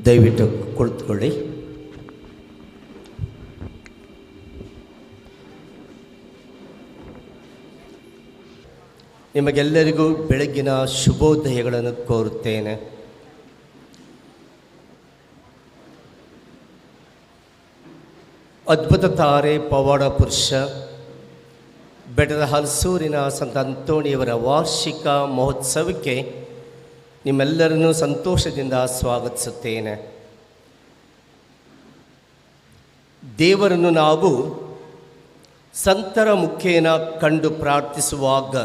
ದಯವಿಟ್ಟು ಕುಳಿತುಕೊಳ್ಳಿ. ನಿಮಗೆಲ್ಲರಿಗೂ ಬೆಳಗ್ಗಿನ ಶುಭೋದಯಗಳನ್ನು ಕೋರುತ್ತೇನೆ. ಅದ್ಭುತ ತಾರೆ ಪವಾಡ ಪುರುಷ ಬೆಟ್ಟದ ಹಲಸೂರಿನ ಸಂತ ಅಂತೋಣಿಯವರ ವಾರ್ಷಿಕ ಮಹೋತ್ಸವಕ್ಕೆ ನಿಮ್ಮೆಲ್ಲರನ್ನೂ ಸಂತೋಷದಿಂದ ಸ್ವಾಗತಿಸುತ್ತೇನೆ. ದೇವರನ್ನು ನಾವು ಸಂತರ ಮುಖೇನ ಕಂಡು ಪ್ರಾರ್ಥಿಸುವಾಗ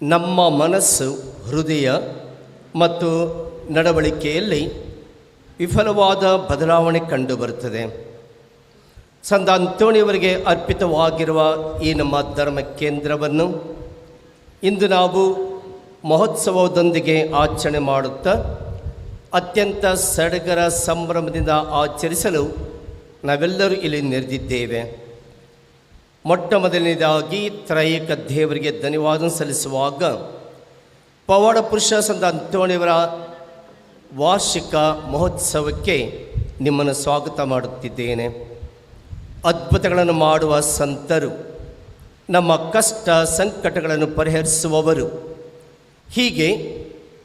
ನಮ್ಮ ಮನಸ್ಸು, ಹೃದಯ ಮತ್ತು ನಡವಳಿಕೆಯಲ್ಲಿ ವಿಫಲವಾದ ಬದಲಾವಣೆ ಕಂಡುಬರುತ್ತದೆ. ಸಂತ ಅಂತೋಣಿಯವರಿಗೆ ಅರ್ಪಿತವಾಗಿರುವ ಈ ನಮ್ಮ ಧರ್ಮ ಕೇಂದ್ರವನ್ನು ಇಂದು ನಾವು ಮಹೋತ್ಸವದೊಂದಿಗೆ ಆಚರಣೆ ಮಾಡುತ್ತಾ ಅತ್ಯಂತ ಸಡಗರ ಸಂಭ್ರಮದಿಂದ ಆಚರಿಸಲು ನಾವೆಲ್ಲರೂ ಇಲ್ಲಿ ನೆರೆದಿದ್ದೇವೆ. ಮೊಟ್ಟ ಮೊದಲನೇದಾಗಿ ತ್ರೈಕ ದೇವರಿಗೆ ಧನ್ಯವಾದ ಸಲ್ಲಿಸುವಾಗ ಪವಾಡ ಪುರುಷ ಸಂತ ಅಂತೋಣಿಯವರ ವಾರ್ಷಿಕ ಮಹೋತ್ಸವಕ್ಕೆ ನಿಮ್ಮನ್ನು ಸ್ವಾಗತ ಮಾಡುತ್ತಿದ್ದೇನೆ. ಅದ್ಭುತಗಳನ್ನು ಮಾಡುವ ಸಂತರು, ನಮ್ಮ ಕಷ್ಟ ಸಂಕಟಗಳನ್ನು ಪರಿಹರಿಸುವವರು, ಹೀಗೆ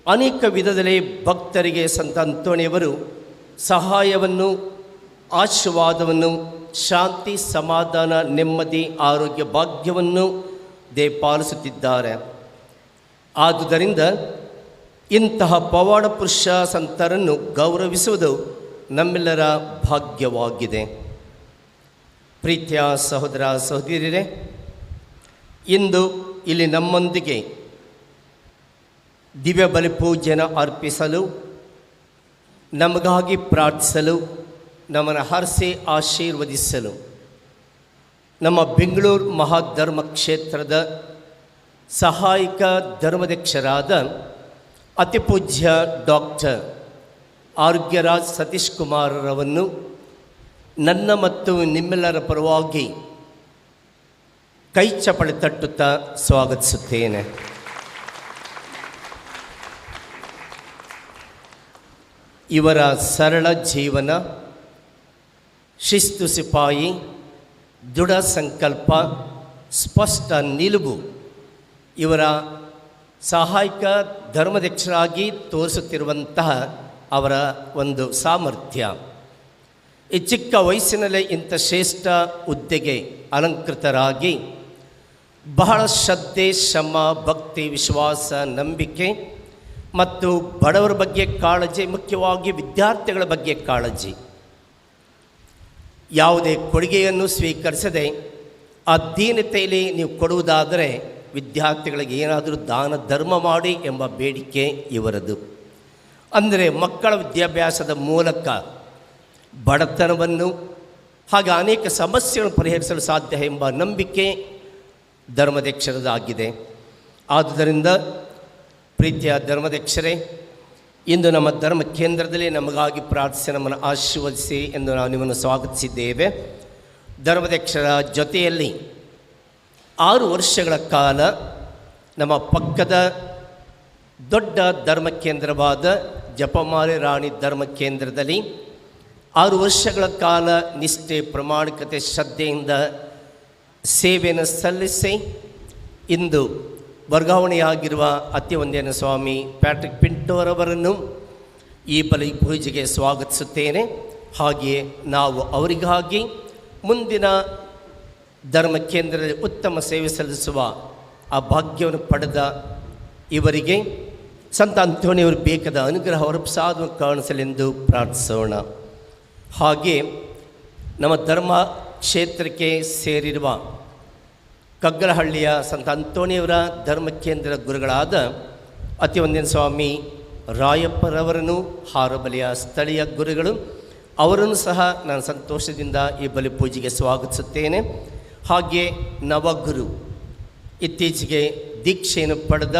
ಅನೇಕ ವಿಧದಲ್ಲಿ ಭಕ್ತರಿಗೆ ಸಂತ ಅಂತೋಣಿಯವರು ಸಹಾಯವನ್ನು, ಆಶೀರ್ವಾದವನ್ನು, ಶಾಂತಿ, ಸಮಾಧಾನ, ನೆಮ್ಮದಿ, ಆರೋಗ್ಯ ಭಾಗ್ಯವನ್ನು ದಯಪಾಲಿಸುತ್ತಿದ್ದಾರೆ. ಆದುದರಿಂದ ಇಂತಹ ಪವಾಡ ಪುರುಷ ಸಂತರನ್ನು ಗೌರವಿಸುವುದು ನಮ್ಮೆಲ್ಲರ ಭಾಗ್ಯವಾಗಿದೆ. ಪ್ರೀತಿಯ ಸಹೋದರ ಸಹೋದರಿಯರೇ, ಇಂದು ಇಲ್ಲಿ ನಮ್ಮೊಂದಿಗೆ ದಿವ್ಯ ಬಲಿ ಪೂಜೆಯನ್ನು ಅರ್ಪಿಸಲು, ನಮಗಾಗಿ ಪ್ರಾರ್ಥಿಸಲು, ನಮ್ಮನ್ನು ಹರಸಿ ಆಶೀರ್ವದಿಸಲು ನಮ್ಮ ಬೆಂಗಳೂರು ಮಹಾಧರ್ಮ ಕ್ಷೇತ್ರದ ಸಹಾಯಕ ಧರ್ಮಾಧ್ಯಕ್ಷರಾದ ಅತಿ ಪೂಜ್ಯ ಡಾಕ್ಟರ್ ಆರೋಗ್ಯರಾಜ್ ಸತೀಶ್ ಕುಮಾರರವನ್ನು ನನ್ನ ಮತ್ತು ನಿಮ್ಮೆಲ್ಲರ ಪರವಾಗಿ ಕೈ ಚಪ್ಪಳೆ ತಟ್ಟುತ್ತಾ ಸ್ವಾಗತಿಸುತ್ತೇನೆ. ಇವರ ಸರಳ ಜೀವನ, ಶಿಸ್ತು ಸಿಪಾಯಿ, ದೃಢ ಸಂಕಲ್ಪ, ಸ್ಪಷ್ಟ ನಿಲುವು ಇವರ ಸಹಾಯಕ ಧರ್ಮಾಧ್ಯಕ್ಷರಾಗಿ ತೋರಿಸುತ್ತಿರುವಂತಹ ಅವರ ಒಂದು ಸಾಮರ್ಥ್ಯ. ಈ ಚಿಕ್ಕ ವಯಸ್ಸಿನಲ್ಲೇ ಇಂಥ ಶ್ರೇಷ್ಠ ಹುದ್ದೆಗೆ ಅಲಂಕೃತರಾಗಿ ಬಹಳ ಶ್ರದ್ಧೆ, ಶ್ರಮ, ಭಕ್ತಿ, ವಿಶ್ವಾಸ, ನಂಬಿಕೆ ಮತ್ತು ಬಡವರ ಬಗ್ಗೆ ಕಾಳಜಿ, ಮುಖ್ಯವಾಗಿ ವಿದ್ಯಾರ್ಥಿಗಳ ಬಗ್ಗೆ ಕಾಳಜಿ, ಯಾವುದೇ ಕೊಡುಗೆಯನ್ನು ಸ್ವೀಕರಿಸದೆ ಆ ದೀನತೆಯಲ್ಲಿ ನೀವು ಕೊಡುವುದಾದರೆ ವಿದ್ಯಾರ್ಥಿಗಳಿಗೆ ಏನಾದರೂ ದಾನ ಧರ್ಮ ಮಾಡಿ ಎಂಬ ಬೇಡಿಕೆ ಇವರದು. ಅಂದರೆ ಮಕ್ಕಳ ವಿದ್ಯಾಭ್ಯಾಸದ ಮೂಲಕ ಬಡತನವನ್ನು ಹಾಗೆ ಅನೇಕ ಸಮಸ್ಯೆಗಳನ್ನು ಪರಿಹರಿಸಲು ಸಾಧ್ಯ ಎಂಬ ನಂಬಿಕೆ ಧರ್ಮಾಧ್ಯಕ್ಷರದಾಗಿದೆ. ಆದುದರಿಂದ ಪ್ರೀತಿಯ ಧರ್ಮಾಧ್ಯಕ್ಷರೇ, ಇಂದು ನಮ್ಮ ಧರ್ಮ ಕೇಂದ್ರದಲ್ಲಿ ನಮಗಾಗಿ ಪ್ರಾರ್ಥಿಸಿ ನಮ್ಮನ್ನು ಆಶೀರ್ವದಿಸಿ ಎಂದು ನಾವು ನಿಮ್ಮನ್ನು ಸ್ವಾಗತಿಸಿದ್ದೇವೆ. ಧರ್ಮಾಧ್ಯಕ್ಷರ ಜೊತೆಯಲ್ಲಿ 6 ವರ್ಷಗಳ ಕಾಲ ನಮ್ಮ ಪಕ್ಕದ ದೊಡ್ಡ ಧರ್ಮ ಕೇಂದ್ರವಾದ ಜಪಮಾಲೆ ರಾಣಿ ಧರ್ಮ ಕೇಂದ್ರದಲ್ಲಿ 6 ವರ್ಷಗಳ ಕಾಲ ನಿಷ್ಠೆ, ಪ್ರಾಮಾಣಿಕತೆ, ಶ್ರದ್ಧೆಯಿಂದ ಸೇವೆಯನ್ನು ಸಲ್ಲಿಸಿ ಇಂದು ವರ್ಗಾವಣೆಯಾಗಿರುವ ಅತ್ಯವಂದ್ಯನ ಸ್ವಾಮಿ ಪ್ಯಾಟ್ರಿಕ್ ಪಿಂಟೋರವರನ್ನು ಈ ಬಲಿ ಪೂಜೆಗೆ ಸ್ವಾಗತಿಸುತ್ತೇನೆ. ಹಾಗೆಯೇ ನಾವು ಅವರಿಗಾಗಿ ಮುಂದಿನ ಧರ್ಮ ಕೇಂದ್ರದಲ್ಲಿ ಉತ್ತಮ ಸೇವೆ ಸಲ್ಲಿಸುವ ಆ ಭಾಗ್ಯವನ್ನು ಪಡೆದ ಇವರಿಗೆ ಸಂತ ಅಂತೋಣಿಯವರು ಬೇಕಾದ ಅನುಗ್ರಹ ಹೊರಪ್ರಸಾದ ಕಾಣಿಸಲೆಂದು ಪ್ರಾರ್ಥಿಸೋಣ. ಹಾಗೆ ನಮ್ಮ ಧರ್ಮ ಕ್ಷೇತ್ರಕ್ಕೆ ಸೇರಿರುವ ಕಗ್ಗಲಹಳ್ಳಿಯ ಸಂತ ಅಂತೋಣಿಯವರ ಧರ್ಮ ಕೇಂದ್ರ ಗುರುಗಳಾದ ಅತಿವಂದ್ಯನ ಸ್ವಾಮಿ ರಾಯಪ್ಪರವರನ್ನು, ಹಾರಬಲಿಯ ಸ್ಥಳೀಯ ಗುರುಗಳು, ಅವರನ್ನು ಸಹ ನಾನು ಸಂತೋಷದಿಂದ ಈ ಬಲಿ ಪೂಜೆಗೆ ಸ್ವಾಗತಿಸುತ್ತೇನೆ. ಹಾಗೆ ನವಗುರು, ಇತ್ತೀಚೆಗೆ ದೀಕ್ಷೆಯನ್ನು ಪಡೆದ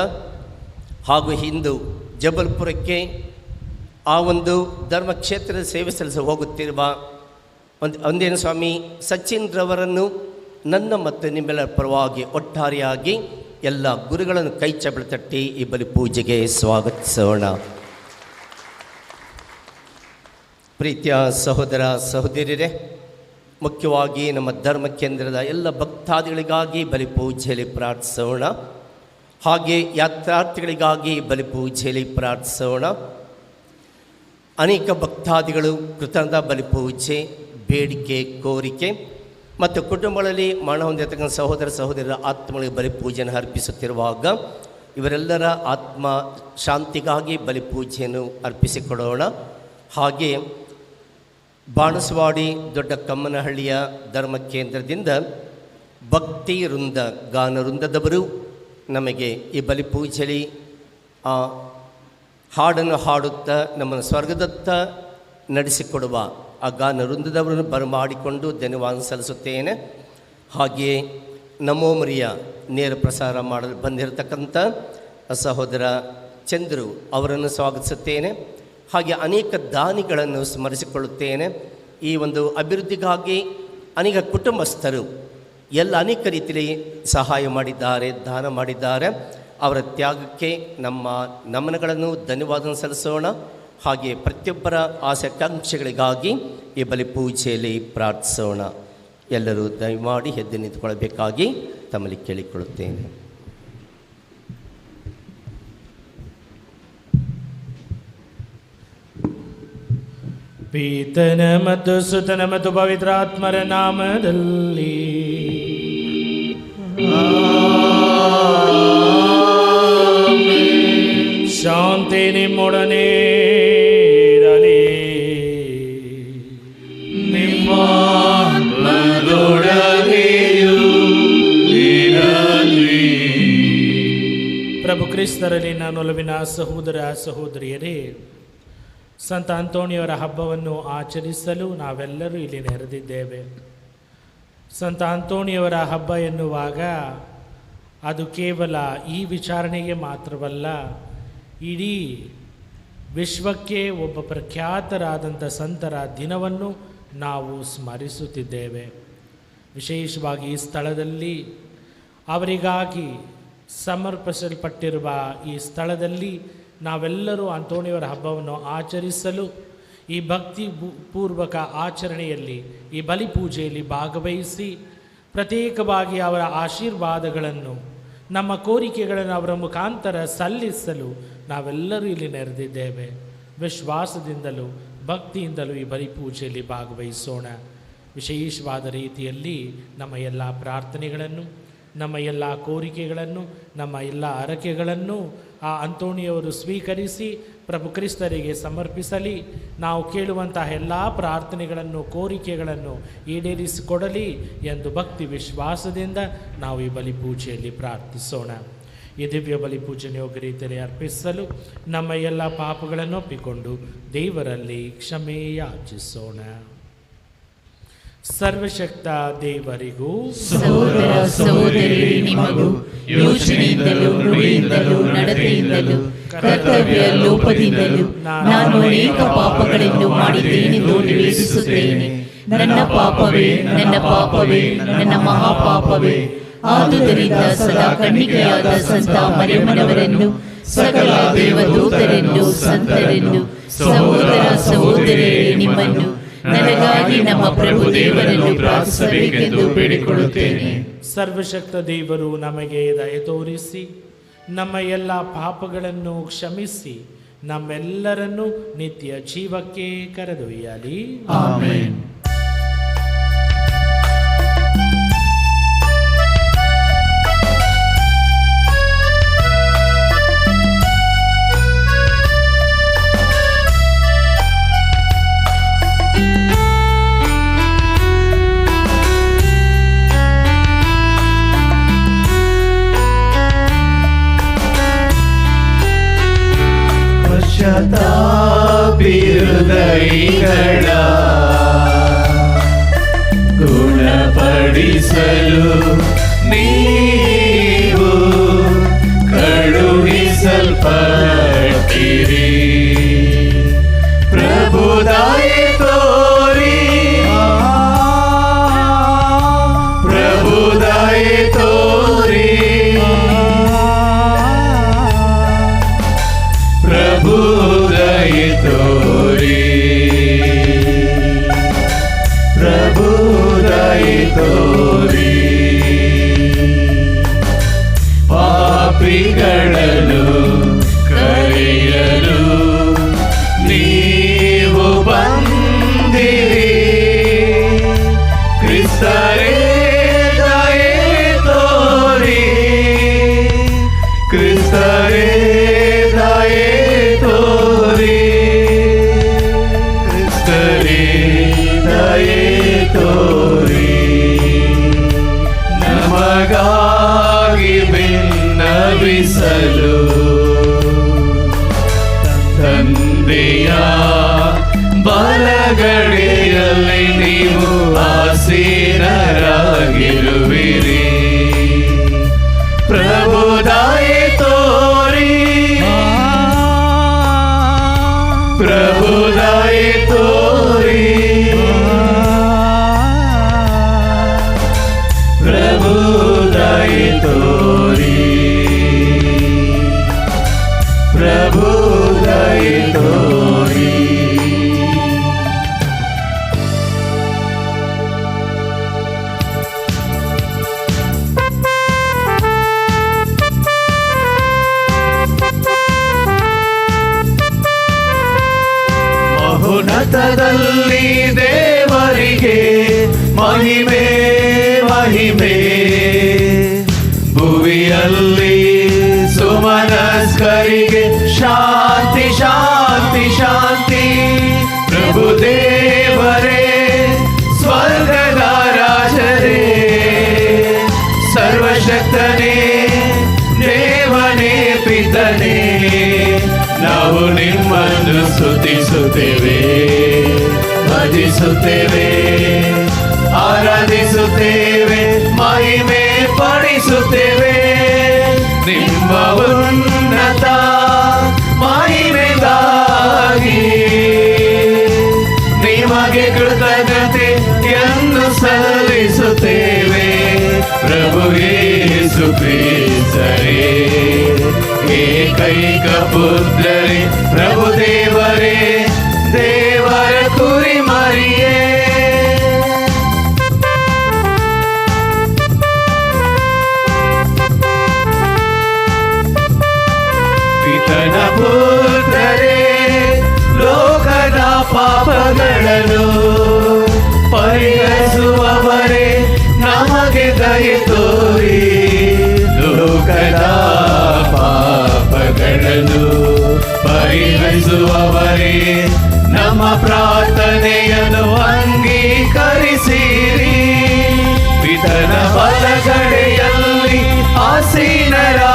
ಹಾಗೂ ಇಂದು ಜಬಲ್ಪುರಕ್ಕೆ ಆ ಒಂದು ಧರ್ಮಕ್ಷೇತ್ರದ ಸೇವೆ ಸಲ್ಲಿಸಿ ಹೋಗುತ್ತಿರುವ ಒಂದೇನ ಸ್ವಾಮಿ ಸಚಿನ್ ರವರನ್ನು ನನ್ನ ಮತ್ತು ನಿಮ್ಮೆಲ್ಲರ ಪರವಾಗಿ ಒಟ್ಟಾರೆಯಾಗಿ ಎಲ್ಲ ಗುರುಗಳನ್ನು ಕೈ ಚಪ್ಪಳೆ ತಟ್ಟಿ ಈ ಬಲಿ ಪೂಜೆಗೆ ಸ್ವಾಗತಿಸೋಣ. ಪ್ರೀತಿಯ ಸಹೋದರ ಸಹೋದರಿಯರೇ, ಮುಖ್ಯವಾಗಿ ನಮ್ಮ ಧರ್ಮ ಕೇಂದ್ರದ ಎಲ್ಲ ಭಕ್ತಾದಿಗಳಿಗಾಗಿ ಬಲಿಪೂಜೆಯಲ್ಲಿ ಪ್ರಾರ್ಥಿಸೋಣ. ಹಾಗೆ ಯಾತ್ರಾರ್ಥಿಗಳಿಗಾಗಿ ಬಲಿಪೂಜೆಯಲ್ಲಿ ಪ್ರಾರ್ಥಿಸೋಣ. ಅನೇಕ ಭಕ್ತಾದಿಗಳು ಕೃತಜ್ಞತಾ ಬಲಿಪೂಜೆ, ಬೇಡಿಕೆ, ಕೋರಿಕೆ ಮತ್ತು ಕುಟುಂಬಗಳಲ್ಲಿ ಮರಣ ಹೊಂದಿರತಕ್ಕಂಥ ಸಹೋದರ ಸಹೋದರರ ಆತ್ಮಗಳಿಗೆ ಬಲಿಪೂಜೆಯನ್ನು ಅರ್ಪಿಸುತ್ತಿರುವಾಗ ಇವರೆಲ್ಲರ ಆತ್ಮ ಶಾಂತಿಗಾಗಿ ಬಲಿಪೂಜೆಯನ್ನು ಅರ್ಪಿಸಿಕೊಡೋಣ. ಹಾಗೆ ಬಾಣಸವಾಡಿ ದೊಡ್ಡ ಕಮ್ಮನಹಳ್ಳಿಯ ಧರ್ಮ ಕೇಂದ್ರದಿಂದ ಭಕ್ತಿ ವೃಂದ, ಗಾನ ವೃಂದದವರು ನಮಗೆ ಈ ಬಲಿಪೂಜೆಯಲ್ಲಿ ಆ ಹಾಡನ್ನು ಹಾಡುತ್ತಾ ನಮ್ಮನ್ನು ಸ್ವರ್ಗದತ್ತ ನಡೆಸಿಕೊಡುವ ಆ ಗಾನ ವೃಂದದವರನ್ನು ಬರಮಾಡಿಕೊಂಡು ಧನ್ಯವಾದ ಸಲ್ಲಿಸುತ್ತೇನೆ. ಹಾಗೆಯೇ ನಮೋ ಮರಿಯ ನೇರ ಪ್ರಸಾರ ಮಾಡಲು ಬಂದಿರತಕ್ಕಂಥ ಸಹೋದರ ಚಂದ್ರು ಅವರನ್ನು ಸ್ವಾಗತಿಸುತ್ತೇನೆ. ಹಾಗೆ ಅನೇಕ ದಾನಿಗಳನ್ನು ಸ್ಮರಿಸಿಕೊಳ್ಳುತ್ತೇನೆ. ಈ ಒಂದು ಅಭಿವೃದ್ಧಿಗಾಗಿ ಅನೇಕ ಕುಟುಂಬಸ್ಥರು ಎಲ್ಲ ಅನೇಕ ರೀತಿಯಲ್ಲಿ ಸಹಾಯ ಮಾಡಿದ್ದಾರೆ, ದಾನ ಮಾಡಿದ್ದಾರೆ. ಅವರ ತ್ಯಾಗಕ್ಕೆ ನಮ್ಮ ನಮನಗಳನ್ನು ಧನ್ಯವಾದ ಸಲ್ಲಿಸೋಣ. ಹಾಗೆ ಪ್ರತಿಯೊಬ್ಬರ ಆಸಕ್ತಾಂಕ್ಷೆಗಳಿಗಾಗಿ ಈ ಬಲಿಪೂಜೆಯಲ್ಲಿ ಪ್ರಾರ್ಥಿಸೋಣ. ಎಲ್ಲರೂ ದಯಮಾಡಿ ಎದ್ದು ನಿಂತುಕೊಳ್ಳಬೇಕಾಗಿ ತಮ್ಮಲ್ಲಿ ಕೇಳಿಕೊಳ್ಳುತ್ತೇನೆ. ಪಿತನ ಮತ್ತು ಸುತನ ಮತ್ತು ಪವಿತ್ರಾತ್ಮರ ನಾಮದಲ್ಲಿ ಶಾಂತಿ ನಿಮ್ಮೊಡನೆ ಇರಲಿ. ಪ್ರಭು ಕ್ರಿಸ್ತರಲ್ಲಿ ನಾನು ಒಲವಿನ ಸಹೋದರ ಸಹೋದರಿಯರೇ, ಸಂತ ಅಂತೋಣಿಯವರ ಹಬ್ಬವನ್ನು ಆಚರಿಸಲು ನಾವೆಲ್ಲರೂ ಇಲ್ಲಿ ನೆರೆದಿದ್ದೇವೆ. ಸಂತ ಅಂತೋಣಿಯವರ ಹಬ್ಬ ಎನ್ನುವಾಗ ಅದು ಕೇವಲ ಈ ವಿಚಾರಣೆಗೆ ಮಾತ್ರವಲ್ಲ, ಇಡೀ ವಿಶ್ವಕ್ಕೆ ಒಬ್ಬ ಪ್ರಖ್ಯಾತರಾದಂಥ ಸಂತರ ದಿನವನ್ನು ನಾವು ಸ್ಮರಿಸುತ್ತಿದ್ದೇವೆ. ವಿಶೇಷವಾಗಿ ಈ ಸ್ಥಳದಲ್ಲಿ ಅವರಿಗಾಗಿ ಸಮರ್ಪಿಸಲ್ಪಟ್ಟಿರುವ ಈ ಸ್ಥಳದಲ್ಲಿ ನಾವೆಲ್ಲರೂ ಅಂತೋಣಿಯವರ ಹಬ್ಬವನ್ನು ಆಚರಿಸಲು ಈ ಭಕ್ತಿ ಪೂರ್ವಕ ಆಚರಣೆಯಲ್ಲಿ, ಈ ಬಲಿಪೂಜೆಯಲ್ಲಿ ಭಾಗವಹಿಸಿ ಪ್ರತ್ಯೇಕವಾಗಿ ಅವರ ಆಶೀರ್ವಾದಗಳನ್ನು, ನಮ್ಮ ಕೋರಿಕೆಗಳನ್ನು ಅವರ ಮುಖಾಂತರ ಸಲ್ಲಿಸಲು ನಾವೆಲ್ಲರೂ ಇಲ್ಲಿ ನೆರೆದಿದ್ದೇವೆ. ವಿಶ್ವಾಸದಿಂದಲೂ ಭಕ್ತಿಯಿಂದಲೂ ಈ ಬಲಿಪೂಜೆಯಲ್ಲಿ ಭಾಗವಹಿಸೋಣ. ವಿಶೇಷವಾದ ರೀತಿಯಲ್ಲಿ ನಮ್ಮ ಎಲ್ಲ ಪ್ರಾರ್ಥನೆಗಳನ್ನು, ನಮ್ಮ ಎಲ್ಲ ಕೋರಿಕೆಗಳನ್ನು, ನಮ್ಮ ಎಲ್ಲ ಹರಕೆಗಳನ್ನು ಆ ಅಂತೋಣಿಯವರು ಸ್ವೀಕರಿಸಿ ಪ್ರಭು ಕ್ರಿಸ್ತರಿಗೆ ಸಮರ್ಪಿಸಲಿ. ನಾವು ಕೇಳುವಂತಹ ಎಲ್ಲ ಪ್ರಾರ್ಥನೆಗಳನ್ನು, ಕೋರಿಕೆಗಳನ್ನು ಈಡೇರಿಸಿಕೊಡಲಿ ಎಂದು ಭಕ್ತಿ ವಿಶ್ವಾಸದಿಂದ ನಾವು ಈ ಬಲಿಪೂಜೆಯಲ್ಲಿ ಪ್ರಾರ್ಥಿಸೋಣ. ಈ ದಿವ್ಯ ಬಲಿಪೂಜೆಯನ್ನು ಯೋಗ್ಯ ರೀತಿಯಲ್ಲಿ ಅರ್ಪಿಸಲು ನಮ್ಮ ಎಲ್ಲ ಪಾಪಗಳನ್ನು ಒಪ್ಪಿಕೊಂಡು ದೇವರಲ್ಲಿ ಕ್ಷಮೆ ಯಾಚಿಸೋಣ. ಸರ್ವಶಕ್ತ ದೇವರಿಗೂ ಸಹೋದರ ಸಹೋದರಿ ನಿಮಗೂ ಯೋಚನೆಯಿಂದಲೂ ನುಡಿಯಿಂದಲೂ ನಡತೆಯಿಂದಲೂ ಕರ್ತವ್ಯ ಲೋಪದಿಂದಲೂ ನಾನು ಅನೇಕ ಪಾಪಗಳನ್ನು ಮಾಡಿದ್ದೇನೆಂದು ನಿವೇದಿಸುತ್ತೇನೆ. ನನ್ನ ಪಾಪವೇ, ನನ್ನ ಪಾಪವೇ, ನನ್ನ ಮಹಾಪಾಪವೇ. ಆದುದರಿಂದ ಸದಾ ಕನ್ನಿಕೆಯಾದ ಸಂತ ಮರಿಯಮ್ಮನವರನ್ನು, ಸಕಲ ದೇವದೂತರನ್ನು, ಸಂತರನ್ನು, ಸಹೋದರ ಸಹೋದರಿಯರೇ ನಿಮ್ಮನ್ನು, ನನಗಾಗಿ ನಮ್ಮ ಪ್ರಭು ದೇವರನ್ನು ಪ್ರಾರ್ಥಿಸಬೇಕೆಂದು ಬೇಡಿಕೊಳ್ಳುತ್ತೇನೆ. ಸರ್ವಶಕ್ತ ದೇವರು ನಮಗೆ ದಯೆ ತೋರಿಸಿ ನಮ್ಮ ಎಲ್ಲ ಪಾಪಗಳನ್ನು ಕ್ಷಮಿಸಿ ನಮ್ಮೆಲ್ಲರನ್ನು ನಿತ್ಯ ಜೀವಕ್ಕೆ ಕರೆದೊಯ್ಯಲಿ. ಆಮೆನ್. ಹೃದಯಗಳ ಗುಣಪಡಿಸಲು ನೀವು ಕಳುಹಿಸಲ್ಪಟ್ಟಿರಿ. ಪ್ರಭು ದಯೆ ತೋರಿ, ಪ್ರಭು ದಯೆ ತೋರಿ, ಪ್ರಭು ದಯೆ ತೋರಿ. ತೋರಿ ಪಾಪಿಗಳನ್ನು ಕರೆಯಲು ನೀವು ಬಂದಿರಿ. ಕ್ರಿಸ್ತರೇ ದಯೆ ತೋರಿ, ಕ್ರಿಸ್ತರೇ ದಯೆ ತೋರಿ, ಕ್ರಿಸ್ತರೇ ದಯೆ ತೋರಿ. ನಮಗಾಗಿ ಭಿನ್ನವಿಸಲು ತಂದೆಯ ಬಲಗಡೆಯಲ್ಲಿ ನೀವು ಆಸೀನರಾಗಿರುವಿರಿ. ಪ್ರಭು ದಯೆ ತೋರಿ, ಪ್ರಭು ದಯೆ ತೋರಿ, ಪ್ರಭು ದಯೆ ತೋರಿ, ಪ್ರಭು ದಯೆ ತೋರಿ. ಮಹೋನ್ನತದಲ್ಲಿ ದೇವರಿಗೆ ಮಹಿಮೆ ಮಹಿಮೆ, ಭುವಿಯಲ್ಲಿ ಸುಮನಸ್ಕರಿಗೆ ಶಾಂತಿ ಶಾಂತಿ ಶಾಂತಿ. ಪ್ರಭು ದೇವರೇ ಸ್ವರ್ಗದ ರಾಜರೇ, ಸರ್ವಶಕ್ತನೇ ದೇವನೇ ಪಿತನೇ, ನಾವು ನಿಮ್ಮನ್ನು ಸ್ತುತಿಸುತ್ತೇವೆ, ಭಜಿಸುತ್ತೇವೆ, ಆರಾಧಿಸುತ್ತೇವೆ, ಮಹಿಮೆ ಪಡಿಸುತ್ತೇವೆ. ನಿಮ್ಮ ಉನ್ನತ ಮಹಿಮೆಗಾಗಿ ನಿಮಗೆ ಕೃತಜ್ಞತೆಯನ್ನು ಸಲ್ಲಿಸುತ್ತೇವೆ. ಪ್ರಭು ಯೇಸು ಕ್ರಿಸ್ತರೇ, ಏಕೈಕ ಪುತ್ರರೇ, ಪ್ರಭು ದೇವರೇ, ದೇವರ ಕುರಿಮರಿಯೇ, ಪಿತನ ಪುತ್ರರೇ, ಲೋಕದ ಪಾಪಗಳನ್ನು ಪರಿಹರಿಸುವವರೇ, ನಮಗೆ ದಯೆ ತೋರಿ. ಲೋಕದ ಪಾಪಗಳನ್ನು ಪರಿಹರಿಸುವವರೇ, ನಮ್ಮ ಪ್ರಾರ್ಥನೆಯನ್ನು ಅಂಗೀಕರಿಸಿರಿ. ಪಿತನ ಬಲಗಡೆಯಲ್ಲಿ ಆಸೀನರಾಗಿರುವವರೇ,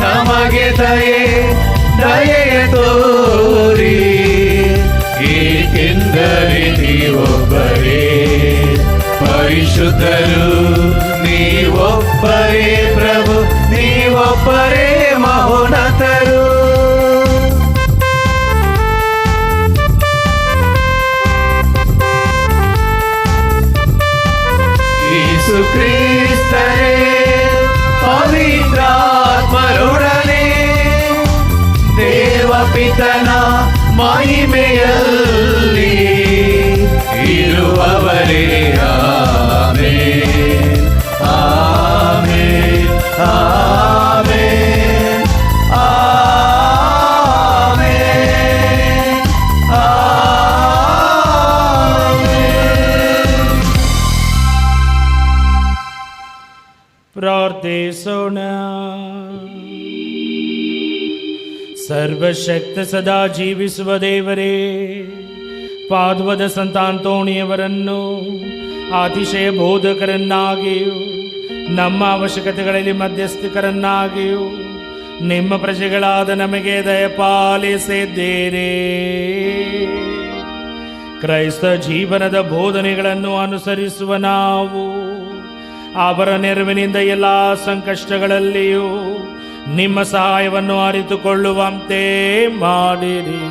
ನಮಗೆ ದಯೆಯ ತೋರಿ. ಏಕೆಂದರೆ ನೀವೊಬ್ಬರೇ ಪರಿಶುದ್ಧರು, ನೀವೊಬ್ಬರೇ ಪ್ರಭು, ನೀವೊಬ್ಬರೇ ಮಹೋನ್ನತರು. ಯೇಸು ಕ್ರಿಸ್ತರೇ, ಪವಿತ್ರಾತ್ಮರೊಡನೆ ದೇವ ಪಿತನ ಮಹಿಮೆಯಲ್ಲಿ ಇರುವವರೇ. Amen, amen, amen, amen, amen. ಪ್ರಾರ್ಥಿಸೋಣ. ಸರ್ವಶಕ್ತ ಸದಾ ಜೀವಿಸುವ ದೇವರೇ, ಪಾದ್ವದ ಸಂತ ಅಂತೋಣಿಯವರನ್ನು ಅತಿಶಯ ಬೋಧಕರನ್ನಾಗಿಯೂ ನಮ್ಮ ಅವಶ್ಯಕತೆಗಳಲ್ಲಿ ಮಧ್ಯಸ್ಥಿಕರನ್ನಾಗಿಯೂ ನಿಮ್ಮ ಪ್ರಜೆಗಳಾದ ನಮಗೆ ದಯಪಾಲಿಸಿದ್ದೀರಿ. ಕ್ರೈಸ್ತ ಜೀವನದ ಬೋಧನೆಗಳನ್ನು ಅನುಸರಿಸುವ ನಾವು ಅವರ ನೆರವಿನಿಂದ ಎಲ್ಲ ಸಂಕಷ್ಟಗಳಲ್ಲಿಯೂ ನಿಮ್ಮ ಸಹಾಯವನ್ನು ಅರಿತುಕೊಳ್ಳುವಂತೆ ಮಾಡಿರಿ.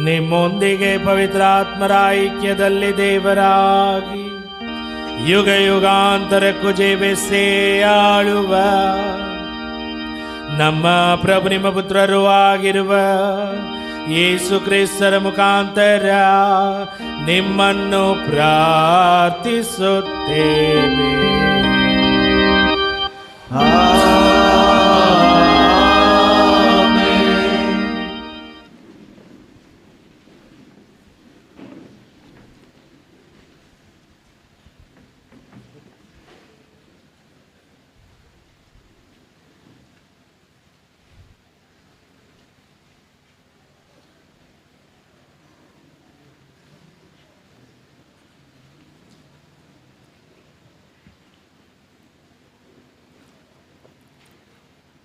ನಿಮ್ಮೊಂದಿಗೆ ಪವಿತ್ರಾತ್ಮರ ಐಕ್ಯದಲ್ಲಿ ದೇವರಾಗಿ ಯುಗ ಯುಗಾಂತರಕ್ಕೂ ಜೀವಿಸಿ ಆಳುವ ನಮ್ಮ ಪ್ರಭು ನಿಮ್ಮ ಪುತ್ರರೂ ಆಗಿರುವ ಯೇಸು ಕ್ರಿಸ್ತರ ಮುಖಾಂತರ ನಿಮ್ಮನ್ನು ಪ್ರಾರ್ಥಿಸುತ್ತೇವೆ.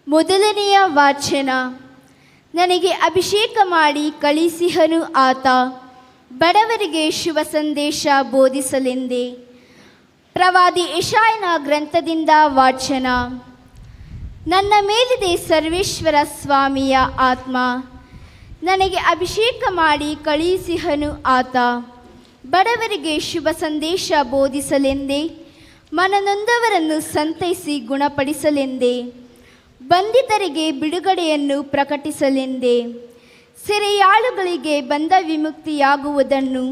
ಮೊದಲನೆಯ ವಾಚನ. ನನಗೆ ಅಭಿಷೇಕ ಮಾಡಿ ಕಳಿಸಿಹನು ಆತ, ಬಡವರಿಗೆ ಶುಭ ಸಂದೇಶ ಬೋಧಿಸಲೆಂದೇ. ಪ್ರವಾದಿ ಯೆಶಾಯನ ಗ್ರಂಥದಿಂದ ವಾಚನ. ನನ್ನ ಮೇಲಿದೆ ಸರ್ವೇಶ್ವರ ಸ್ವಾಮಿಯ ಆತ್ಮ, ನನಗೆ ಅಭಿಷೇಕ ಮಾಡಿ ಕಳಿಸಿಹನು ಆತ, ಬಡವರಿಗೆ ಶುಭ ಸಂದೇಶ ಬೋಧಿಸಲೆಂದೇ, ಮನನೊಂದವರನ್ನು ಸಂತೈಸಿ ಗುಣಪಡಿಸಲೆಂದೇ, ಬಂಧಿತರಿಗೆ ಬಿಡುಗಡೆಯನ್ನು ಪ್ರಕಟಿಸಲೆಂದೇ, ಸೆರೆಯಾಳುಗಳಿಗೆ ಬಂಧ ವಿಮುಕ್ತಿಯಾಗುವುದನ್ನು,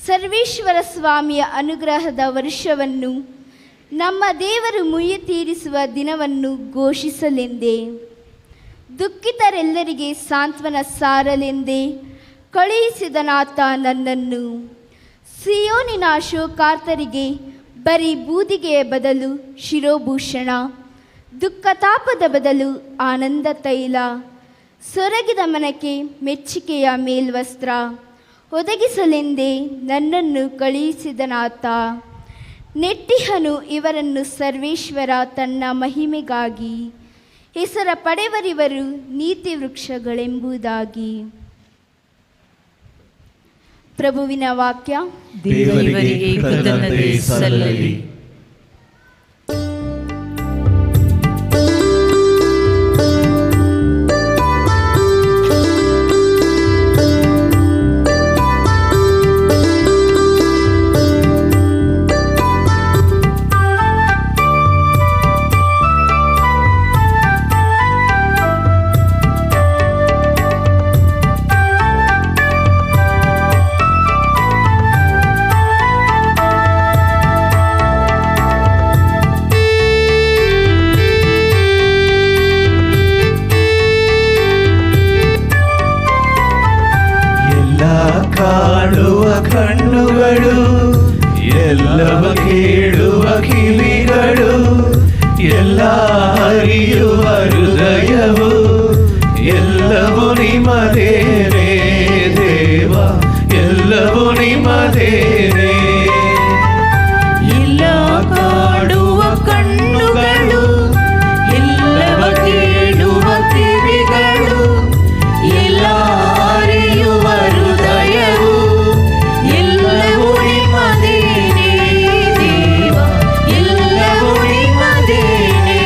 ಸರ್ವೇಶ್ವರ ಸ್ವಾಮಿಯ ಅನುಗ್ರಹದ ವರ್ಷವನ್ನು, ನಮ್ಮ ದೇವರು ಮುಯ್ಯಿ ತೀರಿಸುವ ದಿನವನ್ನು ಘೋಷಿಸಲೆಂದೇ, ದುಃಖಿತರೆಲ್ಲರಿಗೆ ಸಾಂತ್ವನ ಸಾರಲೆಂದೇ ಕಳುಹಿಸಿದನಾತ ನನ್ನನ್ನು. ಸಿಯೋನಿನ ಶೋಕಾರ್ತರಿಗೆ ಬರೀ ಬೂದಿಗೆಯ ಬದಲು ಶಿರೋಭೂಷಣ, ದುಃಖತಾಪದ ಬದಲು ಆನಂದ ತೈಲ, ಸೊರಗಿದ ಮನಕ್ಕೆ ಮೆಚ್ಚುಗೆಯ ಮೇಲ್ವಸ್ತ್ರ ಒದಗಿಸಲೆಂದೇ ನನ್ನನ್ನು ಕಳುಹಿಸಿದನಾತ. ನೆಟ್ಟಿಹನು ಇವರನ್ನು ಸರ್ವೇಶ್ವರ ತನ್ನ ಮಹಿಮೆಗಾಗಿ, ಹೆಸರ ಪಡೆವರಿವರು ನೀತಿ ವೃಕ್ಷಗಳೆಂಬುದಾಗಿ. ಪ್ರಭುವಿನ ವಾಕ್ಯ. ದೇವರಿಗೆ ಕೃತಜ್ಞತೆ ಸಲ್ಲಲಿ. ಕಾಣುವ ಕಣ್ಣುಗಳು, ಎಲ್ಲವ ಕೇಳುವ ಕಿವಿಗಳು, ಎಲ್ಲ ಅರಿಯುವ ಹೃದಯವು, ಎಲ್ಲವೂ ನಿಮ್ಮದೇನೇ ದೇವ, ಎಲ್ಲವೂ ನಿಮ್ಮದೇನೇ. ಎಲ್ಲ ಕಾಡುವ ಕಣ್ಣುಗಳು, ಎಲ್ಲವ ಕೇಳುವ ಕಿವಿಗಳು, ಎಲ್ಲ ಅರಿಯುವ ಹೃದಯವು, ಎಲ್ಲವೂ ನಿಮ್ಮದೇನೇ ದೇವ, ಎಲ್ಲವೂ ನಿಮ್ಮದೇನೇ.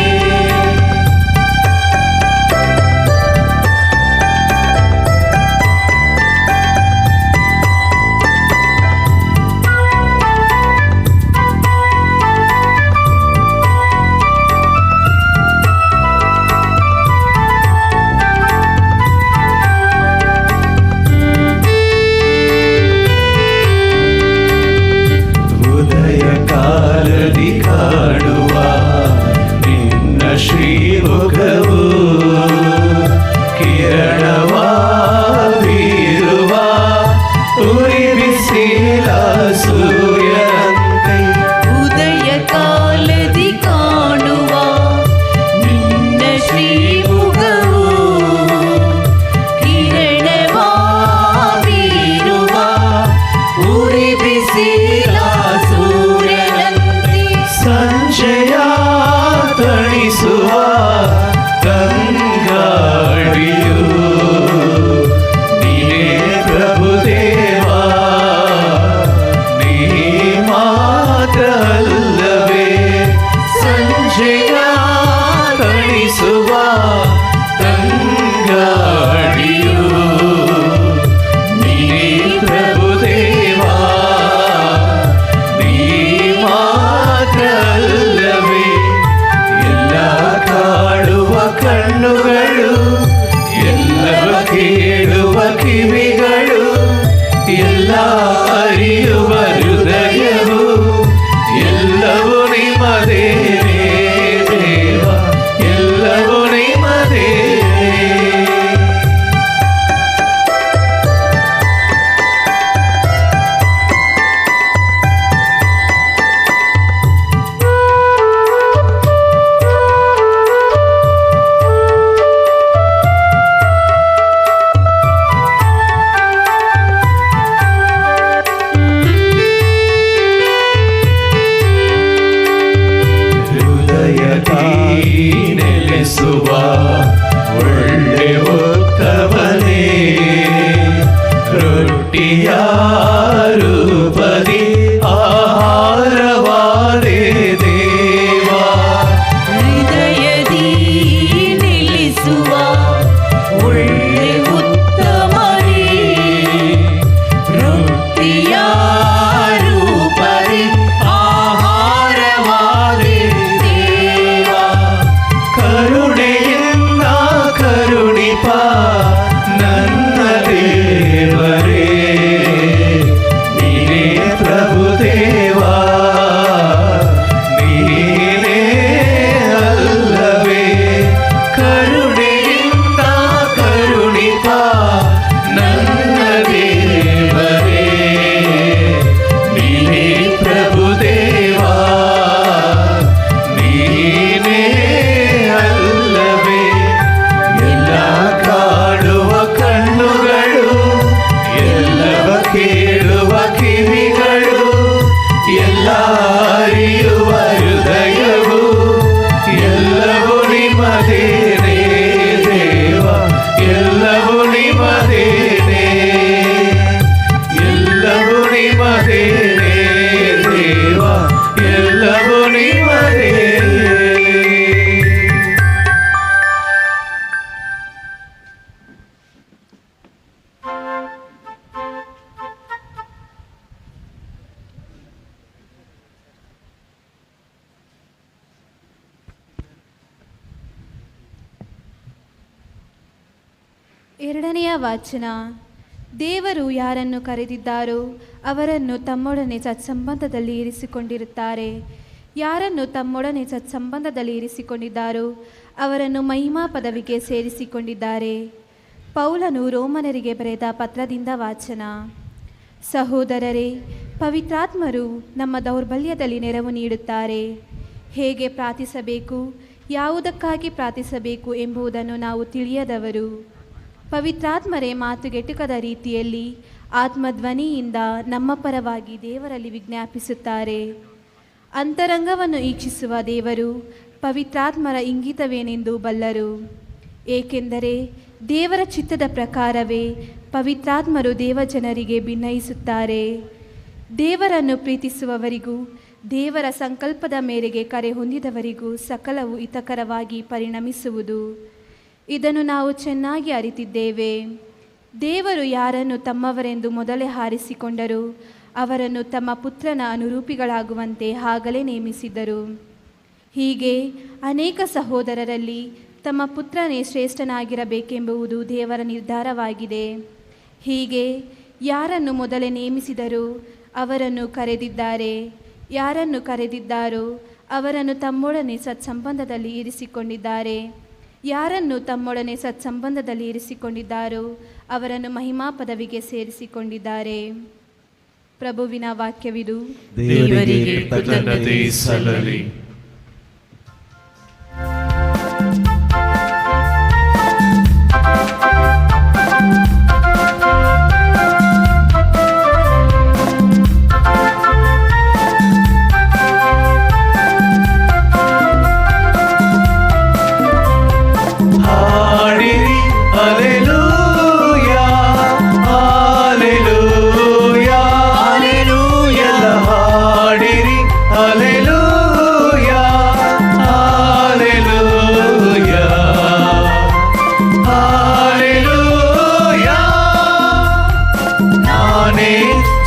ಎರಡನೆಯ ವಾಚನ. ದೇವರು ಯಾರನ್ನು ಕರೆದಿದ್ದಾರೋ ಅವರನ್ನು ತಮ್ಮೊಡನೆ ಸತ್ಸಂಬಂಧದಲ್ಲಿ ಇರಿಸಿಕೊಂಡಿರುತ್ತಾರೆ. ಯಾರನ್ನು ತಮ್ಮೊಡನೆ ಸತ್ಸಂಬಂಧದಲ್ಲಿ ಇರಿಸಿಕೊಂಡಿದ್ದಾರೋ ಅವರನ್ನು ಮಹಿಮಾ ಪದವಿಗೆ ಸೇರಿಸಿಕೊಂಡಿದ್ದಾರೆ. ಪೌಲನು ರೋಮನರಿಗೆ ಬರೆದ ಪತ್ರದಿಂದ ವಾಚನ. ಸಹೋದರರೇ, ಪವಿತ್ರಾತ್ಮರು ನಮ್ಮ ದೌರ್ಬಲ್ಯದಲ್ಲಿ ನೆರವು ನೀಡುತ್ತಾರೆ. ಹೇಗೆ ಪ್ರಾರ್ಥಿಸಬೇಕು, ಯಾವುದಕ್ಕಾಗಿ ಪ್ರಾರ್ಥಿಸಬೇಕು ಎಂಬುದನ್ನು ನಾವು ತಿಳಿಯದವರು. ಪವಿತ್ರಾತ್ಮರೇ ಮಾತುಗೆಟುಕದ ರೀತಿಯಲ್ಲಿ ಆತ್ಮಧ್ವನಿಯಿಂದ ನಮ್ಮ ಪರವಾಗಿ ದೇವರಲ್ಲಿ ವಿಜ್ಞಾಪಿಸುತ್ತಾರೆ. ಅಂತರಂಗವನ್ನು ಈಕ್ಷಿಸುವ ದೇವರು ಪವಿತ್ರಾತ್ಮರ ಇಂಗಿತವೇನೆಂದು ಬಲ್ಲರು. ಏಕೆಂದರೆ ದೇವರ ಚಿತ್ತದ ಪ್ರಕಾರವೇ ಪವಿತ್ರಾತ್ಮರು ದೇವಜನರಿಗೆ ಭಿನ್ನಯಿಸುತ್ತಾರೆ. ದೇವರನ್ನು ಪ್ರೀತಿಸುವವರಿಗೂ ದೇವರ ಸಂಕಲ್ಪದ ಮೇರೆಗೆ ಕರೆ ಹೊಂದಿದವರಿಗೂ ಸಕಲವು ಹಿತಕರವಾಗಿ ಪರಿಣಮಿಸುವುದು. ಇದನ್ನು ನಾವು ಚೆನ್ನಾಗಿ ಅರಿತಿದ್ದೇವೆ. ದೇವರು ಯಾರನ್ನು ತಮ್ಮವರೆಂದು ಮೊದಲೇ ಆರಿಸಿಕೊಂಡರು ಅವರನ್ನು ತಮ್ಮ ಪುತ್ರನ ಅನುರೂಪಿಗಳಾಗುವಂತೆ ಆಗಲೇ ನೇಮಿಸಿದರು. ಹೀಗೆ ಅನೇಕ ಸಹೋದರರಲ್ಲಿ ತಮ್ಮ ಪುತ್ರನೇ ಶ್ರೇಷ್ಠನಾಗಿರಬೇಕೆಂಬುದು ದೇವರ ನಿರ್ಧಾರವಾಗಿದೆ. ಹೀಗೆ ಯಾರನ್ನು ಮೊದಲೇ ನೇಮಿಸಿದರೂ ಅವರನ್ನು ಕರೆದಿದ್ದಾರೆ. ಯಾರನ್ನು ಕರೆದಿದ್ದಾರೋ ಅವರನ್ನು ತಮ್ಮೊಡನೆ ಸತ್ಸಂಬಂಧದಲ್ಲಿ ಇರಿಸಿಕೊಂಡಿದ್ದಾರೆ. ಯಾರನ್ನು ತಮ್ಮೊಡನೆ ಸತ್ಸಂಬಂಧದಲ್ಲಿ ಇರಿಸಿಕೊಂಡಿದ್ದಾರೋ ಅವರನ್ನು ಮಹಿಮಾ ಪದವಿಗೆ ಸೇರಿಸಿಕೊಂಡಿದ್ದಾರೆ. ಪ್ರಭುವಿನ ವಾಕ್ಯವಿದು. ದೇವರಿಗೆ ಕೃತಜ್ಞತೆ ಸಲ್ಲಲಿ.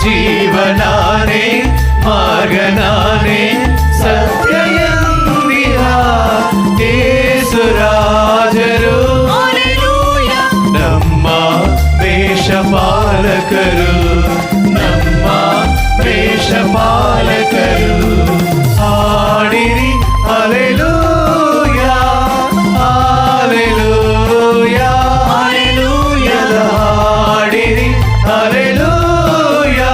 ಜೀವನಾನೇ ಮಾರ್ಗನಾನೇ ಸತ್ಯಯಂದಿಹ ಯೇಸುರಾಜರು ನಮ್ಮ ವೇಷಪಾಲಕರು, ನಮ್ಮ ವೇಷಪಾಲಕರು. ಹಾಡಿರಿ ಹಲ್ಲೆಲೂಯಾ ಹಲ್ಲೆಲೂಯಾ ಹಲ್ಲೆಲೂಯಾ, ಹಾಡಿರಿ ಹಲ್ಲೆಲೂಯಾ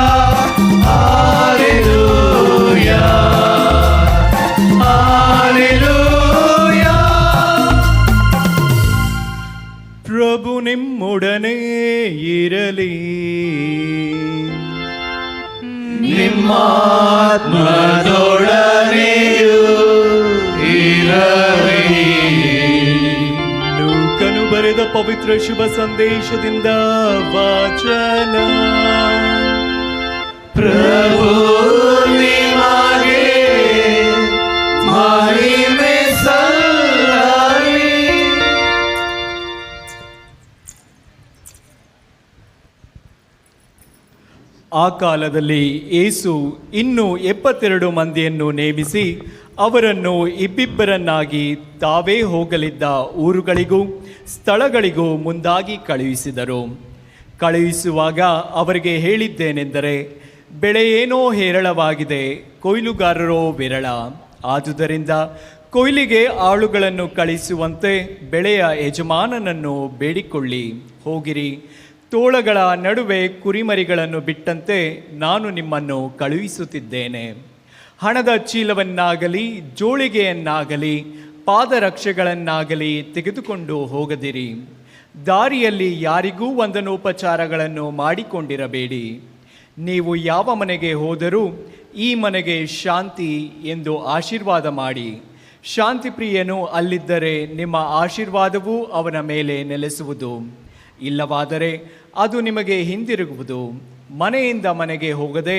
ಹಲ್ಲೆಲೂಯಾ ಹಲ್ಲೆಲೂಯಾ. ಪ್ರಭು ನಿಮ್ಮೊಡನೆ ಇರಲಿ, ನಿಮ್ಮಾತ್ಮದೊಡನೆಯೂ ಇರಲಿ. ಲೂಕನು ಬರೆದ ಪವಿತ್ರ ಶುಭ ಸಂದೇಶದಿಂದ ವಾಚನ. ಪ್ರಭು ನಿಮಗೆ ಮಹಿಮೆ ಸಲ್ಲಲಿ. ಆ ಕಾಲದಲ್ಲಿ ಯೇಸು ಇನ್ನೂ 72 ಮಂದಿಯನ್ನು ನೇಮಿಸಿ ಅವರನ್ನು ಇಬ್ಬಿಬ್ಬರನ್ನಾಗಿ ತಾವೇ ಹೋಗಲಿದ್ದ ಊರುಗಳಿಗೂ ಸ್ಥಳಗಳಿಗೂ ಮುಂದಾಗಿ ಕಳುಹಿಸಿದರು. ಕಳುಹಿಸುವಾಗ ಅವರಿಗೆ ಹೇಳಿದ್ದೇನೆಂದರೆ, ಬೆಳೆಯೇನೋ ಹೇರಳವಾಗಿದೆ, ಕೊಯ್ಲುಗಾರರೋ ವಿರಳ. ಆದುದರಿಂದ ಕೊಯ್ಲಿಗೆ ಆಳುಗಳನ್ನು ಕಳಿಸುವಂತೆ ಬೆಳೆಯ ಯಜಮಾನನನ್ನು ಬೇಡಿಕೊಳ್ಳಿ. ಹೋಗಿರಿ, ತೋಳಗಳ ನಡುವೆ ಕುರಿಮರಿಗಳನ್ನು ಬಿಟ್ಟಂತೆ ನಾನು ನಿಮ್ಮನ್ನು ಕಳುಹಿಸುತ್ತಿದ್ದೇನೆ. ಹಣದ ಚೀಲವನ್ನಾಗಲಿ ಜೋಳಿಗೆಯನ್ನಾಗಲಿ ಪಾದರಕ್ಷೆಗಳನ್ನಾಗಲಿ ತೆಗೆದುಕೊಂಡು ಹೋಗದಿರಿ. ದಾರಿಯಲ್ಲಿ ಯಾರಿಗೂ ವಂದನೋಪಚಾರಗಳನ್ನು ಮಾಡಿಕೊಂಡಿರಬೇಡಿ. ನೀವು ಯಾವ ಮನೆಗೆ ಹೋದರೂ ಈ ಮನೆಗೆ ಶಾಂತಿ ಎಂದು ಆಶೀರ್ವಾದ ಮಾಡಿ. ಶಾಂತಿಪ್ರಿಯನು ಅಲ್ಲಿದ್ದರೆ ನಿಮ್ಮ ಆಶೀರ್ವಾದವೂ ಅವನ ಮೇಲೆ ನೆಲೆಸುವುದು. ಇಲ್ಲವಾದರೆ ಅದು ನಿಮಗೆ ಹಿಂದಿರುಗುವುದು. ಮನೆಯಿಂದ ಮನೆಗೆ ಹೋಗದೆ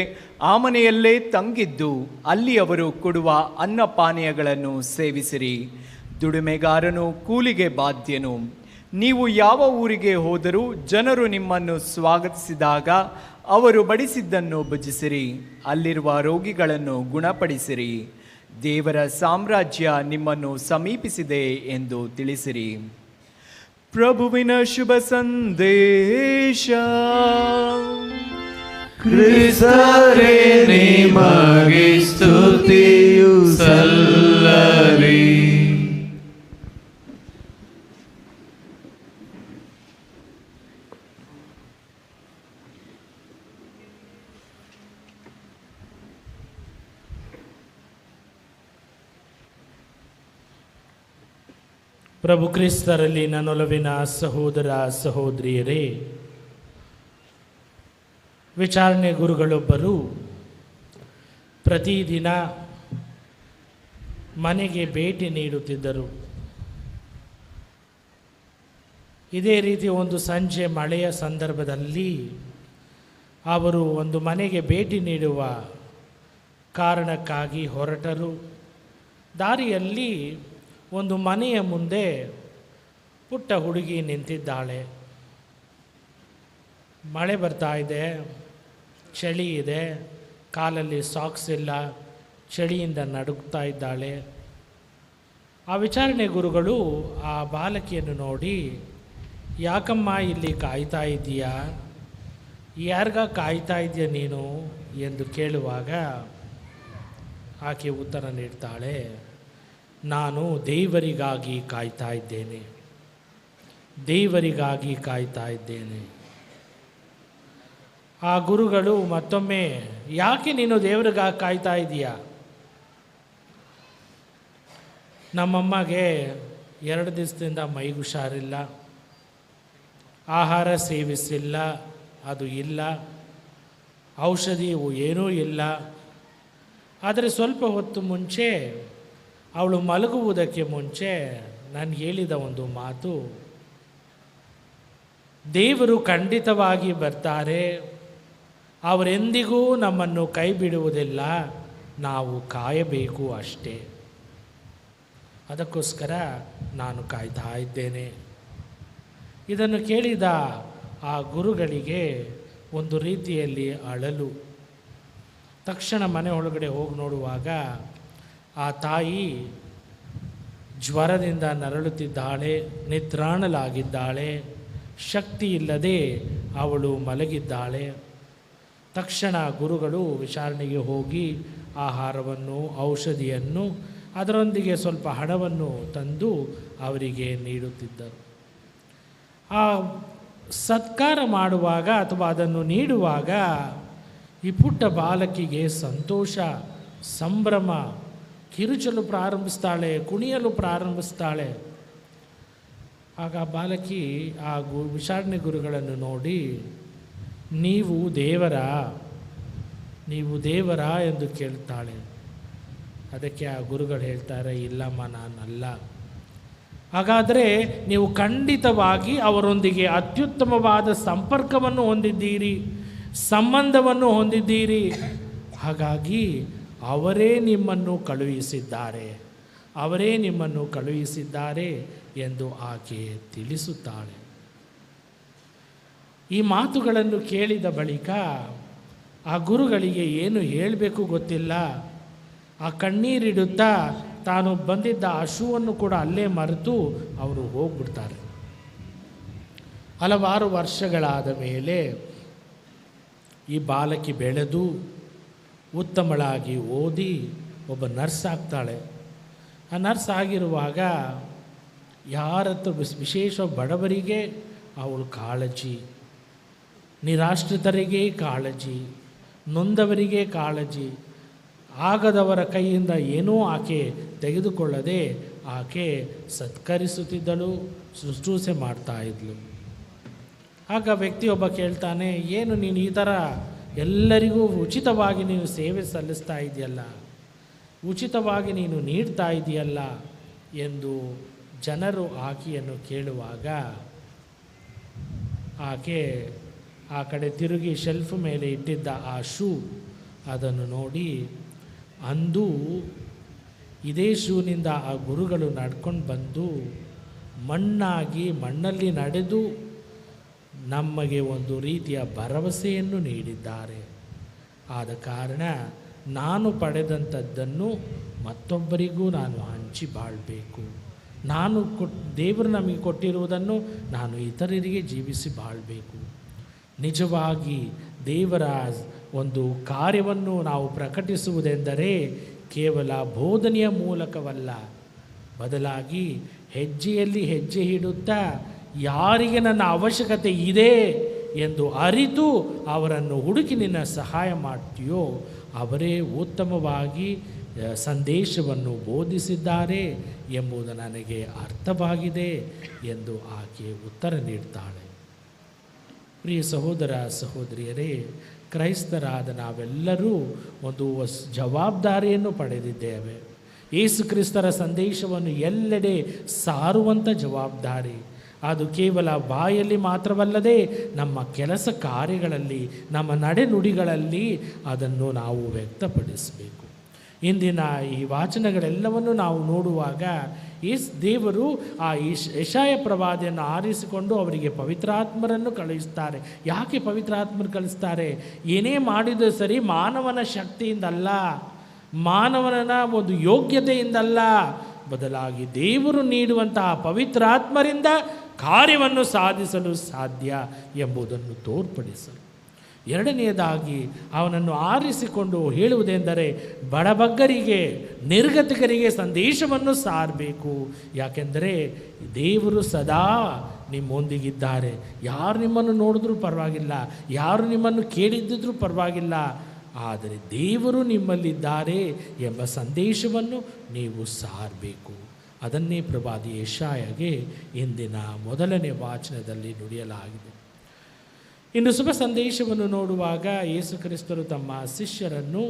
ಆ ಮನೆಯಲ್ಲೇ ತಂಗಿದ್ದು ಅಲ್ಲಿ ಅವರು ಕೊಡುವ ಅನ್ನಪಾನೀಯಗಳನ್ನು ಸೇವಿಸಿರಿ. ದುಡಿಮೆಗಾರನು ಕೂಲಿಗೆ ಬಾಧ್ಯನು. ನೀವು ಯಾವ ಊರಿಗೆ ಹೋದರೂ ಜನರು ನಿಮ್ಮನ್ನು ಸ್ವಾಗತಿಸಿದಾಗ ಅವರು ಬಡಿಸಿದ್ದನ್ನು ಭುಜಿಸಿರಿ. ಅಲ್ಲಿರುವ ರೋಗಿಗಳನ್ನು ಗುಣಪಡಿಸಿರಿ. ದೇವರ ಸಾಮ್ರಾಜ್ಯ ನಿಮ್ಮನ್ನು ಸಮೀಪಿಸಿದೆ ಎಂದು ತಿಳಿಸಿರಿ. ಪ್ರಭುವಿನ ಶುಭ ಸಂದೇಶ. ಕ್ರಿಸ್ತರೇ ನಿಮಗೆ ಸ್ತುತಿಯು ಸಲ್ಲಲಿ. ಪ್ರಭು ಕ್ರಿಸ್ತರಲ್ಲಿ ನನ್ನೊಲವಿನ ಸಹೋದರ ಸಹೋದರಿಯರೇ, ವಿಚಾರಣೆ ಗುರುಗಳೊಬ್ಬರು ಪ್ರತಿದಿನ ಮನೆಗೆ ಭೇಟಿ ನೀಡುತ್ತಿದ್ದರು. ಇದೇ ರೀತಿ ಒಂದು ಸಂಜೆ ಮಳೆಯ ಸಂದರ್ಭದಲ್ಲಿ ಅವರು ಒಂದು ಮನೆಗೆ ಭೇಟಿ ನೀಡುವ ಕಾರಣಕ್ಕಾಗಿ ಹೊರಟರು. ದಾರಿಯಲ್ಲಿ ಒಂದು ಮನೆಯ ಮುಂದೆ ಪುಟ್ಟ ಹುಡುಗಿ ನಿಂತಿದ್ದಾಳೆ. ಮಳೆ ಬರ್ತಾ ಇದೆ, ಚಳಿ ಇದೆ, ಕಾಲಲ್ಲಿ ಸಾಕ್ಸ್ ಇಲ್ಲ, ಚಳಿಯಿಂದ ನಡುಗ್ತಾ ಇದ್ದಾಳೆ. ಆ ವಿಚಾರಣೆ ಗುರುಗಳು ಆ ಬಾಲಕಿಯನ್ನು ನೋಡಿ, ಯಾಕಮ್ಮ ಇಲ್ಲಿ ಕಾಯ್ತಾ ಇದ್ದೀಯಾ, ಯಾರಿಗ ಕಾಯ್ತಾ ಇದೆಯಾ ನೀನು ಎಂದು ಕೇಳುವಾಗ ಆಕೆ ಉತ್ತರ ನೀಡ್ತಾಳೆ, ನಾನು ದೇವರಿಗಾಗಿ ಕಾಯ್ತಾ ಇದ್ದೇನೆ, ದೇವರಿಗಾಗಿ ಕಾಯ್ತಾ ಇದ್ದೇನೆ. ಆ ಗುರುಗಳು ಮತ್ತೊಮ್ಮೆ, ಯಾಕೆ ನೀನು ದೇವರಿಗಾಗಿ ಕಾಯ್ತಾ ಇದೀಯಾ? ನಮ್ಮಮ್ಮಗೆ 2 ದಿವಸದಿಂದ ಮೈಗೆ ಹುಷಾರಿಲ್ಲ, ಆಹಾರ ಸೇವಿಸಿಲ್ಲ, ಅದು ಇಲ್ಲ, ಔಷಧಿ ಏನೂ ಇಲ್ಲ. ಆದರೆ ಸ್ವಲ್ಪ ಹೊತ್ತು ಮುಂಚೆ ಅವಳು ಮಲಗುವುದಕ್ಕೆ ಮುಂಚೆ ನಾನು ಹೇಳಿದ ಒಂದು ಮಾತು, ದೇವರು ಖಂಡಿತವಾಗಿ ಬರ್ತಾರೆ, ಅವರೆಂದಿಗೂ ನಮ್ಮನ್ನು ಕೈ ಬಿಡುವುದಿಲ್ಲ, ನಾವು ಕಾಯಬೇಕು ಅಷ್ಟೇ. ಅದಕ್ಕೋಸ್ಕರ ನಾನು ಕಾಯ್ತಾ ಇದ್ದೇನೆ. ಇದನ್ನು ಕೇಳಿದ ಆ ಗುರುಗಳಿಗೆ ಒಂದು ರೀತಿಯಲ್ಲಿ ಅಳಲು. ತಕ್ಷಣ ಮನೆ ಒಳಗಡೆ ಹೋಗಿ ನೋಡುವಾಗ ಆ ತಾಯಿ ಜ್ವರದಿಂದ ನರಳುತ್ತಿದ್ದಾಳೆ, ನಿದ್ರಾಣಲಾಗಿದ್ದಾಳೆ, ಶಕ್ತಿ ಇಲ್ಲದೆ ಅವಳು ಮಲಗಿದ್ದಾಳೆ. ತಕ್ಷಣ ಗುರುಗಳು ವಿಚಾರಣೆಗೆ ಹೋಗಿ ಆಹಾರವನ್ನು, ಔಷಧಿಯನ್ನು, ಅದರೊಂದಿಗೆ ಸ್ವಲ್ಪ ಹಣವನ್ನು ತಂದು ಅವರಿಗೆ ನೀಡುತ್ತಿದ್ದರು. ಆ ಸತ್ಕಾರ ಮಾಡುವಾಗ ಅಥವಾ ಅದನ್ನು ನೀಡುವಾಗ ಈ ಪುಟ್ಟ ಬಾಲಕಿಗೆ ಸಂತೋಷ, ಸಂಭ್ರಮ, ಕಿರುಚಲು ಪ್ರಾರಂಭಿಸ್ತಾಳೆ, ಕುಣಿಯಲು ಪ್ರಾರಂಭಿಸ್ತಾಳೆ. ಆಗ ಬಾಲಕಿ ಆ ವಿಚಾರಣೆ ಗುರುಗಳನ್ನು ನೋಡಿ, ನೀವು ದೇವರಾ ಎಂದು ಕೇಳ್ತಾಳೆ. ಅದಕ್ಕೆ ಆ ಗುರುಗಳು ಹೇಳ್ತಾರೆ, ಇಲ್ಲಮ್ಮ ನಾನಲ್ಲ. ಹಾಗಾದರೆ ನೀವು ಖಂಡಿತವಾಗಿ ಅವರೊಂದಿಗೆ ಅತ್ಯುತ್ತಮವಾದ ಸಂಪರ್ಕವನ್ನು ಹೊಂದಿದ್ದೀರಿ, ಸಂಬಂಧವನ್ನು ಹೊಂದಿದ್ದೀರಿ. ಹಾಗಾಗಿ ಅವರೇ ನಿಮ್ಮನ್ನು ಕಳುಹಿಸಿದ್ದಾರೆ ಎಂದು ಆಕೆ ತಿಳಿಸುತ್ತಾಳೆ. ಈ ಮಾತುಗಳನ್ನು ಕೇಳಿದ ಬಳಿಕ ಆ ಗುರುಗಳಿಗೆ ಏನು ಹೇಳಬೇಕು ಗೊತ್ತಿಲ್ಲ. ಆ ಕಣ್ಣೀರಿಡುತ್ತಾ ತಾನು ಬಂದಿದ್ದ ಹಸುವನ್ನು ಕೂಡ ಅಲ್ಲೇ ಮರೆತು ಅವರು ಹೋಗ್ಬಿಡ್ತಾರೆ. ಹಲವಾರು ವರ್ಷಗಳಾದ ಮೇಲೆ ಈ ಬಾಲಕಿ ಬೆಳೆದು ಉತ್ತಮಳಾಗಿ ಓದಿ ಒಬ್ಬ ನರ್ಸ್ ಆಗ್ತಾಳೆ. ಆ ನರ್ಸ್ ಆಗಿರುವಾಗ ಯಾರತ್ರ ವಿಶೇಷ ಬಡವರಿಗೆ ಅವಳು ಕಾಳಜಿ, ನಿರಾಶ್ರಿತರಿಗೆ ಕಾಳಜಿ, ನೊಂದವರಿಗೆ ಕಾಳಜಿ, ಆಗದವರ ಕೈಯಿಂದ ಏನೂ ಆಕೆ ತೆಗೆದುಕೊಳ್ಳದೆ ಆಕೆ ಸತ್ಕರಿಸುತ್ತಿದ್ದಳು, ಶುಶ್ರೂಷೆ ಮಾಡ್ತಾ ಇದ್ಳು. ಆಗ ವ್ಯಕ್ತಿಯೊಬ್ಬ ಕೇಳ್ತಾನೆ, ಏನು ನೀನು ಈ ಥರ ಎಲ್ಲರಿಗೂ ಉಚಿತವಾಗಿ ನೀನು ಸೇವೆ ಸಲ್ಲಿಸ್ತಾ ಇದೆಯಲ್ಲ, ಉಚಿತವಾಗಿ ನೀನು ನೀಡ್ತಾ ಇದೆಯಲ್ಲ ಎಂದು ಜನರು ಆಕೆಯನ್ನು ಕೇಳುವಾಗ ಆಕೆ ಆ ಕಡೆ ತಿರುಗಿ ಶೆಲ್ಫ್ ಮೇಲೆ ಇಟ್ಟಿದ್ದ ಆ ಶೂ ಅದನ್ನು ನೋಡಿ, ಅಂದು ಇದೇ ಶೂನಿಂದ ಆ ಗುರುಗಳು ನಡ್ಕೊಂಡು ಬಂದು ಮಣ್ಣಲ್ಲಿ ನಡೆದು ನಮಗೆ ಒಂದು ರೀತಿಯ ಭರವಸೆಯನ್ನು ನೀಡಿದ್ದಾರೆ. ಆದ ಕಾರಣ ನಾನು ಪಡೆದಂಥದ್ದನ್ನು ಮತ್ತೊಬ್ಬರಿಗೂ ನಾನು ಹಂಚಿ ಬಾಳಬೇಕು, ದೇವರು ನಮಗೆ ಕೊಟ್ಟಿರುವುದನ್ನು ನಾನು ಇತರರಿಗೆ ಜೀವಿಸಿ ಬಾಳಬೇಕು. ನಿಜವಾಗಿ ದೇವರ ಒಂದು ಕಾರ್ಯವನ್ನು ನಾವು ಪ್ರಕಟಿಸುವುದೆಂದರೆ ಕೇವಲ ಬೋಧನೆಯ ಮೂಲಕವಲ್ಲ, ಬದಲಾಗಿ ಹೆಜ್ಜೆಯಲ್ಲಿ ಹೆಜ್ಜೆ ಇಡುತ್ತಾ ಯಾರಿಗೆ ನನ್ನ ಅವಶ್ಯಕತೆ ಇದೆ ಎಂದು ಅರಿತು ಅವರನ್ನು ಹುಡುಕಿ ನಿನ್ನ ಸಹಾಯ ಮಾಡ್ತೀಯೋ ಅವರೇ ಉತ್ತಮವಾಗಿ ಸಂದೇಶವನ್ನು ಬೋಧಿಸಿದ್ದಾರೆ ಎಂಬುದು ನನಗೆ ಅರ್ಥವಾಗಿದೆ ಎಂದು ಆಕೆ ಉತ್ತರ ನೀಡ್ತಾಳೆ. ಪ್ರಿಯ ಸಹೋದರ ಸಹೋದರಿಯರೇ, ಕ್ರೈಸ್ತರಾದ ನಾವೆಲ್ಲರೂ ಒಂದು ಜವಾಬ್ದಾರಿಯನ್ನು ಪಡೆದಿದ್ದೇವೆ. ಯೇಸು ಕ್ರಿಸ್ತರ ಸಂದೇಶವನ್ನು ಎಲ್ಲೆಡೆ ಸಾರುವಂಥ ಜವಾಬ್ದಾರಿ. ಅದು ಕೇವಲ ಬಾಯಲ್ಲಿ ಮಾತ್ರವಲ್ಲದೆ ನಮ್ಮ ಕೆಲಸ ಕಾರ್ಯಗಳಲ್ಲಿ, ನಮ್ಮ ನಡೆನುಡಿಗಳಲ್ಲಿ ಅದನ್ನು ನಾವು ವ್ಯಕ್ತಪಡಿಸಬೇಕು. ಇಂದಿನ ಈ ವಾಚನಗಳೆಲ್ಲವನ್ನು ನಾವು ನೋಡುವಾಗ ದೇವರು ಆ ಯೆಶಾಯ ಪ್ರವಾದಿಯನ್ನು ಆರಿಸಿಕೊಂಡು ಅವರಿಗೆ ಪವಿತ್ರಾತ್ಮರನ್ನು ಕಳುಹಿಸ್ತಾರೆ. ಯಾಕೆ ಪವಿತ್ರಾತ್ಮರು ಕಳಿಸ್ತಾರೆ? ಏನೇ ಮಾಡಿದರೂ ಸರಿ ಮಾನವನ ಶಕ್ತಿಯಿಂದಲ್ಲ, ಮಾನವನ ಒಂದು ಯೋಗ್ಯತೆಯಿಂದಲ್ಲ, ಬದಲಾಗಿ ದೇವರು ನೀಡುವಂತಹ ಪವಿತ್ರಾತ್ಮರಿಂದ ಕಾರ್ಯವನ್ನು ಸಾಧಿಸಲು ಸಾಧ್ಯ ಎಂಬುದನ್ನು ತೋರ್ಪಡಿಸಲು. ಎರಡನೆಯದಾಗಿ ಅವನನ್ನು ಆರಿಸಿಕೊಂಡು ಹೇಳುವುದೆಂದರೆ ಬಡಬಗ್ಗರಿಗೆ, ನಿರ್ಗತಿಕರಿಗೆ ಸಂದೇಶವನ್ನು ಸಾರಬೇಕು. ಯಾಕೆಂದರೆ ದೇವರು ಸದಾ ನಿಮ್ಮೊಂದಿಗಿದ್ದಾರೆ. ಯಾರು ನಿಮ್ಮನ್ನು ನೋಡಿದ್ರೂ ಪರವಾಗಿಲ್ಲ, ಯಾರು ನಿಮ್ಮನ್ನು ಕೇಳಿದ್ದರೂ ಪರವಾಗಿಲ್ಲ, ಆದರೆ ದೇವರು ನಿಮ್ಮಲ್ಲಿದ್ದಾರೆ ಎಂಬ ಸಂದೇಶವನ್ನು ನೀವು ಸಾರಬೇಕು. ಅದನ್ನೇ ಪ್ರವಾದಿ ಯೆಶಾಯಗೆ ಇಂದಿನ ಮೊದಲನೇ ವಾಚನದಲ್ಲಿ ನುಡಿಯಲಾಗಿದೆ. ಇನ್ನು ಶುಭ ಸಂದೇಶವನ್ನು ನೋಡುವಾಗ ಯೇಸು ಕ್ರಿಸ್ತರು ತಮ್ಮ ಶಿಷ್ಯರನ್ನು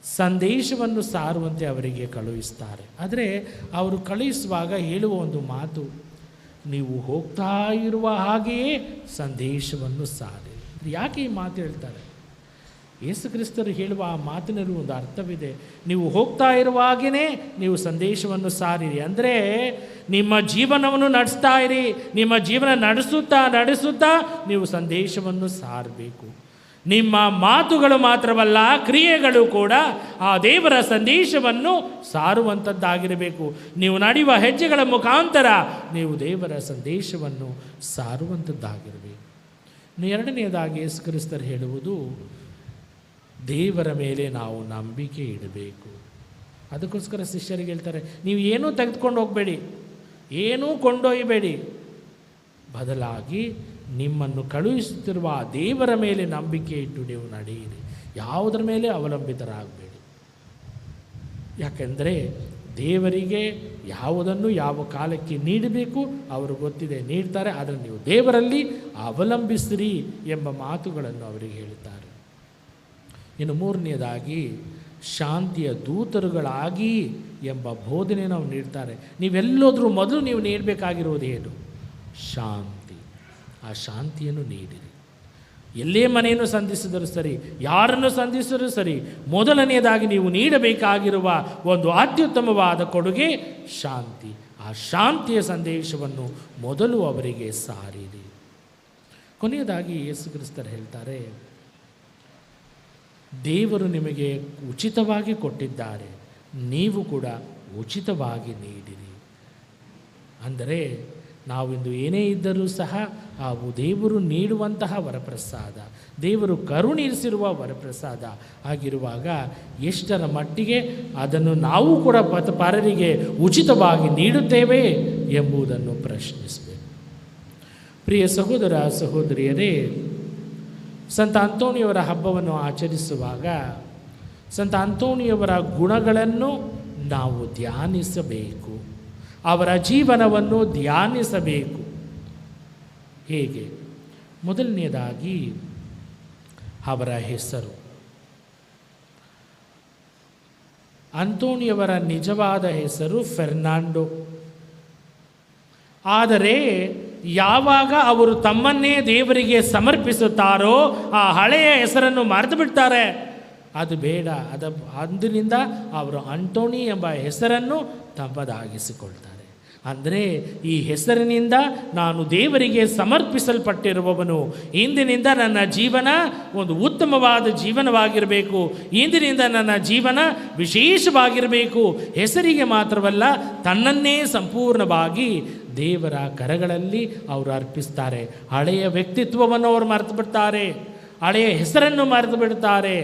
ಸಂದೇಶವನ್ನು ಸಾರುವಂತೆ ಅವರಿಗೆ ಕಳುಹಿಸ್ತಾರೆ. ಆದರೆ ಅವರು ಕಳುಹಿಸುವಾಗ ಹೇಳುವ ಒಂದು ಮಾತು, ನೀವು ಹೋಗ್ತಾ ಇರುವ ಹಾಗೆಯೇ ಸಂದೇಶವನ್ನು ಸಾರಿ. ಯಾಕೆ ಈ ಮಾತು ಹೇಳ್ತಾರೆ? ಯೇಸು ಕ್ರಿಸ್ತರು ಹೇಳುವ ಆ ಮಾತಿನಲ್ಲಿ ಒಂದು ಅರ್ಥವಿದೆ. ನೀವು ಹೋಗ್ತಾ ಇರುವ ಹಾಗೆಯೇ ನೀವು ಸಂದೇಶವನ್ನು ಸಾರಿರಿ. ಅಂದರೆ ನಿಮ್ಮ ಜೀವನವನ್ನು ನಡೆಸ್ತಾ ಇರಿ. ನಿಮ್ಮ ಜೀವನ ನಡೆಸುತ್ತಾ ನೀವು ಸಂದೇಶವನ್ನು ಸಾರಬೇಕು. ನಿಮ್ಮ ಮಾತುಗಳು ಮಾತ್ರವಲ್ಲ, ಕ್ರಿಯೆಗಳು ಕೂಡ ಆ ದೇವರ ಸಂದೇಶವನ್ನು ಸಾರುವಂಥದ್ದಾಗಿರಬೇಕು. ನೀವು ನಡೆಯುವ ಹೆಜ್ಜೆಗಳ ಮುಖಾಂತರ ನೀವು ದೇವರ ಸಂದೇಶವನ್ನು ಸಾರುವಂಥದ್ದಾಗಿರಬೇಕು. ಇನ್ನು ಎರಡನೆಯದಾಗಿ ಯೇಸು ಕ್ರಿಸ್ತರು ಹೇಳುವುದು, ದೇವರ ಮೇಲೆ ನಾವು ನಂಬಿಕೆ ಇಡಬೇಕು. ಅದಕ್ಕೋಸ್ಕರ ಶಿಷ್ಯರಿಗೆ ಹೇಳ್ತಾರೆ, ನೀವು ಏನೂ ತೆಗೆದುಕೊಂಡು ಹೋಗಬೇಡಿ, ಏನೂ ಕೊಂಡೊಯ್ಯಬೇಡಿ, ಬದಲಾಗಿ ನಿಮ್ಮನ್ನು ಕಳುಹಿಸುತ್ತಿರುವ ಆ ದೇವರ ಮೇಲೆ ನಂಬಿಕೆ ಇಟ್ಟು ನೀವು ನಡೆಯಿರಿ. ಯಾವುದರ ಮೇಲೆ ಅವಲಂಬಿತರಾಗಬೇಡಿ. ಯಾಕೆಂದರೆ ದೇವರಿಗೆ ಯಾವುದನ್ನು ಯಾವ ಕಾಲಕ್ಕೆ ನೀಡಬೇಕು ಅವರು ಗೊತ್ತಿದೆ, ನೀಡ್ತಾರೆ. ಆದರೆ ನೀವು ದೇವರಲ್ಲಿ ಅವಲಂಬಿಸಿರಿ ಎಂಬ ಮಾತುಗಳನ್ನು ಅವರಿಗೆ ಹೇಳುತ್ತಾರೆ. ಇನ್ನು ಮೂರನೆಯದಾಗಿ ಶಾಂತಿಯ ದೂತರುಗಳಾಗಿ ಎಂಬ ಬೋಧನೆ ನಾವು ನೀಡ್ತಾರೆ. ನೀವೆಲ್ಲೋದ್ರೂ ಮೊದಲು ನೀವು ನೀಡಬೇಕಾಗಿರೋದು ಏನು? ಶಾಂತಿ. ಆ ಶಾಂತಿಯನ್ನು ನೀಡಿರಿ. ಎಲ್ಲೇ ಮನೆಯನ್ನು ಸಂಧಿಸಿದರೂ ಸರಿ, ಯಾರನ್ನು ಸಂಧಿಸಿದರೂ ಸರಿ, ಮೊದಲನೆಯದಾಗಿ ನೀವು ನೀಡಬೇಕಾಗಿರುವ ಒಂದು ಅತ್ಯುತ್ತಮವಾದ ಕೊಡುಗೆ ಶಾಂತಿ. ಆ ಶಾಂತಿಯ ಸಂದೇಶವನ್ನು ಮೊದಲು ಅವರಿಗೆ ಸಾರಿರಿ. ಕೊನೆಯದಾಗಿ ಯೇಸು ಕ್ರಿಸ್ತರು ಹೇಳ್ತಾರೆ, ದೇವರು ನಿಮಗೆ ಉಚಿತವಾಗಿ ಕೊಟ್ಟಿದ್ದಾರೆ, ನೀವು ಕೂಡ ಉಚಿತವಾಗಿ ನೀಡಿರಿ. ಅಂದರೆ ನಾವಿಂದು ಏನೇ ಇದ್ದರೂ ಸಹ ಹಾಗೂ ದೇವರು ನೀಡುವಂತಹ ವರಪ್ರಸಾದ, ದೇವರು ಕರುಣಿಸಿರುವ ವರಪ್ರಸಾದ ಆಗಿರುವಾಗ ಎಷ್ಟರ ಮಟ್ಟಿಗೆ ಅದನ್ನು ನಾವು ಕೂಡ ಪರರಿಗೆ ಉಚಿತವಾಗಿ ನೀಡುತ್ತೇವೆ ಎಂಬುದನ್ನು ಪ್ರಶ್ನಿಸಬೇಕು. ಪ್ರಿಯ ಸಹೋದರ ಸಹೋದರಿಯರೇ, ಸಂತ ಅಂತೋಣಿಯವರ ಹಬ್ಬವನ್ನು ಆಚರಿಸುವಾಗ ಸಂತ ಅಂತೋಣಿಯವರ ಗುಣಗಳನ್ನು ನಾವು ಧ್ಯಾನಿಸಬೇಕು. ಅವರ ಜೀವನವನ್ನು ಧ್ಯಾನಿಸಬೇಕು. ಹೇಗೆ? ಮೊದಲನೆಯದಾಗಿ ಅವರ ಹೆಸರು. ಅಂತೋಣಿಯವರ ನಿಜವಾದ ಹೆಸರು ಫೆರ್ನಾಂಡೋ. ಆದರೆ ಯಾವಾಗ ಅವರು ತಮ್ಮನ್ನೇ ದೇವರಿಗೆ ಸಮರ್ಪಿಸುತ್ತಾರೋ ಆ ಹಳೆಯ ಹೆಸರನ್ನು ಮರೆತು ಬಿಡ್ತಾರೆ. ಅದು ಬೇಡ. ಅಂದಿನಿಂದ ಅವರು ಅಂಟೋನಿ ಎಂಬ ಹೆಸರನ್ನು ತಮ್ಮದಾಗಿಸಿಕೊಳ್ತಾರೆ. ಅಂದರೆ ಈ ಹೆಸರಿನಿಂದ ನಾನು ದೇವರಿಗೆ ಸಮರ್ಪಿಸಲ್ಪಟ್ಟಿರುವವನು. ಇಂದಿನಿಂದ ನನ್ನ ಜೀವನ ಒಂದು ಉತ್ತಮವಾದ ಜೀವನವಾಗಿರಬೇಕು. ಇಂದಿನಿಂದ ನನ್ನ ಜೀವನ ವಿಶೇಷವಾಗಿರಬೇಕು. ಹೆಸರಿಗೆ ಮಾತ್ರವಲ್ಲ, ತನ್ನನ್ನೇ ಸಂಪೂರ್ಣವಾಗಿ ದೇವರ ಕರಗಳಲ್ಲಿ ಅವರು ಅರ್ಪಿಸ್ತಾರೆ. ಹಳೆಯ ವ್ಯಕ್ತಿತ್ವವನ್ನು ಅವರು ಮರೆತು ಬಿಡ್ತಾರೆ, ಹಳೆಯ ಹೆಸರನ್ನು ಮರೆತು ಬಿಡ್ತಾರೆ.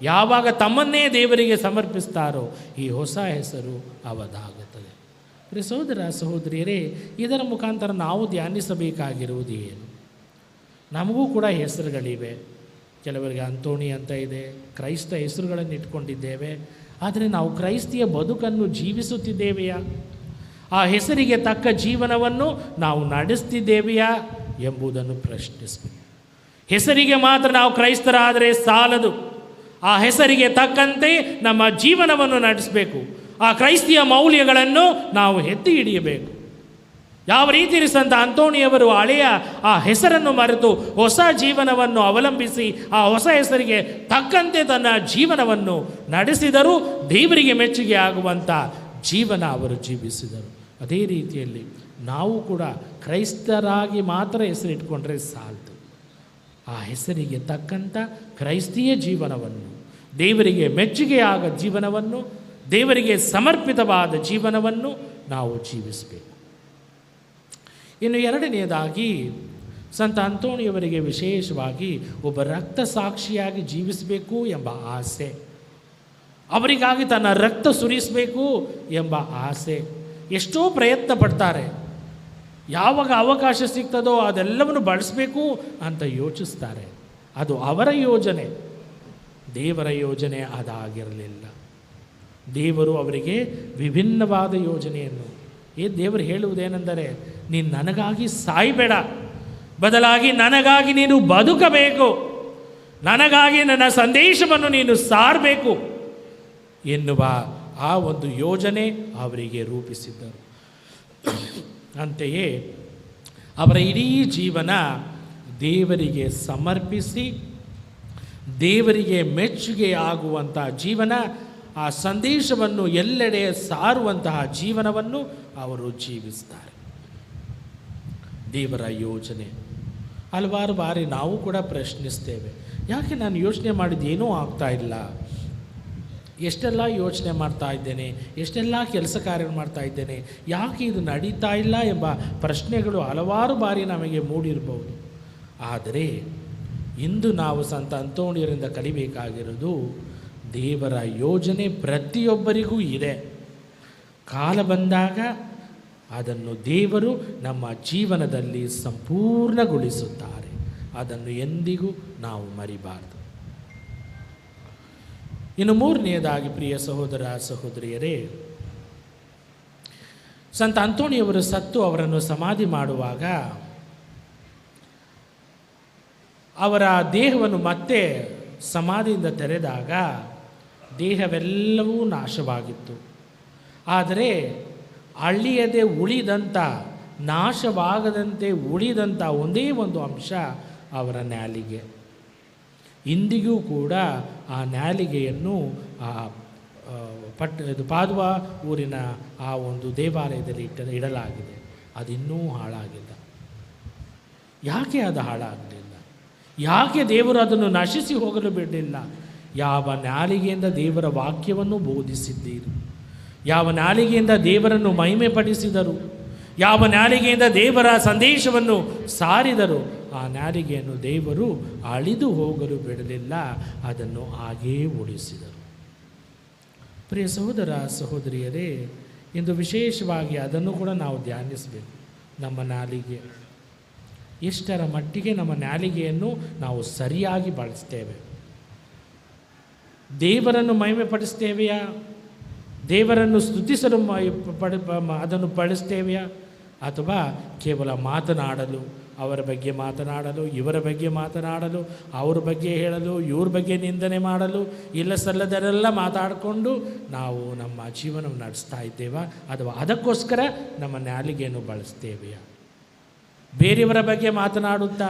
ಯಾವಾಗ ತಮ್ಮನ್ನೇ ದೇವರಿಗೆ ಸಮರ್ಪಿಸ್ತಾರೋ ಈ ಹೊಸ ಹೆಸರು ಅವದಾಗುತ್ತದೆ. ಸಹೋದರ ಸಹೋದರಿಯರೇ, ಇದರ ಮುಖಾಂತರ ನಾವು ಧ್ಯಾನಿಸಬೇಕಾಗಿರುವುದು ಏನು? ನಮಗೂ ಕೂಡ ಹೆಸರುಗಳಿವೆ. ಕೆಲವರಿಗೆ ಅಂತೋಣಿ ಅಂತ ಇದೆ, ಕ್ರೈಸ್ತ ಹೆಸರುಗಳನ್ನು ಇಟ್ಕೊಂಡಿದ್ದೇವೆ. ಆದರೆ ನಾವು ಕ್ರೈಸ್ತಿಯ ಬದುಕನ್ನು ಜೀವಿಸುತ್ತಿದ್ದೇವೆಯಾ? ಆ ಹೆಸರಿಗೆ ತಕ್ಕ ಜೀವನವನ್ನು ನಾವು ನಡೆಸ್ತಿದ್ದೇವೆಯಾ ಎಂಬುದನ್ನು ಪ್ರಶ್ನಿಸಬೇಕು. ಹೆಸರಿಗೆ ಮಾತ್ರ ನಾವು ಕ್ರೈಸ್ತರಾದರೆ ಸಾಲದು, ಆ ಹೆಸರಿಗೆ ತಕ್ಕಂತೆ ನಮ್ಮ ಜೀವನವನ್ನು ನಡೆಸಬೇಕು. ಆ ಕ್ರೈಸ್ತಿಯ ಮೌಲ್ಯಗಳನ್ನು ನಾವು ಎತ್ತಿ ಹಿಡಿಯಬೇಕು. ಯಾವ ರೀತಿ ಸಂತ ಅಂತೋಣಿಯವರು ಹಳೆಯ ಆ ಹೆಸರನ್ನು ಮರೆತು ಹೊಸ ಜೀವನವನ್ನು ಅವಲಂಬಿಸಿ ಆ ಹೊಸ ಹೆಸರಿಗೆ ತಕ್ಕಂತೆ ತನ್ನ ಜೀವನವನ್ನು ನಡೆಸಿದರು, ದೇವರಿಗೆ ಮೆಚ್ಚುಗೆ ಆಗುವಂಥ ಜೀವನ ಅವರು ಜೀವಿಸಿದರು. ಅದೇ ರೀತಿಯಲ್ಲಿ ನಾವು ಕೂಡ ಕ್ರೈಸ್ತರಾಗಿ ಮಾತ್ರ ಹೆಸರಿಟ್ಕೊಂಡ್ರೆ ಸಾಲದು. ಆ ಹೆಸರಿಗೆ ತಕ್ಕಂಥ ಕ್ರೈಸ್ತಿಯ ಜೀವನವನ್ನು, ದೇವರಿಗೆ ಮೆಚ್ಚುಗೆಯಾಗ ಜೀವನವನ್ನು, ದೇವರಿಗೆ ಸಮರ್ಪಿತವಾದ ಜೀವನವನ್ನು ನಾವು ಜೀವಿಸಬೇಕು. ಇನ್ನು ಎರಡನೆಯದಾಗಿ ಸಂತ ಅಂತೋಣಿಯವರಿಗೆ ವಿಶೇಷವಾಗಿ ಒಬ್ಬ ರಕ್ತ ಸಾಕ್ಷಿಯಾಗಿ ಜೀವಿಸಬೇಕು ಎಂಬ ಆಸೆ, ಅವರಿಗಾಗಿ ತನ್ನ ರಕ್ತ ಸುರಿಸಬೇಕು ಎಂಬ ಆಸೆ. ಎಷ್ಟೋ ಪ್ರಯತ್ನ ಪಡ್ತಾರೆ. ಯಾವಾಗ ಅವಕಾಶ ಸಿಗ್ತದೋ ಅದೆಲ್ಲವನ್ನು ಬಳಸಬೇಕು ಅಂತ ಯೋಚಿಸ್ತಾರೆ. ಅದು ಅವರ ಯೋಜನೆ, ದೇವರ ಯೋಜನೆ ಅದಾಗಿರಲಿಲ್ಲ. ದೇವರು ಅವರಿಗೆ ವಿಭಿನ್ನವಾದ ಯೋಜನೆಯನ್ನು, ದೇವರು ಹೇಳುವುದೇನೆಂದರೆ, ನೀನು ನನಗಾಗಿ ಸಾಯಬೇಡ, ಬದಲಾಗಿ ನನಗಾಗಿ ನೀನು ಬದುಕಬೇಕು, ನನಗಾಗಿ ನನ್ನ ಸಂದೇಶವನ್ನು ನೀನು ಸಾರಬೇಕು ಎನ್ನುವ ಆ ಒಂದು ಯೋಜನೆ ಅವರಿಗೆ ರೂಪಿಸಿದ್ದರು. ಅಂತೆಯೇ ಅವರ ಇಡೀ ಜೀವನ ದೇವರಿಗೆ ಸಮರ್ಪಿಸಿ ದೇವರಿಗೆ ಮೆಚ್ಚುಗೆ ಆಗುವಂತಹ ಜೀವನ, ಆ ಸಂದೇಶವನ್ನು ಎಲ್ಲೆಡೆ ಸಾರುವಂತಹ ಜೀವನವನ್ನು ಅವರು ಜೀವಿಸ್ತಾರೆ. ದೇವರ ಯೋಜನೆ ಹಲವಾರು ಬಾರಿ ನಾವು ಕೂಡ ಪ್ರಶ್ನಿಸ್ತೇವೆ, ಯಾಕೆ ನಾನು ಯೋಚನೆ ಮಾಡಿದ್ದೇನೂ ಆಗ್ತಾ ಇಲ್ಲ, ಎಷ್ಟೆಲ್ಲ ಯೋಚನೆ ಮಾಡ್ತಾ ಇದ್ದೇನೆ, ಎಷ್ಟೆಲ್ಲ ಕೆಲಸ ಕಾರ್ಯ ಮಾಡ್ತಾ ಇದ್ದೇನೆ, ಯಾಕೆ ಇದು ನಡೀತಾ ಇಲ್ಲ ಎಂಬ ಪ್ರಶ್ನೆಗಳು ಹಲವಾರು ಬಾರಿ ನಮಗೆ ಮೂಡಿರಬಹುದು. ಆದರೆ ಇಂದು ನಾವು ಸಂತ ಅಂತೋಣಿಯರಿಂದ ಕಲಿಬೇಕಾಗಿರೋದು, ದೇವರ ಯೋಜನೆ ಪ್ರತಿಯೊಬ್ಬರಿಗೂ ಇದೆ. ಕಾಲ ಬಂದಾಗ ಅದನ್ನು ದೇವರು ನಮ್ಮ ಜೀವನದಲ್ಲಿ ಸಂಪೂರ್ಣಗೊಳಿಸುತ್ತಾರೆ. ಅದನ್ನು ಎಂದಿಗೂ ನಾವು ಮರಿಬಾರದು. ಇನ್ನು ಮೂರನೆಯದಾಗಿ ಪ್ರಿಯ ಸಹೋದರ ಸಹೋದರಿಯರೇ, ಸಂತ ಅಂತೋಣಿಯವರು ಸತ್ತು ಅವರನ್ನು ಸಮಾಧಿ ಮಾಡುವಾಗ ಅವರ ದೇಹವನ್ನು ಮತ್ತೆ ಸಮಾಧಿಯಿಂದ ತೆರೆದಾಗ ದೇಹವೆಲ್ಲವೂ ನಾಶವಾಗಿತ್ತು. ಆದರೆ ಅಳಿಯದೆ ಉಳಿದಂಥ, ನಾಶವಾಗದಂತೆ ಉಳಿದಂಥ ಒಂದೇ ಒಂದು ಅಂಶ ಅವರ ನಾಲಿಗೆ. ಇಂದಿಗೂ ಕೂಡ ಆ ನಾಲಿಗೆಯನ್ನು ಪಾದುವ ಊರಿನ ಆ ಒಂದು ದೇವಾಲಯದಲ್ಲಿ ಇಡಲಾಗಿದೆ. ಅದಿನ್ನೂ ಹಾಳಾಗಿಲ್ಲ. ಯಾಕೆ ಅದು ಹಾಳಾಗಲಿಲ್ಲ? ಯಾಕೆ ದೇವರು ಅದನ್ನು ನಶಿಸಿ ಹೋಗಲು ಬಿಡಲಿಲ್ಲ? ಯಾವ ನಾಲಿಗೆಯಿಂದ ದೇವರ ವಾಕ್ಯವನ್ನು ಬೋಧಿಸಿದ್ದೀರು, ಯಾವ ನಾಲಿಗೆಯಿಂದ ದೇವರನ್ನು ಮಹಿಮೆ ಪಡಿಸಿದರು, ಯಾವ ನಾಲಿಗೆಯಿಂದ ದೇವರ ಸಂದೇಶವನ್ನು ಸಾರಿದರು, ಆ ನಾಲಿಗೆಯನ್ನು ದೇವರು ಅಳಿದು ಹೋಗಲು ಬಿಡಲಿಲ್ಲ, ಅದನ್ನು ಹಾಗೇ ಉಳಿಸಿದರು. ಪ್ರಿಯ ಸಹೋದರ ಸಹೋದರಿಯರೇ, ಇಂದು ವಿಶೇಷವಾಗಿ ಅದನ್ನು ಕೂಡ ನಾವು ಧ್ಯಾನಿಸಬೇಕು. ನಮ್ಮ ನಾಲಿಗೆ ಎಷ್ಟರ ಮಟ್ಟಿಗೆ ನಮ್ಮ ನಾಲಿಗೆಯನ್ನು ನಾವು ಸರಿಯಾಗಿ ಬಳಸ್ತೇವೆ? ದೇವರನ್ನು ಮಹಿಮೆ ಪಡಿಸ್ತೇವೆಯಾ? ದೇವರನ್ನು ಸ್ತುತಿಸಲು ಅದನ್ನು ಬಳಸ್ತೇವೆಯಾ? ಅಥವಾ ಕೇವಲ ಮಾತನಾಡಲು, ಅವರ ಬಗ್ಗೆ ಮಾತನಾಡಲು, ಇವರ ಬಗ್ಗೆ ಮಾತನಾಡಲು, ಅವ್ರ ಬಗ್ಗೆ ಹೇಳಲು, ಇವ್ರ ಬಗ್ಗೆ ನಿಂದನೆ ಮಾಡಲು, ಇಲ್ಲ ಸಲ್ಲದರೆಲ್ಲ ಮಾತಾಡಿಕೊಂಡು ನಾವು ನಮ್ಮ ಜೀವನವನ್ನು ನಡೆಸ್ತಾ ಇದ್ದೇವಾ? ಅಥವಾ ಅದಕ್ಕೋಸ್ಕರ ನಮ್ಮ ನಾಲಿಗೆಯನ್ನು ಬಳಸ್ತೇವೆಯಾ? ಬೇರೆಯವರ ಬಗ್ಗೆ ಮಾತನಾಡುತ್ತಾ,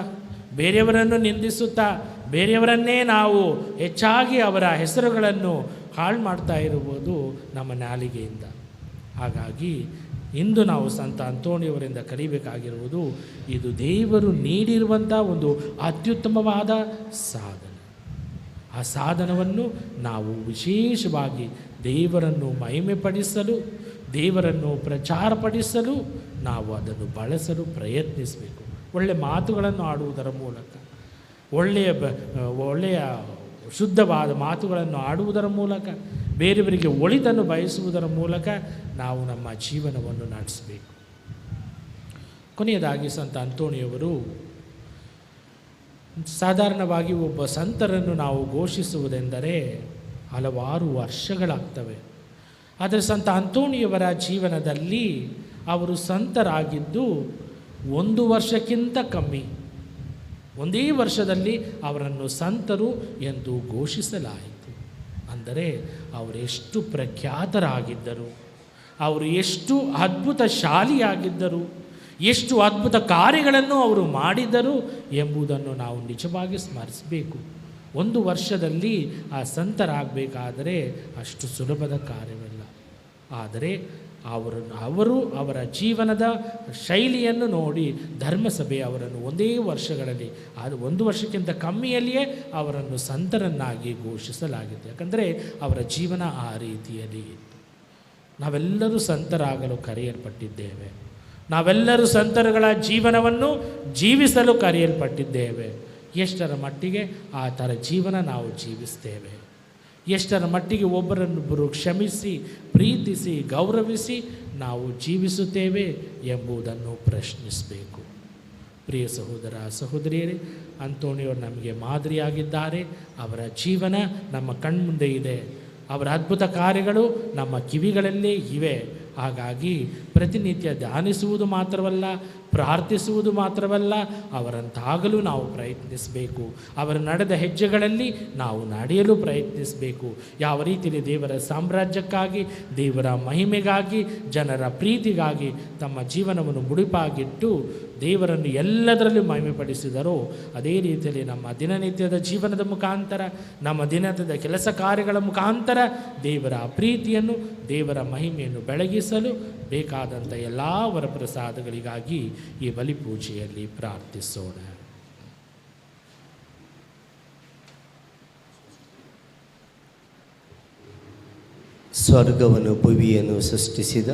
ಬೇರೆಯವರನ್ನು ನಿಂದಿಸುತ್ತಾ, ಬೇರೆಯವರನ್ನೇ ನಾವು ಹೆಚ್ಚಾಗಿ ಅವರ ಹೆಸರುಗಳನ್ನು ಹಾಳು ಮಾಡ್ತಾ ಇರುವುದು ನಮ್ಮ ನಾಲಿಗೆಯಿಂದ. ಹಾಗಾಗಿ ಇಂದು ನಾವು ಸಂತ ಅಂತೋಣಿಯವರಿಂದ ಕಲಿಬೇಕಾಗಿರುವುದು ಇದು ದೇವರು ನೀಡಿರುವಂಥ ಒಂದು ಅತ್ಯುತ್ತಮವಾದ ಸಾಧನೆ. ಆ ಸಾಧನವನ್ನು ನಾವು ವಿಶೇಷವಾಗಿ ದೇವರನ್ನು ಮಹಿಮೆಪಡಿಸಲು, ದೇವರನ್ನು ಪ್ರಚಾರಪಡಿಸಲು ನಾವು ಅದನ್ನು ಬಳಸಲು ಪ್ರಯತ್ನಿಸಬೇಕು. ಒಳ್ಳೆಯ ಮಾತುಗಳನ್ನು ಆಡುವುದರ ಮೂಲಕ, ಒಳ್ಳೆಯ ಶುದ್ಧವಾದ ಮಾತುಗಳನ್ನು ಆಡುವುದರ ಮೂಲಕ, ಬೇರೆಯವರಿಗೆ ಒಳಿತನ್ನು ಬಯಸುವುದರ ಮೂಲಕ ನಾವು ನಮ್ಮ ಜೀವನವನ್ನು ನಡೆಸಬೇಕು. ಕೊನೆಯದಾಗಿ ಸಂತ ಅಂತೋಣಿಯವರು ಸಾಧಾರಣವಾಗಿ ಒಬ್ಬ ಸಂತರನ್ನು ನಾವು ಘೋಷಿಸುವುದೆಂದರೆ ಹಲವಾರು ವರ್ಷಗಳಾಗ್ತವೆ. ಆದರೆ ಸಂತ ಅಂತೋಣಿಯವರ ಜೀವನದಲ್ಲಿ ಅವರು ಸಂತರಾಗಿದ್ದು 1 ವರ್ಷಕ್ಕಿಂತ ಕಮ್ಮಿ. ಒಂದೇ ವರ್ಷದಲ್ಲಿ ಅವರನ್ನು ಸಂತರು ಎಂದು ಘೋಷಿಸಲಾಯಿತು. ಅಂದರೆ ಅವರೆಷ್ಟು ಪ್ರಖ್ಯಾತರಾಗಿದ್ದರು, ಅವರು ಎಷ್ಟು ಅದ್ಭುತ ಶಾಲಿಯಾಗಿದ್ದರು, ಎಷ್ಟು ಅದ್ಭುತ ಕಾರ್ಯಗಳನ್ನು ಅವರು ಮಾಡಿದರು ಎಂಬುದನ್ನು ನಾವು ನಿಜವಾಗಿ ಸ್ಮರಿಸಬೇಕು. 1 ವರ್ಷದಲ್ಲಿ ಆ ಸಂತರಾಗಬೇಕಾದರೆ ಅಷ್ಟು ಸುಲಭದ ಕಾರ್ಯವಿಲ್ಲ. ಆದರೆ ಅವರ ಜೀವನದ ಶೈಲಿಯನ್ನು ನೋಡಿ ಧರ್ಮಸಭೆ ಅವರನ್ನು ಒಂದೇ ವರ್ಷಗಳಲ್ಲಿ, ಅದು 1 ವರ್ಷಕ್ಕಿಂತ ಕಮ್ಮಿಯಲ್ಲಿಯೇ ಅವರನ್ನು ಸಂತರನ್ನಾಗಿ ಘೋಷಿಸಲಾಗಿದೆ. ಯಾಕಂದರೆ ಅವರ ಜೀವನ ಆ ರೀತಿಯಲ್ಲಿ ಇತ್ತು. ನಾವೆಲ್ಲರೂ ಸಂತರಾಗಲು ಕರೆಯಲ್ಪಟ್ಟಿದ್ದೇವೆ. ನಾವೆಲ್ಲರೂ ಸಂತರುಗಳ ಜೀವನವನ್ನು ಜೀವಿಸಲು ಕರೆಯಲ್ಪಟ್ಟಿದ್ದೇವೆ. ಎಷ್ಟರ ಮಟ್ಟಿಗೆ ಆ ಥರ ಜೀವನ ನಾವು ಜೀವಿಸ್ತೇವೆ? ಎಷ್ಟರ ಮಟ್ಟಿಗೆ ಒಬ್ಬರನ್ನೊಬ್ಬರು ಕ್ಷಮಿಸಿ, ಪ್ರೀತಿಸಿ, ಗೌರವಿಸಿ ನಾವು ಜೀವಿಸುತ್ತೇವೆ ಎಂಬುದನ್ನು ಪ್ರಶ್ನಿಸಬೇಕು. ಪ್ರಿಯ ಸಹೋದರ ಸಹೋದರಿಯರೇ, ಅಂತೋಣಿಯವರು ನಮಗೆ ಮಾದರಿಯಾಗಿದ್ದಾರೆ. ಅವರ ಜೀವನ ನಮ್ಮ ಕಣ್ಮುಂದೆ ಇದೆ. ಅವರ ಅದ್ಭುತ ಕಾರ್ಯಗಳು ನಮ್ಮ ಕಿವಿಗಳಲ್ಲೇ ಇವೆ. ಹಾಗಾಗಿ ಪ್ರತಿನಿತ್ಯ ಧ್ಯಾನಿಸುವುದು ಮಾತ್ರವಲ್ಲ, ಪ್ರಾರ್ಥಿಸುವುದು ಮಾತ್ರವಲ್ಲ, ಅವರಂತಾಗಲು ನಾವು ಪ್ರಯತ್ನಿಸಬೇಕು. ಅವರು ನಡೆದ ಹೆಜ್ಜೆಗಳಲ್ಲಿ ನಾವು ನಡೆಯಲು ಪ್ರಯತ್ನಿಸಬೇಕು. ಯಾವ ರೀತಿಯಲ್ಲಿ ದೇವರ ಸಾಮ್ರಾಜ್ಯಕ್ಕಾಗಿ, ದೇವರ ಮಹಿಮೆಗಾಗಿ, ಜನರ ಪ್ರೀತಿಗಾಗಿ ತಮ್ಮ ಜೀವನವನ್ನು ಮುಡಿಪಾಗಿಟ್ಟು ದೇವರನ್ನು ಎಲ್ಲದರಲ್ಲೂ ಮಹಿಮೆಪಡಿಸಿದರೋ ಅದೇ ರೀತಿಯಲ್ಲಿ ನಮ್ಮ ದಿನನಿತ್ಯದ ಜೀವನದ ಮುಖಾಂತರ, ನಮ್ಮ ದಿನದ ಕೆಲಸ ಕಾರ್ಯಗಳ ಮುಖಾಂತರ ದೇವರ ಪ್ರೀತಿಯನ್ನು, ದೇವರ ಮಹಿಮೆಯನ್ನು ಬೆಳಗಿಸಲು ಬೇಕಾದಂಥ ಎಲ್ಲ ವರಪ್ರಸಾದಗಳಿಗಾಗಿ ಈ ಬಲಿಪೂಜೆಯಲ್ಲಿ ಪ್ರಾರ್ಥಿಸೋಣ. ಸ್ವರ್ಗವನ್ನು ಭುವಿಯನ್ನು ಸೃಷ್ಟಿಸಿದ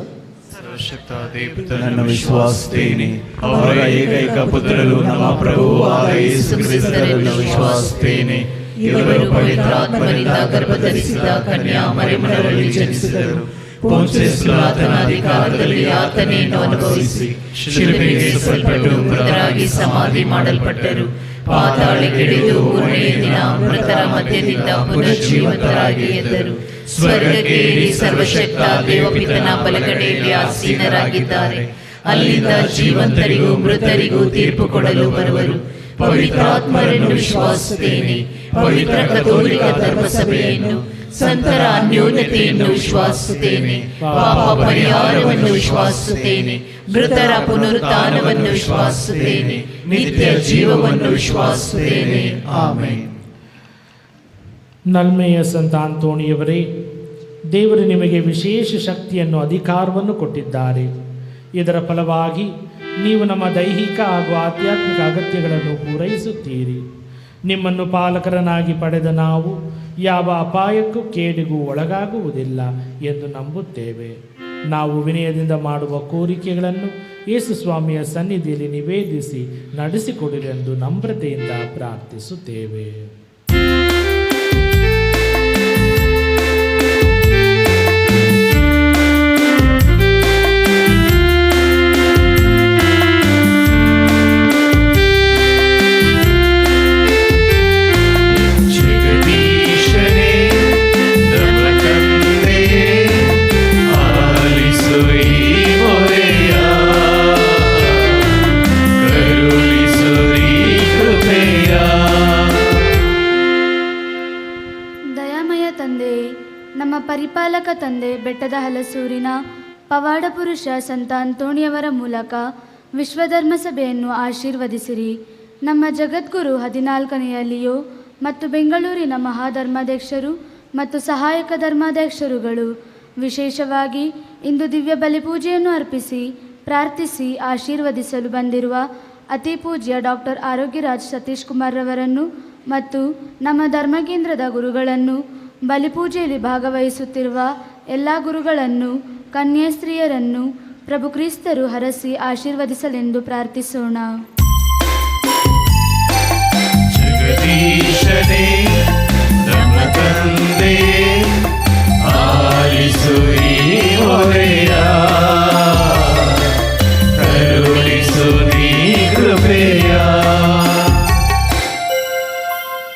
ಸರ್ವಶಕ್ತ ದೇವರನ್ನು ವಿಶ್ವಾಸಿಸುತ್ತೇನೆ. ಅವರ ಏಕೈಕ ಪುತ್ರರು ನಮ್ಮ ಪ್ರಭುವಾದ ಯೇಸು ಕ್ರಿಸ್ತರನ್ನು ವಿಶ್ವಾಸಿಸುತ್ತೇನೆ. ಇವರು ಪವಿತ್ರಾತ್ಮರಿಂದ ಗರ್ಭಧರಿಸಿದ ಕನ್ಯಾ ಮರಿಯಮ್ಮನಲ್ಲಿ ಜನಿಸಿದರು. ಪೊಂತಿಯಸ್ ಪಿಲಾತನ ಅಧಿಕಾರದಲ್ಲಿ ಯಾತನೆಯನ್ನು ಅನುಭವಿಸಿ ಶಿಲುಬೆಗೆ ಏರಿಸಲ್ಪಟ್ಟು ಮೃತರಾಗಿ ಸಮಾಧಿ ಮಾಡಲ್ಪಟ್ಟರು. ಪಾತಾಳಕ್ಕಿಳಿದು 3ನೇ ದಿನ ಮೃತರ ಮಧ್ಯದಿಂದ ಪುನರುಜ್ಜೀವಿತರಾಗಿ ಎದ್ದರು. ಸ್ವರ್ಗಕ್ಕೆ ಏರಿ ಸರ್ವಶಕ್ತ ದೇವಪಿತನ ಬಲಗಡೆಯಲ್ಲಿ ಆಸೀನರಾಗಿದ್ದಾರೆ. ಅಲ್ಲಿಂದ ಜೀವಂತರಿಗೂ ಮೃತರಿಗೂ ತೀರ್ಪು ಕೊಡಲು ಬರುವರು. ಪವಿತ್ರಾತ್ಮರನ್ನು ವಿಶ್ವಾಸಿಸುತ್ತೇನೆ. ಪವಿತ್ರ ಕಥೋಲಿಕ ಧರ್ಮಸಭೆಯನ್ನು, ಸಂತರ ಅನ್ಯೋನ್ಯತೆಯನ್ನು ವಿಶ್ವಾಸಿಸುತ್ತೇನೆ. ಪಾಪ ಪರಿಹಾರವನ್ನು ವಿಶ್ವಾಸಿಸುತ್ತೇನೆ. ಮೃತರ ಪುನರುತ್ಥಾನವನ್ನು ವಿಶ್ವಾಸಿಸುತ್ತೇನೆ. ನಿತ್ಯ ಜೀವವನ್ನು ವಿಶ್ವಾಸಿಸುತ್ತೇನೆ. ಆಮೆನ್. ನಲ್ಮೆಯ ಸಂತ ಅಂತೋಣಿಯವರೇ, ದೇವರು ನಿಮಗೆ ವಿಶೇಷ ಶಕ್ತಿಯನ್ನು, ಅಧಿಕಾರವನ್ನು ಕೊಟ್ಟಿದ್ದಾರೆ. ಇದರ ಫಲವಾಗಿ ನೀವು ನಮ್ಮ ದೈಹಿಕ ಹಾಗೂ ಆಧ್ಯಾತ್ಮಿಕ ಅಗತ್ಯಗಳನ್ನು ಪೂರೈಸುತ್ತೀರಿ. ನಿಮ್ಮನ್ನು ಪಾಲಕರನ್ನಾಗಿ ಪಡೆದ ನಾವು ಯಾವ ಅಪಾಯಕ್ಕೂ ಕೇಡಿಗೂ ಒಳಗಾಗುವುದಿಲ್ಲ ಎಂದು ನಂಬುತ್ತೇವೆ. ನಾವು ವಿನಯದಿಂದ ಮಾಡುವ ಕೋರಿಕೆಗಳನ್ನು ಯೇಸು ಸ್ವಾಮಿಯ ಸನ್ನಿಧಿಯಲ್ಲಿ ನಿವೇದಿಸಿ ನಡೆಸಿಕೊಡಿರೆಂದು ನಮ್ರತೆಯಿಂದ ಪ್ರಾರ್ಥಿಸುತ್ತೇವೆ. ಪರಿಪಾಲಕ ತಂದೆ ಬೆಟ್ಟದ ಹಲಸೂರಿನ ಪವಾಡ ಪುರುಷ ಸಂತ ಅಂತೋಣಿಯವರ ಮೂಲಕ ವಿಶ್ವಧರ್ಮಸಭೆಯನ್ನು ಆಶೀರ್ವದಿಸಿರಿ. ನಮ್ಮ ಜಗದ್ಗುರು 14ನೇ ಲಿಯೋ ಮತ್ತು ಬೆಂಗಳೂರಿನ ಮಹಾಧರ್ಮಾಧ್ಯಕ್ಷರು ಮತ್ತು ಸಹಾಯಕ ಧರ್ಮಾಧ್ಯಕ್ಷರುಗಳು ವಿಶೇಷವಾಗಿ ಇಂದು ದಿವ್ಯ ಬಲಿಪೂಜೆಯನ್ನು ಅರ್ಪಿಸಿ ಪ್ರಾರ್ಥಿಸಿ ಆಶೀರ್ವದಿಸಲು ಬಂದಿರುವ ಅತಿ ಪೂಜ್ಯ ಡಾಕ್ಟರ್ ಆರೋಗ್ಯರಾಜ್ ಸತೀಶ್ ಕುಮಾರ್ ರವರನ್ನು ಮತ್ತು ನಮ್ಮ ಧರ್ಮಕೇಂದ್ರದ ಗುರುಗಳನ್ನು, ಬಲಿಪೂಜೆಯಲ್ಲಿ ಭಾಗವಹಿಸುತ್ತಿರುವ ಎಲ್ಲ ಗುರುಗಳನ್ನು, ಕನ್ಯಾಸ್ತ್ರೀಯರನ್ನು ಪ್ರಭು ಕ್ರಿಸ್ತರು ಹರಸಿ ಆಶೀರ್ವದಿಸಲೆಂದು ಪ್ರಾರ್ಥಿಸೋಣ. ಜಗದೀಶನೇ ನಮ್ಮ ತಂದೆ, ಆಲಿಸು ಈ ಹೊರೆಯ, ಕರುಣಿಸು ನೀ ಕೃಪೆಯ.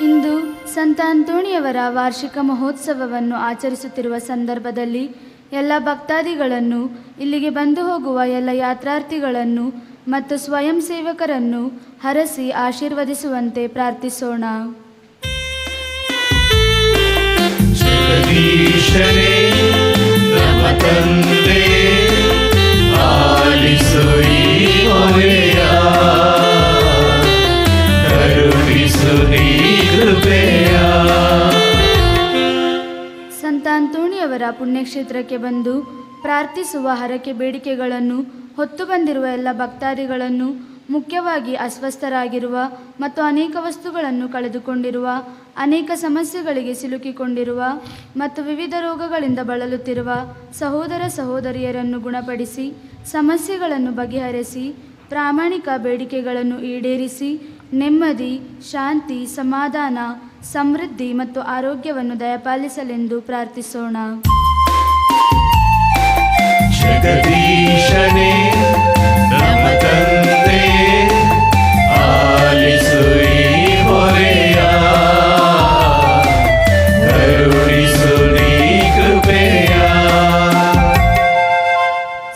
ಇಂದು ಸಂತ ಅಂತೋಣಿಯವರ ವಾರ್ಷಿಕ ಮಹೋತ್ಸವವನ್ನು ಆಚರಿಸುತ್ತಿರುವ ಸಂದರ್ಭದಲ್ಲಿ ಎಲ್ಲ ಭಕ್ತಾದಿಗಳನ್ನು, ಇಲ್ಲಿಗೆ ಬಂದು ಹೋಗುವ ಎಲ್ಲ ಯಾತ್ರಾರ್ಥಿಗಳನ್ನು ಮತ್ತು ಸ್ವಯಂ ಸೇವಕರನ್ನು ಹರಸಿ ಆಶೀರ್ವದಿಸುವಂತೆ ಪ್ರಾರ್ಥಿಸೋಣ. ಜಗದೀಶನೇ ನಮ್ಮ ತಂದೆ, ಆಲಿಸು ಈ ಹೊರೆಯ, ಕರುಣಿಸು ನೀ ಕೃಪೆಯ. ಸಂತ ಅಂತೋಣಿಯವರ ಪುಣ್ಯಕ್ಷೇತ್ರಕ್ಕೆ ಬಂದು ಪ್ರಾರ್ಥಿಸುವ ಹರಕೆ ಬೇಡಿಕೆಗಳನ್ನು ಹೊತ್ತು ಬಂದಿರುವ ಎಲ್ಲ ಭಕ್ತಾದಿಗಳನ್ನು, ಮುಖ್ಯವಾಗಿ ಅಸ್ವಸ್ಥರಾಗಿರುವ ಮತ್ತು ಅನೇಕ ವಸ್ತುಗಳನ್ನು ಕಳೆದುಕೊಂಡಿರುವ, ಅನೇಕ ಸಮಸ್ಯೆಗಳಿಗೆ ಸಿಲುಕಿಕೊಂಡಿರುವ ಮತ್ತು ವಿವಿಧ ರೋಗಗಳಿಂದ ಬಳಲುತ್ತಿರುವ ಸಹೋದರ ಸಹೋದರಿಯರನ್ನು ಗುಣಪಡಿಸಿ, ಸಮಸ್ಯೆಗಳನ್ನು ಬಗೆಹರಿಸಿ, ಪ್ರಾಮಾಣಿಕ ಬೇಡಿಕೆಗಳನ್ನು ಈಡೇರಿಸಿ, ನೆಮ್ಮದಿ, ಶಾಂತಿ, ಸಮಾಧಾನ, ಸಮೃದ್ಧಿ ಮತ್ತು ಆರೋಗ್ಯವನ್ನು ದಯಪಾಲಿಸಲೆಂದು ಪ್ರಾರ್ಥಿಸೋಣ. ಜಗದೀಶನೇ ನಮ್ಮ ತಂದೆ, ಆಲಿಸು ಈ ಹೊರೆಯ, ಕರುಣಿಸು ನೀ ಕೃಪೆಯ.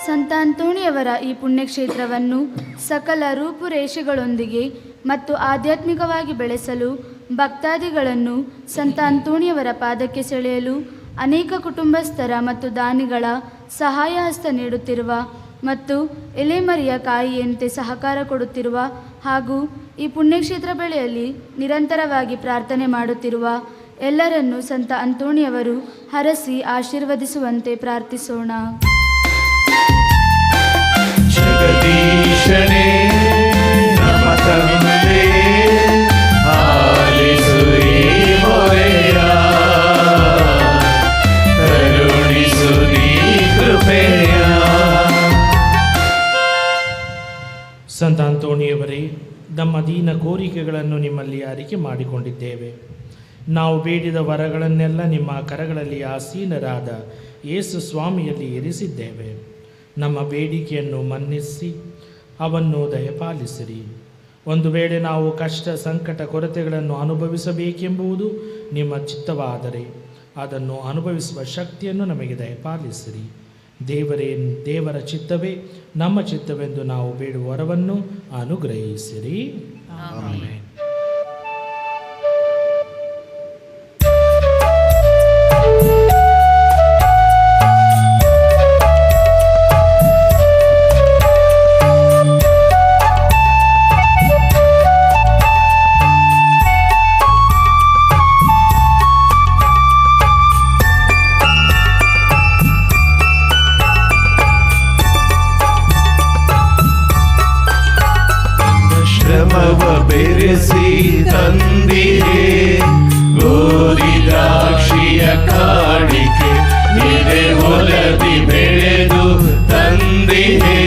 ಸಂತ ಅಂತೋಣಿಯವರ ಈ ಪುಣ್ಯಕ್ಷೇತ್ರವನ್ನು ಸಕಲ ರೂಪುರೇಷೆಗಳೊಂದಿಗೆ ಮತ್ತು ಆಧ್ಯಾತ್ಮಿಕವಾಗಿ ಬೆಳೆಸಲು ಭಕ್ತಾದಿಗಳನ್ನು ಸಂತ ಅಂತೋಣಿಯವರ ಪಾದಕ್ಕೆ ಸೆಳೆಯಲು ಅನೇಕ ಕುಟುಂಬಸ್ಥರ ಮತ್ತು ದಾನಿಗಳ ಸಹಾಯ ಹಸ್ತ ನೀಡುತ್ತಿರುವ ಮತ್ತು ಎಲೆಮರಿಯ ಕಾಯಿಯಂತೆ ಸಹಕಾರ ಕೊಡುತ್ತಿರುವ ಹಾಗೂ ಈ ಪುಣ್ಯಕ್ಷೇತ್ರ ಬೆಳೆಯಲ್ಲಿ ನಿರಂತರವಾಗಿ ಪ್ರಾರ್ಥನೆ ಮಾಡುತ್ತಿರುವ ಎಲ್ಲರನ್ನೂ ಸಂತ ಅಂತೋಣಿಯವರು ಹರಸಿ ಆಶೀರ್ವದಿಸುವಂತೆ ಪ್ರಾರ್ಥಿಸೋಣ. ಜಗದೀಶನೇ ನಮ್ಮ ತಂದೆ, ಆಲಿಸು ಈ ಹೊರೆಯ, ಕರುಣಿಸು ನೀ ಕೃಪೆಯ. ಸಂತ ಅಂತೋಣಿಯವರೇ, ನಮ್ಮ ದೀನ ಕೋರಿಕೆಗಳನ್ನು ನಿಮ್ಮಲ್ಲಿ ಅರಿಕೆ ಮಾಡಿಕೊಂಡಿದ್ದೇವೆ. ನಾವು ಬೇಡಿದ ವರಗಳನ್ನೆಲ್ಲ ನಿಮ್ಮ ಕರಗಳಲ್ಲಿ ಆಸೀನರಾದ ಯೇಸು ಸ್ವಾಮಿಯಲ್ಲಿ ಇರಿಸಿದ್ದೇವೆ. ನಮ್ಮ ಬೇಡಿಕೆಯನ್ನು ಮನ್ನಿಸಿ ಅವನ್ನು ದಯಪಾಲಿಸಿರಿ. ಒಂದು ವೇಳೆ ನಾವು ಕಷ್ಟ, ಸಂಕಟ, ಕೊರತೆಗಳನ್ನು ಅನುಭವಿಸಬೇಕೆಂಬುದು ನಿಮ್ಮ ಚಿತ್ತವಾದರೆ ಅದನ್ನು ಅನುಭವಿಸುವ ಶಕ್ತಿಯನ್ನು ನಮಗೆ ದಯಪಾಲಿಸಿರಿ. ದೇವರ ಚಿತ್ತವೇ ನಮ್ಮ ಚಿತ್ತವೆಂದು ನಾವು ಬೇಡುವ ವರವನ್ನು ಅನುಗ್ರಹಿಸಿರಿ. ಆಮೆನ್. ಶ್ರಮವ ಬೆರೆಸಿ ತಂದಿರೆ, ಗೋಧಿ ದ್ರಾಕ್ಷಿಯ ಕಾಣಿಕೆ ಎದೆ ಹೊಲದಿ ಬೆಳೆದು ತಂದಿರೆ.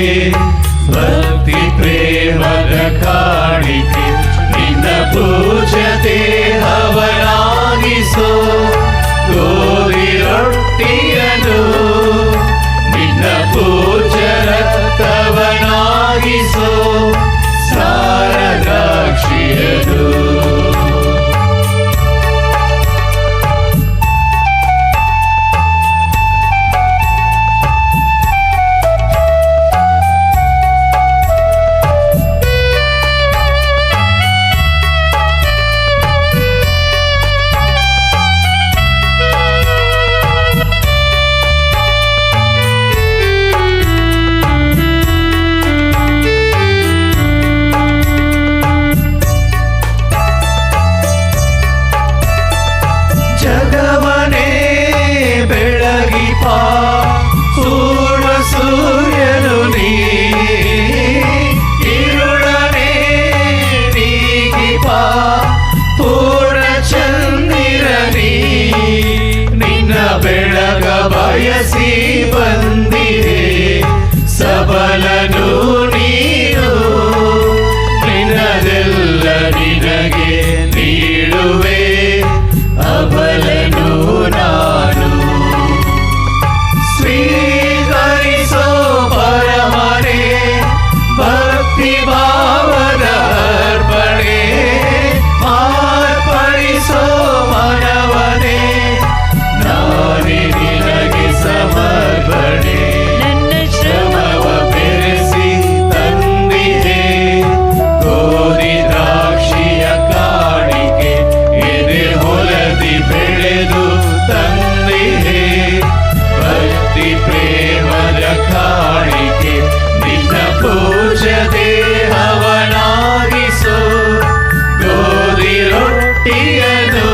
ಭಕ್ತಿ ಪ್ರೇಮದ ಕಾಣಿಕೆ ನಿನ್ನ ಪೂಜತೆ ಹವನಾಗಿಸೋ. ಗೋಧಿ ರೊಟ್ಟಿಯನು ನಿನ್ನ ಪೂಜ ರಕ್ತವನಾಗಿಸೋ. ಸಾರದಾಕ್ಷಿಯದು ಬಯಸಿ ಬಂದಿದೆ ಸಬಲನು ನೀನು ನಿನ್ನದೆಲ್ಲ ನಿನಗೆ ನೀಡುವೆ ಅಬಲನು ನಾನು ಸ್ವೀಕರಿಸೋ ಪರಮನೆ ಭಕ್ತಿ ಭಾವದ ಅರ್ಪಣೆ ಮಾರ್ಪಡಿಸೋ ಮನವನೇ ನಾನೇ ನಿನಗೆ ಸಮರ್ಪಣೆ ನನ್ನ ಶ್ರಮವ ಬೆರೆಸಿ ತಂದಿದೆ ಗೋಧಿ ದ್ರಾಕ್ಷಿಯ ಕಾಣಿಕೆ ಎದೆ ಹೊಲದಿ ಬೆಳೆದು ತಂದಿದೆ ಭಕ್ತಿ ಪ್ರೇಮದ ಕಾಣಿಕೆ ನಿನ್ನ ಪೂಜ ದೇಹವನಾಗಿಸೋ ಗೋಧಿ ರೊಟ್ಟಿಯನು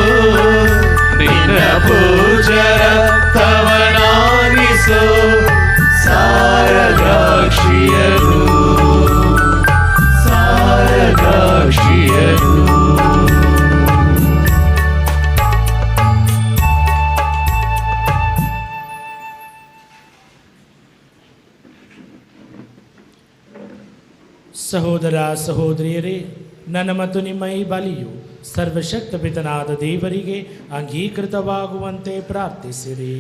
ನಿನ್ನ ಪೂಜ ರಕ್ತವನಾಗಿಸೋ ಸಾರ ದ್ರಾಕ್ಷಿಯನು ಸಾರ ದ್ರಾಕ್ಷಿಯನು ಸಹೋದರ ಸಹೋದರಿಯರೇ, ನನ್ನ ಮತ್ತು ನಿಮ್ಮ ಈ ಬಲಿಯು ಸರ್ವಶಕ್ತ ಪಿತನಾದ ದೇವರಿಗೆ ಅಂಗೀಕೃತವಾಗುವಂತೆ ಪ್ರಾರ್ಥಿಸಿರಿ.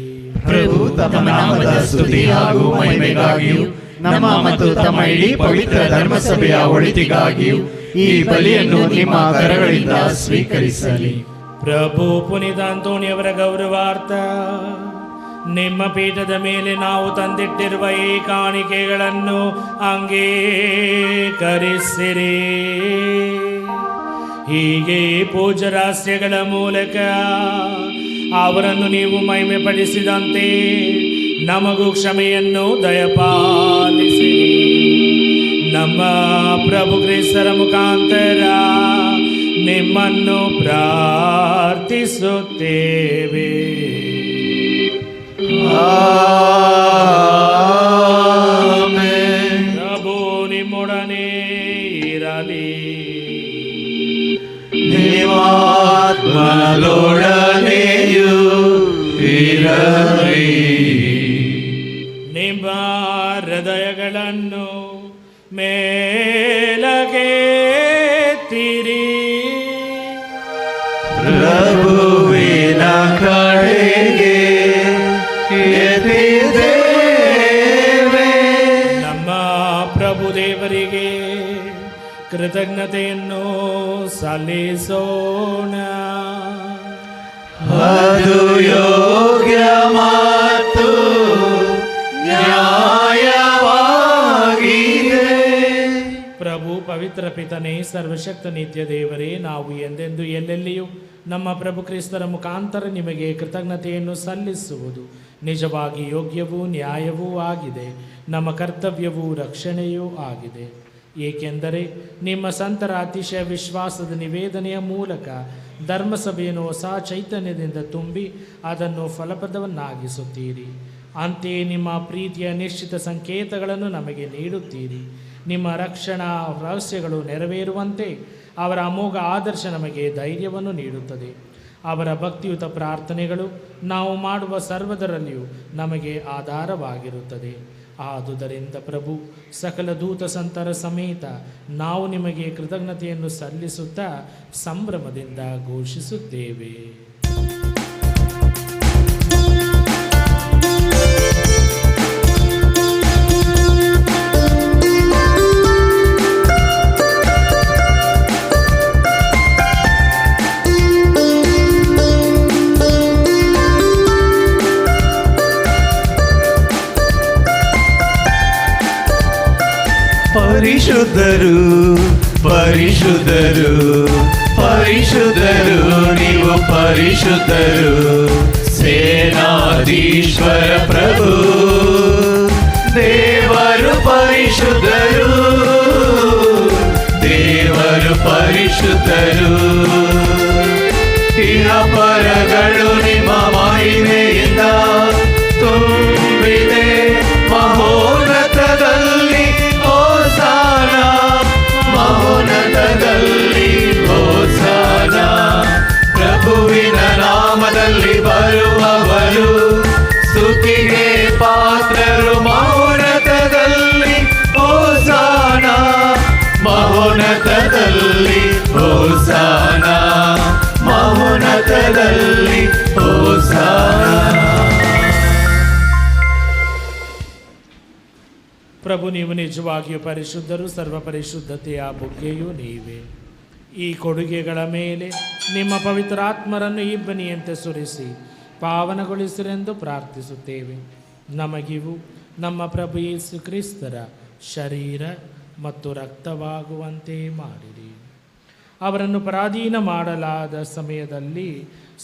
ಪ್ರಭು ತಮ್ಮ ನಾಮದ ಸ್ತುತಿ ಹಾಗೂ ಮಹಿಮೆಗಾಗಿಯೂ ನಮ್ಮ ಮತ್ತು ತಮ್ಮ ಇಡೀ ಪವಿತ್ರ ಧರ್ಮಸಭೆಯ ಒಳಿತಿಗಾಗಿಯೂ ಈ ಬಲಿಯನ್ನು ನಿಮ್ಮ ಕರಗಳಿಂದ ಸ್ವೀಕರಿಸಲಿ. ಪ್ರಭು ಪುನೀತ ಅಂತೋಣಿಯವರ ಗೌರವಾರ್ಥ ನಿಮ್ಮ ಪೀಠದ ಮೇಲೆ ನಾವು ತಂದಿಟ್ಟಿರುವ ಈ ಕಾಣಿಕೆಗಳನ್ನು ಅಂಗೀಕರಿಸಿರಿ. ಹೀಗೆ ಪೂಜರಾಸ್ಯಗಳ ಮೂಲಕ ಅವರನ್ನು ನೀವು ಮಹಿಮೆ ಪಡಿಸಿದಂತೆ ನಮಗೂ ಕ್ಷಮೆಯನ್ನು ದಯಪಾಲಿಸಿರಿ. ನಮ್ಮ ಪ್ರಭು ಕ್ರಿಸ್ತರ ಮುಖಾಂತರ ನಿಮ್ಮನ್ನು ಪ್ರಾರ್ಥಿಸುತ್ತೇವೆ. ಆಮೆನ್. ಪ್ರಭು ನಿಮ್ಮೊಡನೆ ಇರಲಿ. ನಿಮ್ಮಾತ್ಮದೊಡನೆಯೂ ಇರಲಿ. ನಿಮ್ಮ ಹೃದಯಗಳನ್ನು ಮೇಲಗೆತ್ತಿರಿ. ಪ್ರಭುವಿನ ಕಡೆಗೆ ಎತ್ತಿದ್ದೇವೆ. ನಮ್ಮ ಪ್ರಭು ದೇವರಿಗೆ ಕೃತಜ್ಞತೆಯನ್ನು ಸಲ್ಲಿಸೋಣ. ಅದು ಯೋಗ್ಯ ಮತ್ತು ನ್ಯಾಯವಾಗಿದೆ. ಪ್ರಭು ಪವಿತ್ರ ಪಿತನೇ, ಸರ್ವಶಕ್ತ ನಿತ್ಯ ದೇವರೇ, ನಾವು ಎಂದೆಂದು ಎಲ್ಲೆಲ್ಲಿಯೂ ನಮ್ಮ ಪ್ರಭು ಕ್ರಿಸ್ತರ ಮುಖಾಂತರ ನಿಮಗೆ ಕೃತಜ್ಞತೆಯನ್ನು ಸಲ್ಲಿಸುವುದು ನಿಜವಾಗಿ ಯೋಗ್ಯವೂ ನ್ಯಾಯವೂ ಆಗಿದೆ, ನಮ್ಮ ಕರ್ತವ್ಯವೂ ರಕ್ಷಣೆಯೂ ಆಗಿದೆ. ಏಕೆಂದರೆ ನಿಮ್ಮ ಸಂತರ ಅತಿಶಯ ವಿಶ್ವಾಸದ ನಿವೇದನೆಯ ಮೂಲಕ ಧರ್ಮಸಭೆಯನ್ನು ಹೊಸ ಚೈತನ್ಯದಿಂದ ತುಂಬಿ ಅದನ್ನು ಫಲಪ್ರದವನ್ನಾಗಿಸುತ್ತೀರಿ. ಅಂತೆಯೇ ನಿಮ್ಮ ಪ್ರೀತಿಯ ನಿಶ್ಚಿತ ಸಂಕೇತಗಳನ್ನು ನಮಗೆ ನೀಡುತ್ತೀರಿ. ನಿಮ್ಮ ರಕ್ಷಣಾ ರಹಸ್ಯಗಳು ನೆರವೇರುವಂತೆ ಅವರ ಅಮೋಘ ಆದರ್ಶ ನಮಗೆ ಧೈರ್ಯವನ್ನು ನೀಡುತ್ತದೆ. ಅವರ ಭಕ್ತಿಯುತ ಪ್ರಾರ್ಥನೆಗಳು ನಾವು ಮಾಡುವ ಸರ್ವದರಲ್ಲಿಯೂ ನಮಗೆ ಆಧಾರವಾಗಿರುತ್ತದೆ. ಆದುದರಿಂದ ಪ್ರಭು, ಸಕಲ ದೂತ ಸಂತರ ಸಮೇತ ನಾವು ನಿಮಗೆ ಕೃತಜ್ಞತೆಯನ್ನು ಸಲ್ಲಿಸುತ್ತಾ ಸಂಭ್ರಮದಿಂದ ಘೋಷಿಸುತ್ತೇವೆ. ಪರಿಶುದ್ಧರು ಪರಿಶುದ್ಧರು ಪರಿಶುದ್ಧರು ನೀವು ಪರಿಶುದ್ಧರು. ಸೇನಾಧೀಶ್ವರ ಪ್ರಭು ದೇವರು ಪರಿಶುದ್ಧರು, ದೇವರು ಪರಿಶುದ್ಧರು. ಇಹಪರಗಳು ನಿಮ್ಮ ಮಹಿಮೆಯಿಂದ ತುಂಬಿದೆ. ಮಹೋನ್ನತದಲ್ಲಿ ಹೋಸಾನ, ಮಹೋನ್ನತದಲ್ಲಿ ಹೋಸಾನ. ಪ್ರಭುವಿನ ನಾಮದಲ್ಲಿ ಬರುವವರು ಸ್ತುತಿ ಸ್ವರದಲ್ಲಿ ಹೋಸಾನ. ಪ್ರಭು, ನೀವು ನಿಜವಾಗಿಯೂ ಪರಿಶುದ್ಧರು, ಸರ್ವ ಪರಿಶುದ್ಧತೆಯ ಬುಗ್ಗೆಯೂ ನೀವೇ. ಈ ಕೊಡುಗೆಗಳ ಮೇಲೆ ನಿಮ್ಮ ಪವಿತ್ರಾತ್ಮರನ್ನು ಇಬ್ಬನಿಯಂತೆ ಸುರಿಸಿ ಪಾವನಗೊಳಿಸಿರೆಂದು ಪ್ರಾರ್ಥಿಸುತ್ತೇವೆ. ನಮಗಿವು ನಮ್ಮ ಪ್ರಭು ಯೇಸು ಕ್ರಿಸ್ತರ ಶರೀರ ಮತ್ತು ರಕ್ತವಾಗುವಂತೆ ಮಾಡಿರಿ. ಅವರನ್ನು ಪರಾಧೀನ ಮಾಡಲಾದ ಸಮಯದಲ್ಲಿ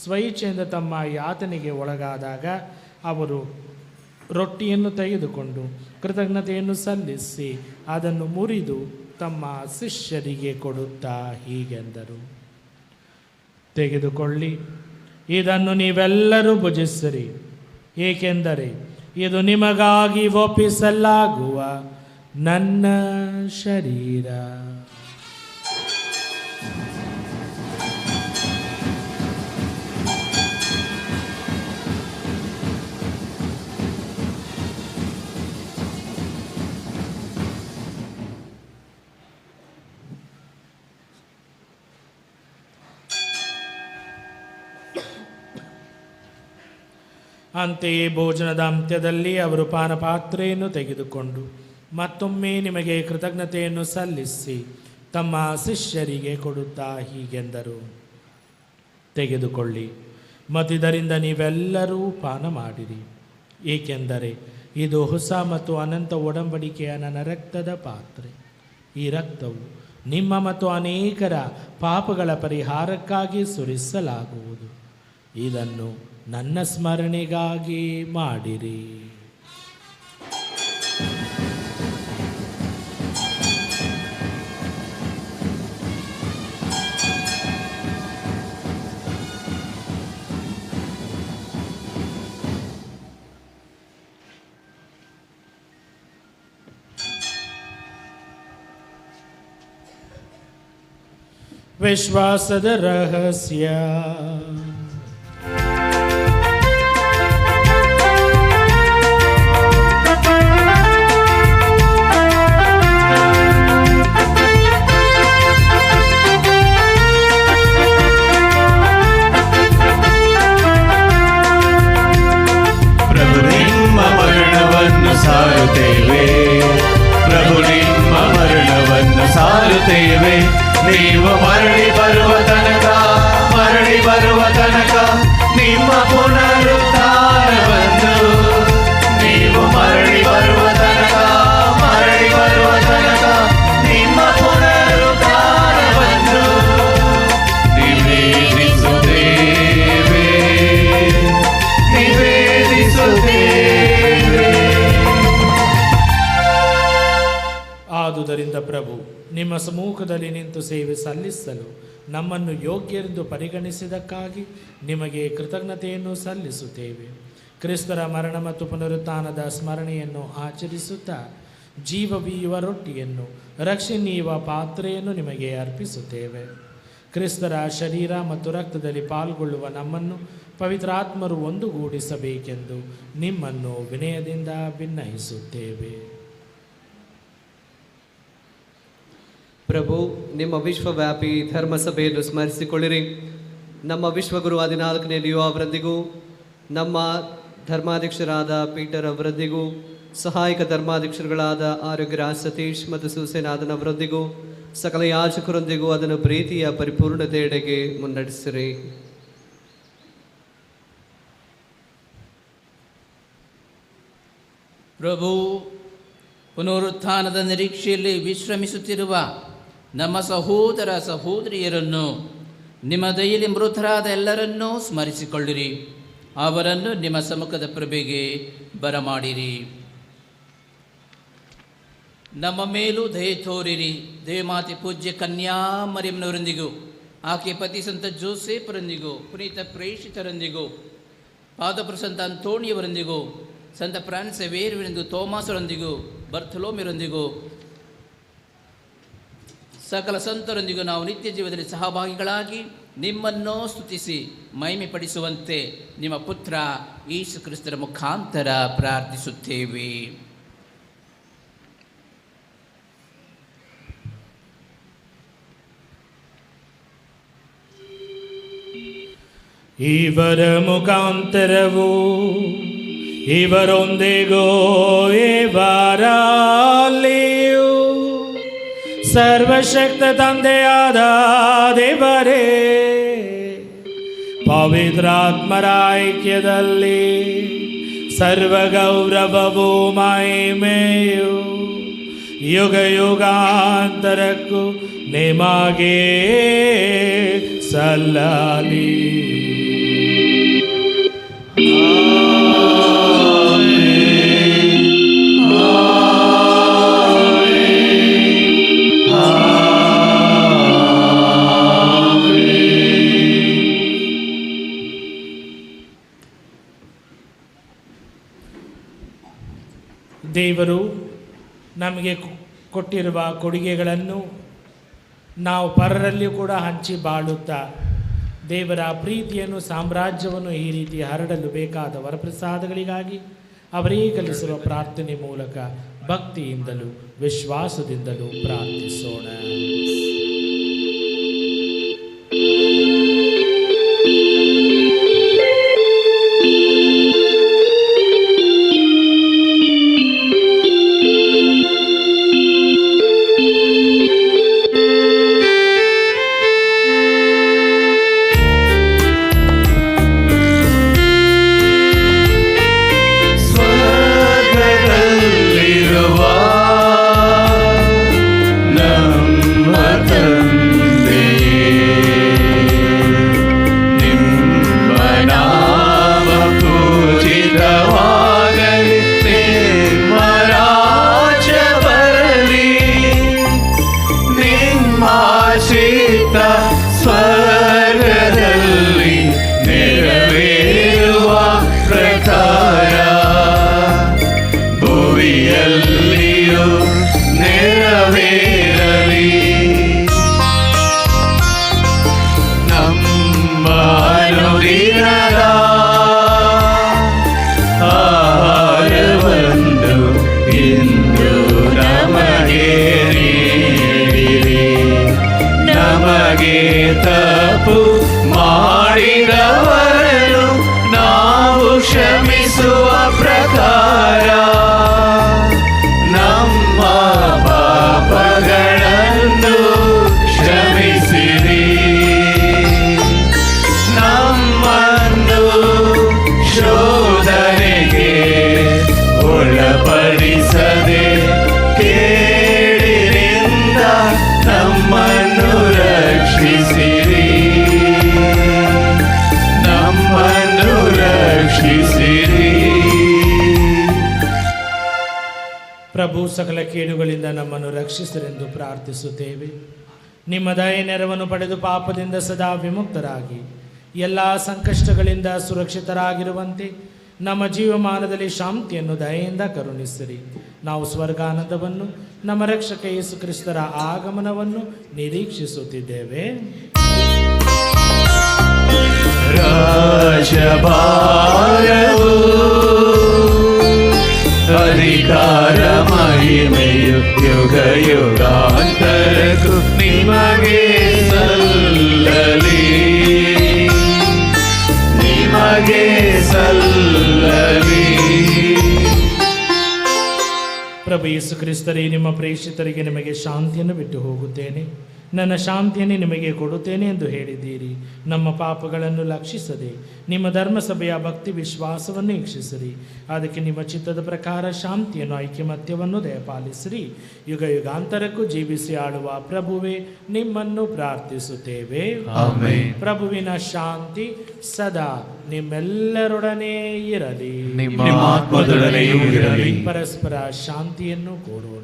ಸ್ವಇಚ್ಛೆಯಿಂದ ತಮ್ಮ ಯಾತನೆಗೆ ಒಳಗಾದಾಗ ಅವರು ರೊಟ್ಟಿಯನ್ನು ತೆಗೆದುಕೊಂಡು ಕೃತಜ್ಞತೆಯನ್ನು ಸಲ್ಲಿಸಿ ಅದನ್ನು ಮುರಿದು ತಮ್ಮ ಶಿಷ್ಯರಿಗೆ ಕೊಡುತ್ತಾ ಹೀಗೆಂದರು: ತೆಗೆದುಕೊಳ್ಳಿ, ಇದನ್ನು ನೀವೆಲ್ಲರೂ ಭುಜಿಸಿರಿ, ಏಕೆಂದರೆ ಇದು ನಿಮಗಾಗಿ ಒಪ್ಪಿಸಲಾಗುವ ನನ್ನ ಶರೀರ. ಅಂತೆಯೇ ಭೋಜನದ ಅಂತ್ಯದಲ್ಲಿ ಅವರು ಪಾನಪಾತ್ರೆಯನ್ನು ತೆಗೆದುಕೊಂಡು ಮತ್ತೊಮ್ಮೆ ನಿಮಗೆ ಕೃತಜ್ಞತೆಯನ್ನು ಸಲ್ಲಿಸಿ ತಮ್ಮ ಶಿಷ್ಯರಿಗೆ ಕೊಡುತ್ತಾ ಹೀಗೆಂದರು: ತೆಗೆದುಕೊಳ್ಳಿ, ಮತ್ತಿದರಿಂದ ನೀವೆಲ್ಲರೂ ಪಾನ ಮಾಡಿರಿ, ಏಕೆಂದರೆ ಇದು ಹೊಸ ಮತ್ತು ಅನಂತ ಒಡಂಬಡಿಕೆಯ ನನ್ನ ರಕ್ತದ ಪಾತ್ರೆ. ಈ ರಕ್ತವು ನಿಮ್ಮ ಮತ್ತು ಅನೇಕರ ಪಾಪಗಳ ಪರಿಹಾರಕ್ಕಾಗಿ ಸುರಿಸಲಾಗುವುದು. ಇದನ್ನು ನನ್ನ ಸ್ಮರಣೆಗಾಗಿ ಮಾಡಿರಿ. ವಿಶ್ವಾಸದ ರಹಸ್ಯ. ಪ್ರಭು ನಿಮ್ಮ ಮರಣವನ್ನು ಸಾರುತ್ತೇವೆ, ಪ್ರಭು ನಿಮ್ಮ ಮರಣವನ್ನು ಸಾರುತ್ತೇವೆ. ನೀವು ಮರಳಿ ಬರುವ ತನಕ ನಿಮ್ಮ ಪುನರುತ್ಥಾನವನ್ನು, ನೀವು ಮರಳಿ ಬರುವ ತನಕ ನಿಮ್ಮ ಪುನರುತ್ಥಾನವನ್ನು ನಿವೇದಿಸುತ್ತೇವೆ. ಆದುದರಿಂದ ಪ್ರಭು, ನಿಮ್ಮ ಸಮ್ಮುಖದಲ್ಲಿ ನಿಂತು ಸೇವೆ ಸಲ್ಲಿಸಲು ನಮ್ಮನ್ನು ಯೋಗ್ಯರೆಂದು ಪರಿಗಣಿಸಿದ್ದಕ್ಕಾಗಿ ನಿಮಗೆ ಕೃತಜ್ಞತೆಯನ್ನು ಸಲ್ಲಿಸುತ್ತೇವೆ. ಕ್ರಿಸ್ತರ ಮರಣ ಮತ್ತು ಪುನರುತ್ಥಾನದ ಸ್ಮರಣೆಯನ್ನು ಆಚರಿಸುತ್ತಾ ಜೀವವೀಯುವ ರೊಟ್ಟಿಯನ್ನು, ರಕ್ಷಣೀಯುವ ಪಾತ್ರೆಯನ್ನು ನಿಮಗೆ ಅರ್ಪಿಸುತ್ತೇವೆ. ಕ್ರಿಸ್ತರ ಶರೀರ ಮತ್ತು ರಕ್ತದಲ್ಲಿ ಪಾಲ್ಗೊಳ್ಳುವ ನಮ್ಮನ್ನು ಪವಿತ್ರಾತ್ಮರು ಒಂದುಗೂಡಿಸಬೇಕೆಂದು ನಿಮ್ಮನ್ನು ವಿನಯದಿಂದ ಭಿನ್ನಯಿಸುತ್ತೇವೆ. ಪ್ರಭು, ನಿಮ್ಮ ವಿಶ್ವವ್ಯಾಪಿ ಧರ್ಮಸಭೆಯನ್ನು ಸ್ಮರಿಸಿಕೊಳ್ಳಿರಿ. ನಮ್ಮ ವಿಶ್ವಗುರು 14ನೇ ಲಿಯೋ ಅವರೊಂದಿಗೂ, ನಮ್ಮ ಧರ್ಮಾಧ್ಯಕ್ಷರಾದ ಪೀಟರ್ ಅವರೊಂದಿಗೂ, ಸಹಾಯಕ ಧರ್ಮಾಧ್ಯಕ್ಷರುಗಳಾದ ಆರೋಗ್ಯರಾಜ್ ಸತೀಶ್ ಮತ್ತು ಸುಸೇನಾದನ್ ಅವರೊಂದಿಗೂ, ಸಕಲ ಯಾಜಕರೊಂದಿಗೂ ಅದನ್ನು ಪ್ರೀತಿಯ ಪರಿಪೂರ್ಣತೆಯೆಡೆಗೆ ಮುನ್ನಡೆಸಿರಿ. ಪ್ರಭು, ಪುನರುತ್ಥಾನದ ನಿರೀಕ್ಷೆಯಲ್ಲಿ ವಿಶ್ರಮಿಸುತ್ತಿರುವ ನಮ್ಮ ಸಹೋದರ ಸಹೋದರಿಯರನ್ನು, ನಿಮ್ಮ ದಯೆಯಲ್ಲಿ ಮೃತರಾದ ಎಲ್ಲರನ್ನೂ ಸ್ಮರಿಸಿಕೊಳ್ಳಿರಿ. ಅವರನ್ನು ನಿಮ್ಮ ಸಮ್ಮುಖದ ಪ್ರಭೆಗೆ ಬರಮಾಡಿರಿ. ನಮ್ಮ ಮೇಲೂ ದಯೆ ತೋರಿರಿ. ದೇವಮಾತೆ ಪೂಜ್ಯ ಕನ್ಯಾ ಮರಿಯಮ್ಮನವರೊಂದಿಗೂ, ಆಕೆ ಪತಿ ಸಂತ ಜೋಸೆಫರೊಂದಿಗೂ, ಪುನೀತ ಪ್ರೇಷಿತರೊಂದಿಗೂ, ಪಾದಪ್ರಸಂತ ಅಂತೋಣಿಯವರೊಂದಿಗೂ, ಸಂತ ಫ್ರಾನ್ಸ್ ವೇರುವಿನೊಂದಿಗೂ, ಥೋಮಾಸರೊಂದಿಗೂ, ಬರ್ತಲೋಮಿಯರೊಂದಿಗೂ, ಸಕಲ ಸಂತರೊಂದಿಗೂ ನಾವು ನಿತ್ಯ ಜೀವನದಲ್ಲಿ ಸಹಭಾಗಿಗಳಾಗಿ ನಿಮ್ಮನ್ನು ಸ್ತುತಿಸಿ ಮಹಿಮೆ ಪಡಿಸುವಂತೆ ನಿಮ್ಮ ಪುತ್ರ ಯೇಸು ಕ್ರಿಸ್ತರ ಮುಖಾಂತರ ಪ್ರಾರ್ಥಿಸುತ್ತೇವೆ. ಇವರ ಮುಖಾಂತರವು ಇವರೊಂದಿಗೂ ಇವರಲ್ಲಿಯೂ ಸರ್ವಶಕ್ತ ತಂದೆಯಾದ ದೇವರೇ ಪವಿತ್ರಾತ್ಮರ ಐಕ್ಯದಲ್ಲಿ ಸರ್ವಗೌರವವು ಮಹಿಮೆಯು ಯುಗ ಯುಗಾಂತರಕ್ಕೂ ನಿಮಗೆ ಸಲ್ಲಲಿ. ದೇವರು ನಮಗೆ ಕೊಟ್ಟಿರುವ ಕೊಡುಗೆಗಳನ್ನು ನಾವು ಪರರಲ್ಲಿಯೂ ಕೂಡ ಹಂಚಿ ಬಾಳುತ್ತಾ ದೇವರ ಪ್ರೀತಿಯನ್ನು ಸಾಮ್ರಾಜ್ಯವನ್ನು ಈ ರೀತಿ ಹರಡಲು ಬೇಕಾದ ವರಪ್ರಸಾದಗಳಿಗಾಗಿ ಅವರೇ ಕಲಿಸುವ ಪ್ರಾರ್ಥನೆ ಮೂಲಕ ಭಕ್ತಿಯಿಂದಲೂ ವಿಶ್ವಾಸದಿಂದಲೂ ಪ್ರಾರ್ಥಿಸೋಣ. ಪ್ರಭು ಸಕಲ ಕೇಡುಗಳಿಂದ ನಮ್ಮನ್ನು ರಕ್ಷಿಸರೆಂದು ಪ್ರಾರ್ಥಿಸುತ್ತೇವೆ. ನಿಮ್ಮ ದಯೆ ನೆರವನ್ನು ಪಡೆದು ಪಾಪದಿಂದ ಸದಾ ವಿಮುಕ್ತರಾಗಿ ಎಲ್ಲ ಸಂಕಷ್ಟಗಳಿಂದ ಸುರಕ್ಷಿತರಾಗಿರುವಂತೆ ನಮ್ಮ ಜೀವಮಾನದಲ್ಲಿ ಶಾಂತಿಯನ್ನು ದಯೆಯಿಂದ ಕರುಣಿಸಿರಿ. ನಾವು ಸ್ವರ್ಗಾನಂದವನ್ನು ನಮ್ಮ ರಕ್ಷಕ ಯೇಸು ಕ್ರಿಸ್ತರ ಆಗಮನವನ್ನು ನಿರೀಕ್ಷಿಸುತ್ತಿದ್ದೇವೆ. ಅಧಿಕಾರ ಮಹಿಮೆಯು ಯುಗ ಯುಗಾಂತರಕ್ಕೂ ನಿಮಗೆ ಸಲ್ಲಲಿ, ನಿಮಗೆ ಸಲ್ಲಲಿ. ಪ್ರಭು ಯೇಸು ಕ್ರಿಸ್ತರೇ, ನಿಮ್ಮ ಪ್ರೇಷಿತರಿಗೆ ನಿಮಗೆ ಶಾಂತಿಯನ್ನು ಬಿಟ್ಟು ಹೋಗುತ್ತೇನೆ, ನನ್ನ ಶಾಂತಿಯನ್ನೇ ನಿಮಗೆ ಕೊಡುತ್ತೇನೆ ಎಂದು ಹೇಳಿದ್ದೀರಿ. ನಮ್ಮ ಪಾಪಗಳನ್ನು ಲಕ್ಷಿಸದೆ ನಿಮ್ಮ ಧರ್ಮಸಭೆಯ ಭಕ್ತಿ ವಿಶ್ವಾಸವನ್ನು ವೀಕ್ಷಿಸಿರಿ. ಅದಕ್ಕೆ ನಿಮ್ಮ ಚಿತ್ತದ ಪ್ರಕಾರ ಶಾಂತಿಯನ್ನು ಐಕ್ಯಮತ್ಯವನ್ನು ದಯಪಾಲಿಸಿರಿ. ಯುಗ ಯುಗಾಂತರಕ್ಕೂ ಜೀವಿಸಿ ಆಳುವ ಪ್ರಭುವೇ, ನಿಮ್ಮನ್ನು ಪ್ರಾರ್ಥಿಸುತ್ತೇವೆ. ಆಮೆನ್. ಪ್ರಭುವಿನ ಶಾಂತಿ ಸದಾ ನಿಮ್ಮೆಲ್ಲರೊಡನೆ ಇರಲಿ, ನಿಮ್ಮ ಆತ್ಮದೊಡನೆಯೂ ಇರಲಿ. ಪರಸ್ಪರ ಶಾಂತಿಯನ್ನು ಕೋರೋಣ.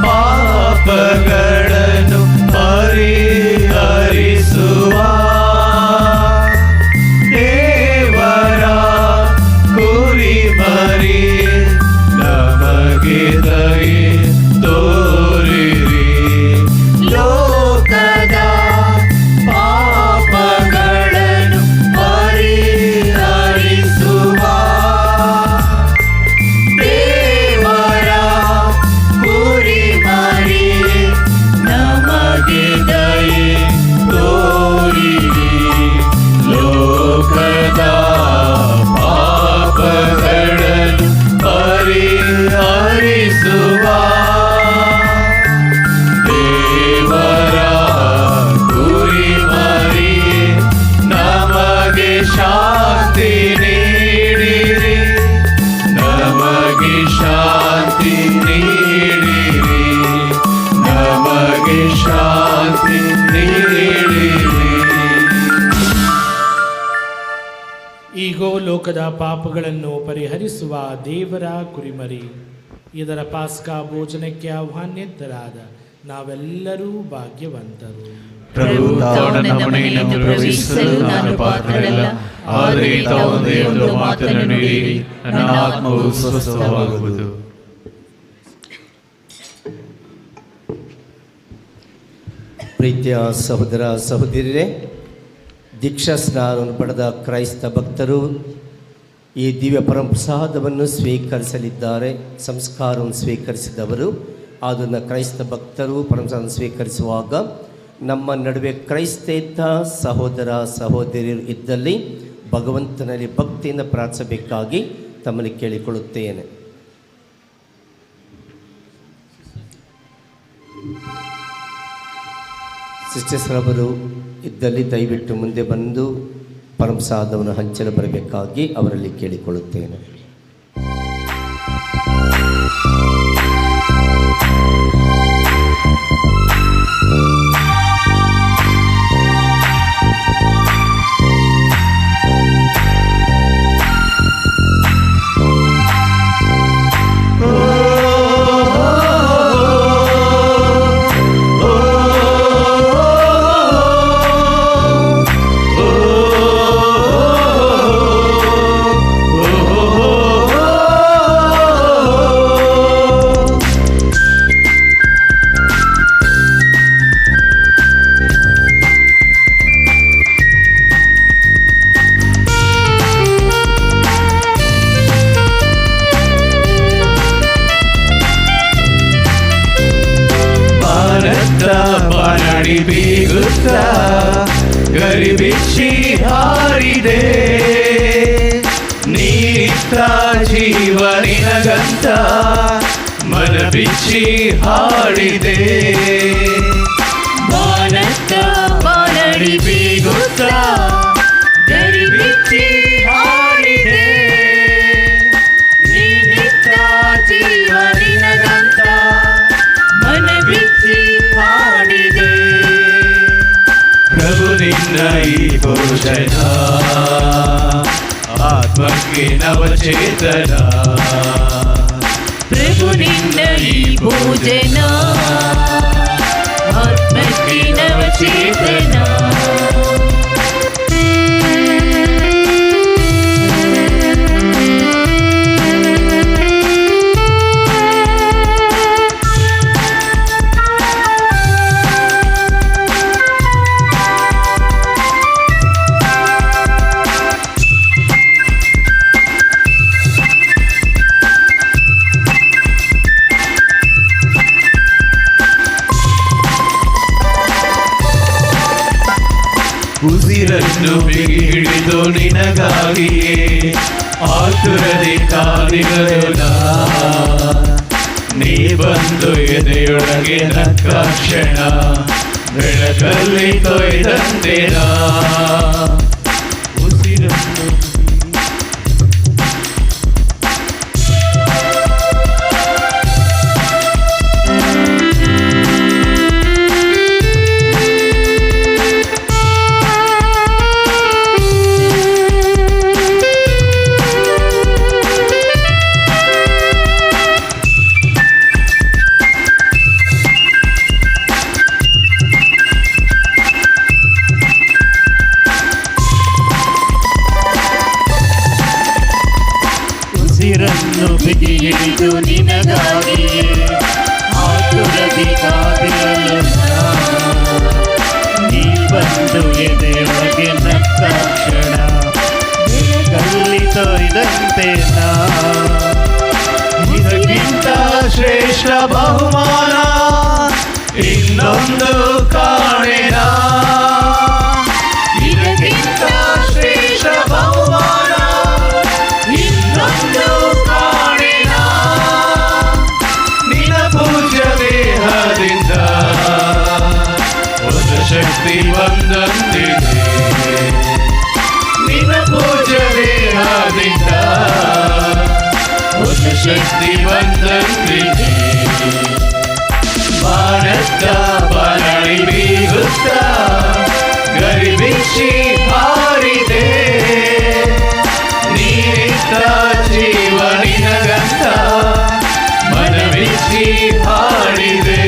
ಪಾಪಗಳನ್ನು ದಯೆ ತೋರಿರಿ. ಲೋಕದ ಪಾಪಗಳನ್ನು ಪರಿಹರಿಸುವ ದೇವರ ಕುರಿಮರಿ ನಮಗೆ ದಯೆ ತೋರಿರಿ. ಲೋಕದ ಪಾಪಗಳನ್ನು ಪರಿಹರಿಸುವ ದೇವರ ಕುರಿಮರಿ ನಮಗೆ ಶಾಂತಿ ನೀಡಿರಿ. ನಮಗೆ ಶಾಂತಿ ನೀಡಿರಿ. ನಮಗೆ ಶಾಂತಿ ನೀಡಿರಿ. ಈಗೋ ಲೋಕದ ಪಾಪಗಳನ್ನು ಪರಿಹರಿಸುವ ದೇವರ ಕುರಿಮರಿ, ಇದರ ಪಾಸ್ಕಾ ಭೋಜನಕ್ಕೆ ಆಹ್ವಾನಿತರಾದ ನಾವೆಲ್ಲರೂ ಭಾಗ್ಯವಂತರು. ಪ್ರಭು ತಾವನ ಮನೆಯನ್ನು ಪ್ರವೇಶಿಸಲು ನಾನು ಪಾತ್ರರಲ್ಲ, ಆದರೆ ತಾವೊಂದೇ ಒಂದು ಮಾತನ್ನು ನುಡಿಯಿರಿ, ನನ್ನ ಆತ್ಮವು ಸ್ವಸ್ಥವಾಗುವುದು. ಪ್ರೀತಿಯ ಸಹೋದರ ಸಹೋದರಿಯರೇ, ದೀಕ್ಷಾ ಸ್ನಾನವನ್ನು ಪಡೆದ ಕ್ರೈಸ್ತ ಭಕ್ತರು ಈ ದಿವ್ಯ ಪರಮಪ್ರಸಾದವನ್ನು ಸ್ವೀಕರಿಸಲಿದ್ದಾರೆ. ಸಂಸ್ಕಾರವನ್ನು ಸ್ವೀಕರಿಸಿದವರು ಅದನ್ನು ಕ್ರೈಸ್ತ ಭಕ್ತರು ಪರಮಪ್ರಸಾದವನ್ನು ಸ್ವೀಕರಿಸುವಾಗ ನಮ್ಮ ನಡುವೆ ಕ್ರೈಸ್ತೇತ ಸಹೋದರ ಸಹೋದರಿಯರು ಇದ್ದಲ್ಲಿ ಭಗವಂತನಲ್ಲಿ ಭಕ್ತಿಯಿಂದ ಪ್ರಾರ್ಥಿಸಬೇಕಾಗಿ ತಮ್ಮಲ್ಲಿ ಕೇಳಿಕೊಳ್ಳುತ್ತೇನೆ. ಸಿಸ್ಟರ್ಸ್ರವರು ಇದ್ದಲ್ಲಿ ದಯವಿಟ್ಟು ಮುಂದೆ ಬಂದು ಪರಮಪ್ರಸಾದವನ್ನು ಹಂಚಲು ಬರಬೇಕಾಗಿ ಅವರಲ್ಲಿ ಕೇಳಿಕೊಳ್ಳುತ್ತೇನೆ. ಬೀಗುತ್ತಾ ಗರಿಬಿಚ್ಚಿ ಹಾರಿದೆ, ನೀತ್ತ ಜೀವನಿನಗಂತ ಮನ ಬಿಚ್ಚಿ ಹಾಡಿದೆ. ಮಾನತ್ತ ಬಾನಡಿ ಬೀಗುತ್ತಾ ಗರಿಬಿಚ್ಚಿ ಹಾರಿದೆ, ನೀತ್ತ ಜೀವನಿನಗಂತ ಮನ ಬಿಚ್ಚಿ ಹಾಡಿದೆ. ಪ್ರಭು ನಿನ್ನ ಈ ಭೋಜನ ಆತ್ಮಕ್ಕೆ ನವಚೇತನ, ಪ್ರಭು ನಿನ್ನ ಈ ಭೋಜನ ಆತ್ಮಕ್ಕೆ ನವಚೇತನ. ಉಸಿರನ್ನು ಬಿಗಿ ಹಿಡಿದು ನಿನಗಾಗಿಯೇ ಆತುರದಿ ಕಾಲಿಗರುಣ, ನೀ ಬಂದು ಎದೆಯೊಳಗೆ ನಕ್ಕ ಕ್ಷಣ ಬೆಳಕಲ್ಲಿ ತೊಯ್ದಂತೆನ. ಉಸಿರನ್ನು ಬಿಗಿ ಹಿಡಿದು ನಿನಗಾಗಿಯೇ ಆತುರದಿ ಕಾದಿರಲು ನೀ ಬಂದು ಎದೆಯೊಳಗೆ ನಕ್ಕಾಕ್ಷಣ ಬೆಳಗಲ್ಲಿ ತೊಯ್ದಂತೆ ನಾ ಇದಕ್ಕಿಂತ ಶ್ರೇಷ್ಠ ಬಹುಮಾನ ಇನ್ನೊಂದು ಕಾಣೆನ ಇದಕ್ಕಿಂತ ಶ್ರೇಷ್ಠ ಬಹುಮಾನ ಇನ್ನೊಂದು ಕಾಣೆನ ನಿನ್ನ ಪೂಜ್ಯ ದೇಹದಿಂದ ಒಂದು ಶಕ್ತಿ ಬಂದಂತಿದೆ ನಿನ್ನ ಪೂಜ್ಯ ದೇಹದಿಂದ ಒಂದು ಶಕ್ತಿ ಬಂದಂತಿದೆ ಭಾರತ ಬರಳಿ ಬೀಗುತ್ತ ಗರಿಬಿಚ್ಚಿ ಹಾರಿದೆ ನೀರಿದ್ದ ಜೀವನಿನಗಂತ ಮನಬಿಚ್ಚಿ ಹಾಡಿದೆ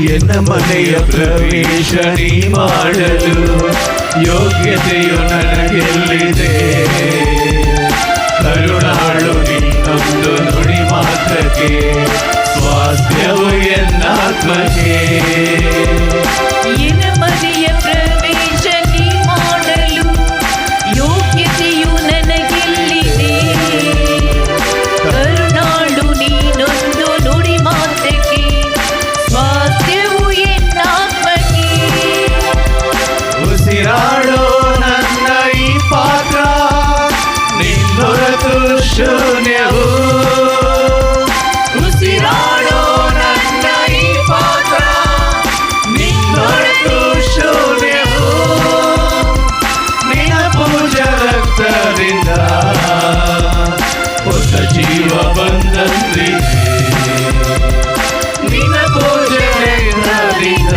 ಎನ್ನ ಮನೆಯ ಪ್ರವೇಶ ನೀ ಮಾಡಲು ಯೋಗ್ಯತೆಯು ನನಗೆಲ್ಲಿದೆ ಕರುಣಾಳು ನಿನ್ನೊಂದು ನುಡಿ ಮಾತ್ರಕ್ಕೆ ಸ್ವಾಸ್ಥ್ಯವು ಎನ್ನಾತ್ಮಕ್ಕೆ ಎನ್ನ ಮನೆಯ ಪ್ರವೇಶ ನೀ ಮಾಡಲು ಯೋಗ್ಯತೆಯು ನನಗೆಲ್ಲಿದೆ ಕರುಣಾಳು ನೀನೊಂದು ನುಡಿ ಮಾತ್ರಕ್ಕೆ ಸ್ವಾಸ್ಥ್ಯವು ಎನ್ನಾತ್ಮಕ್ಕೆ ಉಸಿರಾಡೋ ನನ್ನ ಈ ಪಾತ್ರ ನಿನ್ನೊರತು ಶೂನ್ಯವು ಉಸಿರಾಡೋ ನನ್ನ ಈ ಪಾತ್ರ ನಿನ್ನೊರತು ಶೂನ್ಯವು ನಿನ್ನ ಪೂಜಾ ರಕ್ತದಿಂದ ಹೊಸ ಜೀವ ಬಂದಂತಿದೆ ನಿನ್ನ ಪೂಜೆ ರಕ್ತದಿಂದ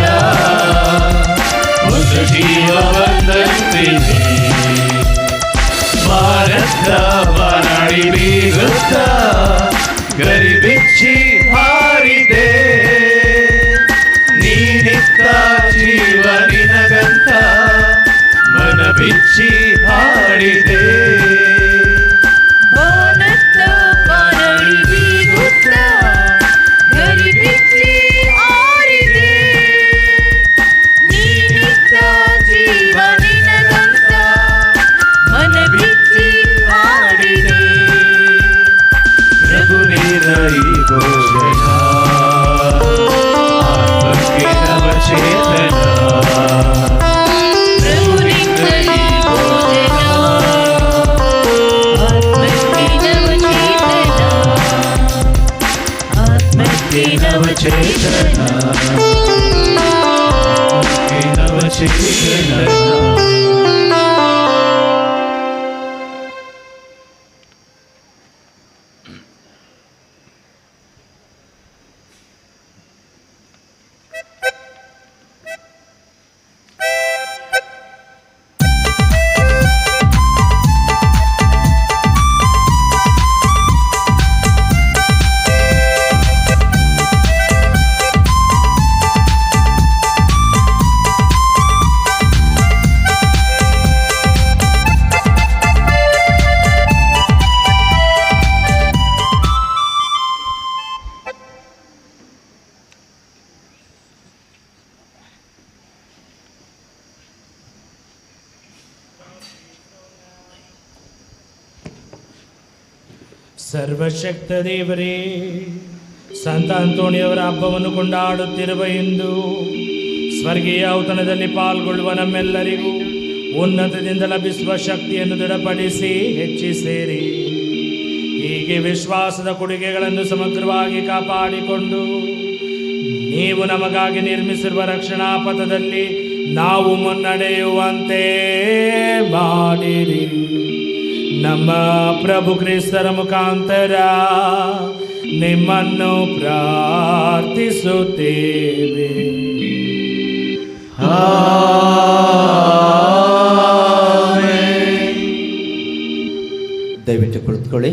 ಹೊಸ ಜೀವ ಬಂದಂತಿದೆ ಭಾರತ ಬರಳಿ ಬೀಗುತ್ತ ಗರಿಬಿಚ್ಚಿ ಹಾರಿದೆ ನೀನಿತ್ತ ಜೀವನಿನಗಂತ ಮನ ಬಿಚ್ಚಿ ಹಾಡಿದೆ ಭಾರತ ಬರಳಿ ಬೀಗುತ್ತ ಗರಿಬಿಚ್ಚಿ ಹಾರಿದೆ ನೀನಿತ್ತ ಜೀವನಿನಗಂತ ಮನ ಬಿಚ್ಚಿ ಹಾಡಿದೆ ಪ್ರಭು ನೀರ ಈ ಭೋಜನ ಆತ್ಮಕ್ಕೆ ನವಚೇತನ ಪ್ರಭು ನಿನ್ನ ಈ ಭೋಜನ ಆತ್ಮಕ್ಕೆ ನವಚೇತನ ಆತ್ಮಕ್ಕೆ ನವಚೇತನ ನವಚೇತನ ಸರ್ವಶಕ್ತ ದೇವರೇ, ಸಂತ ಅಂತೋಣಿಯವರ ಹಬ್ಬವನ್ನು ಕೊಂಡಾಡುತ್ತಿರುವ ಇಂದು ಸ್ವರ್ಗೀಯ ಔತಣದಲ್ಲಿ ಪಾಲ್ಗೊಳ್ಳುವ ನಮ್ಮೆಲ್ಲರಿಗೂ ಉನ್ನತದಿಂದ ಲಭಿಸುವ ಶಕ್ತಿಯನ್ನು ದೃಢಪಡಿಸಿ ಹೆಚ್ಚಿಸಿರಿ. ಹೀಗೆ ವಿಶ್ವಾಸದ ಕೊಡುಗೆಗಳನ್ನು ಸಮಗ್ರವಾಗಿ ಕಾಪಾಡಿಕೊಂಡು ನೀವು ನಮಗಾಗಿ ನಿರ್ಮಿಸಿರುವ ರಕ್ಷಣಾ ಪಥದಲ್ಲಿ ನಾವು ಮುನ್ನಡೆಯುವಂತೆ ಮಾಡಿರಿ. ನಮ್ಮ ಪ್ರಭು ಕ್ರಿಸ್ತರ ಮುಖಾಂತರ ನಿಮ್ಮನ್ನು ಪ್ರಾರ್ಥಿಸುತ್ತೇವೆ. ದಯವಿಟ್ಟು ಕುಳಿತುಕೊಳ್ಳಿ.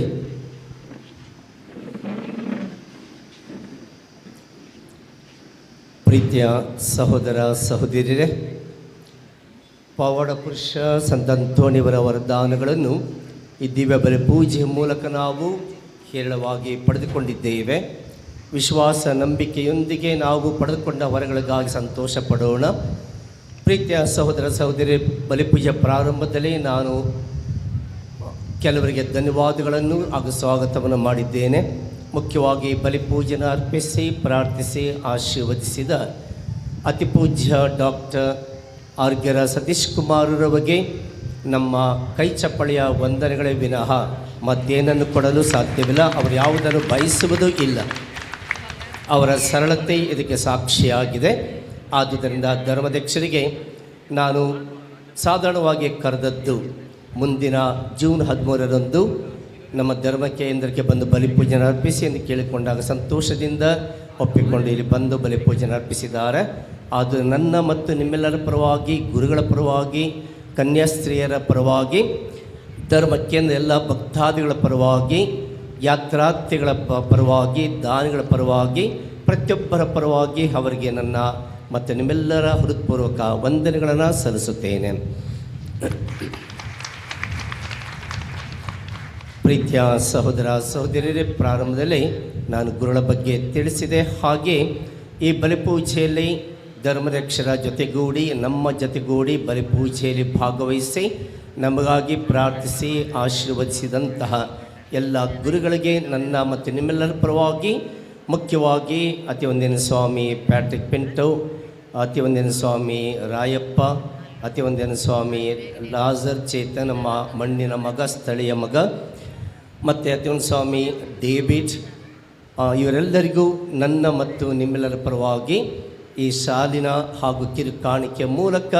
ಪ್ರೀತಿಯ ಸಹೋದರ ಸಹೋದರಿಯರೇ, ಪವಾಡ ಪುರುಷ ಸಂತ ಅಂತೋಣಿಯವರ ವರದಾನಗಳನ್ನು ಈ ದಿವ್ಯ ಬಲಿ ಪೂಜೆಯ ಮೂಲಕ ನಾವು ಹೇರಳವಾಗಿ ಪಡೆದುಕೊಂಡಿದ್ದೇವೆ. ವಿಶ್ವಾಸ ನಂಬಿಕೆಯೊಂದಿಗೆ ನಾವು ಪಡೆದುಕೊಂಡ ವರಗಳಿಗಾಗಿ ಸಂತೋಷ ಪಡೋಣ. ಪ್ರೀತಿಯ ಸಹೋದರ ಸಹೋದರಿ, ಬಲಿಪೂಜೆ ಪ್ರಾರಂಭದಲ್ಲಿ ನಾನು ಕೆಲವರಿಗೆ ಧನ್ಯವಾದಗಳನ್ನು ಹಾಗೂ ಸ್ವಾಗತವನ್ನು ಮಾಡಿದ್ದೇನೆ. ಮುಖ್ಯವಾಗಿ ಬಲಿಪೂಜೆನ ಅರ್ಪಿಸಿ ಪ್ರಾರ್ಥಿಸಿ ಆಶೀರ್ವದಿಸಿದ ಅತಿ ಪೂಜ್ಯ ಡಾಕ್ಟರ್ ಆರ್ಗ್ಯರ ಸತೀಶ್ ಕುಮಾರರವರಿಗೆ ನಮ್ಮ ಕೈ ಚಪ್ಪಳೆಯ ವಂದನೆಗಳೇ ವಿನಃ ಮತ್ತೇನನ್ನು ಕೊಡಲು ಸಾಧ್ಯವಿಲ್ಲ. ಅವರು ಯಾವುದನ್ನು ಬಯಸುವುದೂ ಇಲ್ಲ. ಅವರ ಸರಳತೆ ಇದಕ್ಕೆ ಸಾಕ್ಷಿಯಾಗಿದೆ. ಆದುದರಿಂದ ಧರ್ಮಾಧ್ಯಕ್ಷರಿಗೆ ನಾನು ಸಾಧಾರಣವಾಗಿ ಕರೆದದ್ದು ಮುಂದಿನ ಜೂನ್ 13ರಂದು ನಮ್ಮ ಧರ್ಮ ಕೇಂದ್ರಕ್ಕೆ ಬಂದು ಬಲಿಪೂಜೆನ ಅರ್ಪಿಸಿ ಎಂದು ಕೇಳಿಕೊಂಡಾಗ ಸಂತೋಷದಿಂದ ಒಪ್ಪಿಕೊಂಡು ಇಲ್ಲಿ ಬಂದು ಬಲಿಪೂಜೆನ ಅರ್ಪಿಸಿದ್ದಾರೆ. ಅದು ನನ್ನ ಮತ್ತು ನಿಮ್ಮೆಲ್ಲರ ಪರವಾಗಿ, ಗುರುಗಳ ಪರವಾಗಿ, ಕನ್ಯಾಸ್ತ್ರೀಯರ ಪರವಾಗಿ, ಧರ್ಮ ಕೇಂದ್ರ ಎಲ್ಲ ಭಕ್ತಾದಿಗಳ ಪರವಾಗಿ, ಯಾತ್ರಾರ್ಥಿಗಳ ಪರವಾಗಿ, ದಾನಿಗಳ ಪರವಾಗಿ, ಪ್ರತಿಯೊಬ್ಬರ ಪರವಾಗಿ ಅವರಿಗೆ ನನ್ನ ಮತ್ತು ನಿಮ್ಮೆಲ್ಲರ ಹೃತ್ಪೂರ್ವಕ ವಂದನೆಗಳನ್ನು ಸಲ್ಲಿಸುತ್ತೇನೆ. ಪ್ರೀತಿಯ ಸಹೋದರ ಸಹೋದರಿಯರೇ, ಪ್ರಾರಂಭದಲ್ಲಿ ನಾನು ಗುರುಗಳ ಬಗ್ಗೆ ತಿಳಿಸಿದೆ. ಹಾಗೆ ಈ ಬಲಿಪೂಜೆಯಲ್ಲಿ ಧರ್ಮರಕ್ಷರ ಜೊತೆಗೂಡಿ ನಮ್ಮ ಜೊತೆಗೂಡಿ ಬಲಿಪೂಜೆಯಲ್ಲಿ ಭಾಗವಹಿಸಿ ನಮಗಾಗಿ ಪ್ರಾರ್ಥಿಸಿ ಆಶೀರ್ವದಿಸಿದಂತಹ ಎಲ್ಲ ಗುರುಗಳಿಗೆ ನನ್ನ ಮತ್ತು ನಿಮ್ಮೆಲ್ಲರ ಪರವಾಗಿ, ಮುಖ್ಯವಾಗಿ ಅತಿವಂದನ ಸ್ವಾಮಿ ಪ್ಯಾಟ್ರಿಕ್ ಪಿಂಟೋ, ಅತಿವಂದನ ಸ್ವಾಮಿ ರಾಯಪ್ಪ, ಅತಿವಂದನ ಸ್ವಾಮಿ ಲಾಜರ್ ಚೇತನ್, ನಮ್ಮ ಮಣ್ಣಿನ ಮಗ, ಸ್ಥಳೀಯ ಮಗ, ಮತ್ತು ಅತಿವಂದನ ಸ್ವಾಮಿ ಡೇವಿಡ್, ಇವರೆಲ್ಲರಿಗೂ ನನ್ನ ಮತ್ತು ನಿಮ್ಮೆಲ್ಲರ ಪರವಾಗಿ ಈ ಶಾಲಿನ ಹಾಗೂ ಕಿರುಕಾಣಿಕೆಯ ಮೂಲಕ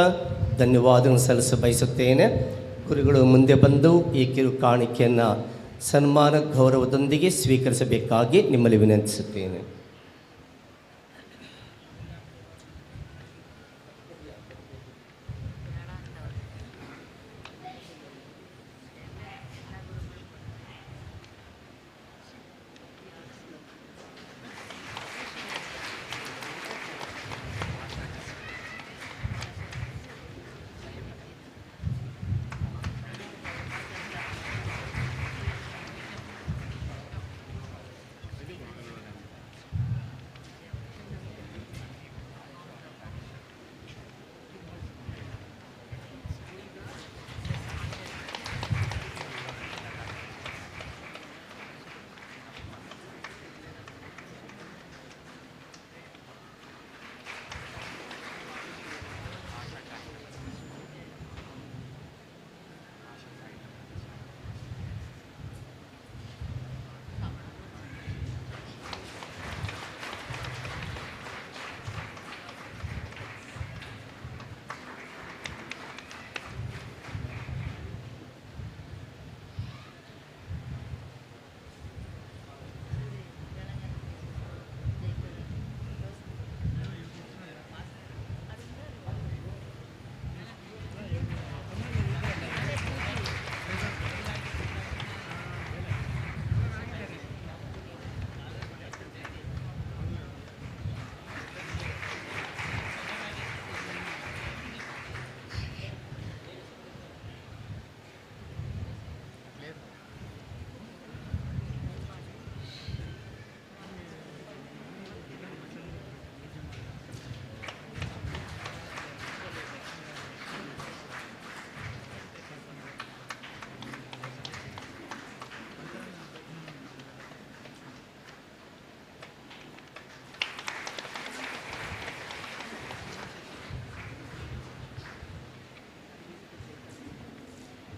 ಧನ್ಯವಾದಗಳನ್ನು ಸಲ್ಲಿಸ ಬಯಸುತ್ತೇನೆ. ಗುರುಗಳು ಮುಂದೆ ಬಂದು ಈ ಕಿರುಕಾಣಿಕೆಯನ್ನು ಸನ್ಮಾನ ಗೌರವದೊಂದಿಗೆ ಸ್ವೀಕರಿಸಬೇಕಾಗಿ ನಿಮ್ಮಲ್ಲಿ ವಿನಂತಿಸುತ್ತೇನೆ.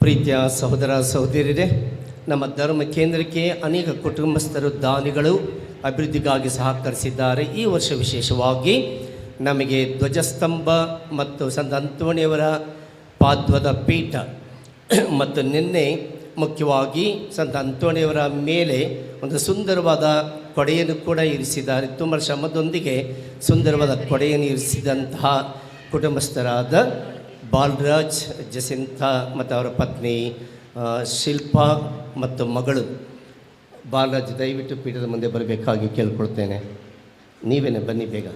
ಪ್ರೀತಿಯ ಸಹೋದರ ಸಹೋದರಿಯರೇ, ನಮ್ಮ ಧರ್ಮ ಕೇಂದ್ರಕ್ಕೆ ಅನೇಕ ಕುಟುಂಬಸ್ಥರು, ದಾನಿಗಳು ಅಭಿವೃದ್ಧಿಗಾಗಿ ಸಹಕರಿಸಿದ್ದಾರೆ. ಈ ವರ್ಷ ವಿಶೇಷವಾಗಿ ನಮಗೆ ಧ್ವಜಸ್ತಂಭ ಮತ್ತು ಸಂತ ಅಂತೋಣಿಯವರ ಪಾದ್ವದ ಪೀಠ ಮತ್ತು ನಿನ್ನೆ ಮುಖ್ಯವಾಗಿ ಸಂತ ಅಂತೋಣಿಯವರ ಮೇಲೆ ಒಂದು ಸುಂದರವಾದ ಕೊಡೆಯನ್ನು ಕೂಡ ಇರಿಸಿದ್ದಾರೆ. ತುಂಬ ಶ್ರಮದೊಂದಿಗೆ ಸುಂದರವಾದ ಕೊಡೆಯನ್ನು ಇರಿಸಿದಂತಹ ಕುಟುಂಬಸ್ಥರಾದ ಬಾಲರಾಜ್, ಜಸಿಂತಾ ಮತ್ತು ಅವರ ಪತ್ನಿ ಶಿಲ್ಪಾ ಮತ್ತು ಮಗಳು. ಬಾಲರಾಜ್ ದಯವಿಟ್ಟು ಪೀಠದ ಮುಂದೆ ಬರಬೇಕಾಗಿ ಕೇಳ್ಕೊಳ್ತೇನೆ. ನೀವೇನೆ ಬನ್ನಿ ಬೇಗ.